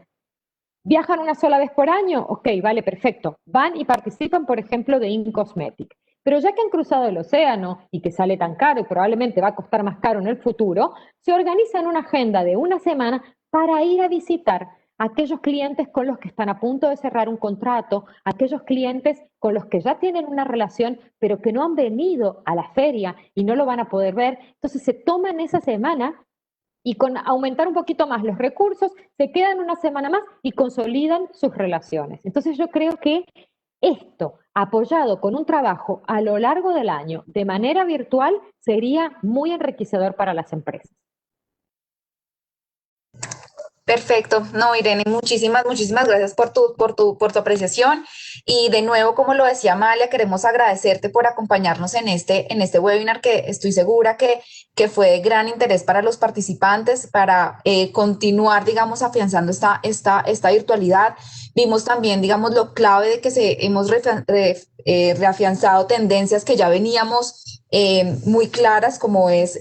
¿Viajan una sola vez por año? Ok, vale, perfecto. Van y participan, por ejemplo, de InCosmetic. Pero ya que han cruzado el océano y que sale tan caro y probablemente va a costar más caro en el futuro, se organizan una agenda de una semana para ir a visitar a aquellos clientes con los que están a punto de cerrar un contrato, aquellos clientes con los que ya tienen una relación, pero que no han venido a la feria y no lo van a poder ver. Entonces se toman esa semana y con aumentar un poquito más los recursos, se quedan una semana más y consolidan sus relaciones. Entonces yo creo que esto, apoyado con un trabajo a lo largo del año de manera virtual, sería muy enriquecedor para las empresas. perfecto. No, Irene, muchísimas gracias por tu apreciación. Y de nuevo, como lo decía Amalia, queremos agradecerte por acompañarnos en este webinar, que estoy segura que fue de gran interés para los participantes, para continuar, digamos, afianzando esta virtualidad. Vimos también, digamos, lo clave de que hemos reafianzado tendencias que ya veníamos muy claras, como es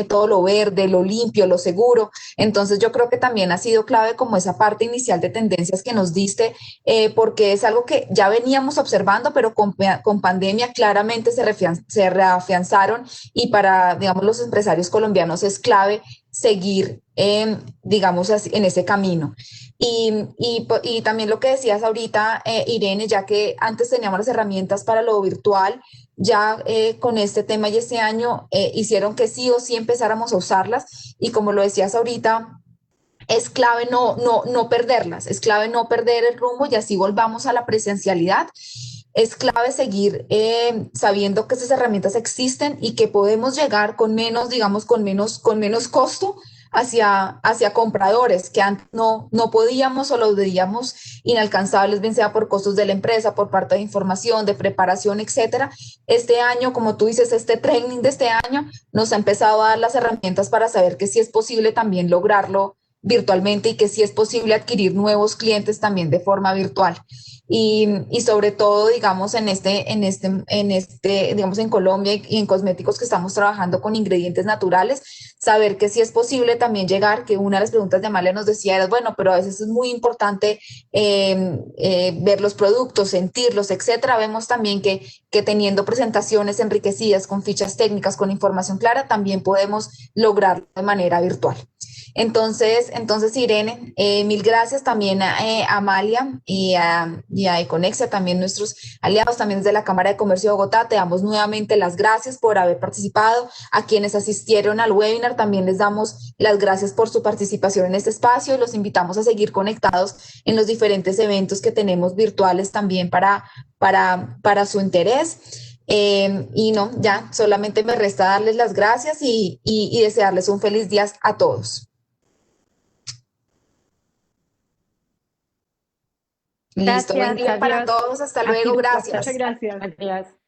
todo lo verde, lo limpio, lo seguro. Entonces yo creo que también ha sido clave como esa parte inicial de tendencias que nos diste, porque es algo que ya veníamos observando, pero con pandemia claramente se reafianzaron, y para, digamos, los empresarios colombianos es clave seguir, digamos, así, en ese camino. Y también lo que decías ahorita, Irene, ya que antes teníamos las herramientas para lo virtual, ya con este tema y este año hicieron que sí o sí empezáramos a usarlas, y como lo decías ahorita, es clave no perderlas, es clave no perder el rumbo y así volvamos a la presencialidad. Es clave seguir sabiendo que estas herramientas existen y que podemos llegar con menos, digamos, con menos costo hacia compradores que antes no podíamos o los veíamos inalcanzables, bien sea por costos de la empresa, por parte de información, de preparación, etcétera. Este año, como tú dices, este training de este año nos ha empezado a dar las herramientas para saber que sí es posible también lograrlo virtualmente y que sí es posible adquirir nuevos clientes también de forma virtual. Y sobre todo, digamos, digamos, en Colombia y en cosméticos que estamos trabajando con ingredientes naturales, saber que sí es posible también llegar, que una de las preguntas de Amalia nos decía era, bueno, pero a veces es muy importante ver los productos, sentirlos, etcétera. Vemos también que teniendo presentaciones enriquecidas con fichas técnicas, con información clara, también podemos lograrlo de manera virtual. Entonces Irene, mil gracias también a Amalia y a Econexia, también nuestros aliados, también desde la Cámara de Comercio de Bogotá. Te damos nuevamente las gracias por haber participado. A quienes asistieron al webinar también les damos las gracias por su participación en este espacio y los invitamos a seguir conectados en los diferentes eventos que tenemos virtuales también para su interés. Y no, ya solamente me resta darles las gracias y desearles un feliz día a todos. Listo, buen Gracias, día para adiós. todos, hasta Ha luego, sido un Muchas gracias. placer. gracias. Adiós.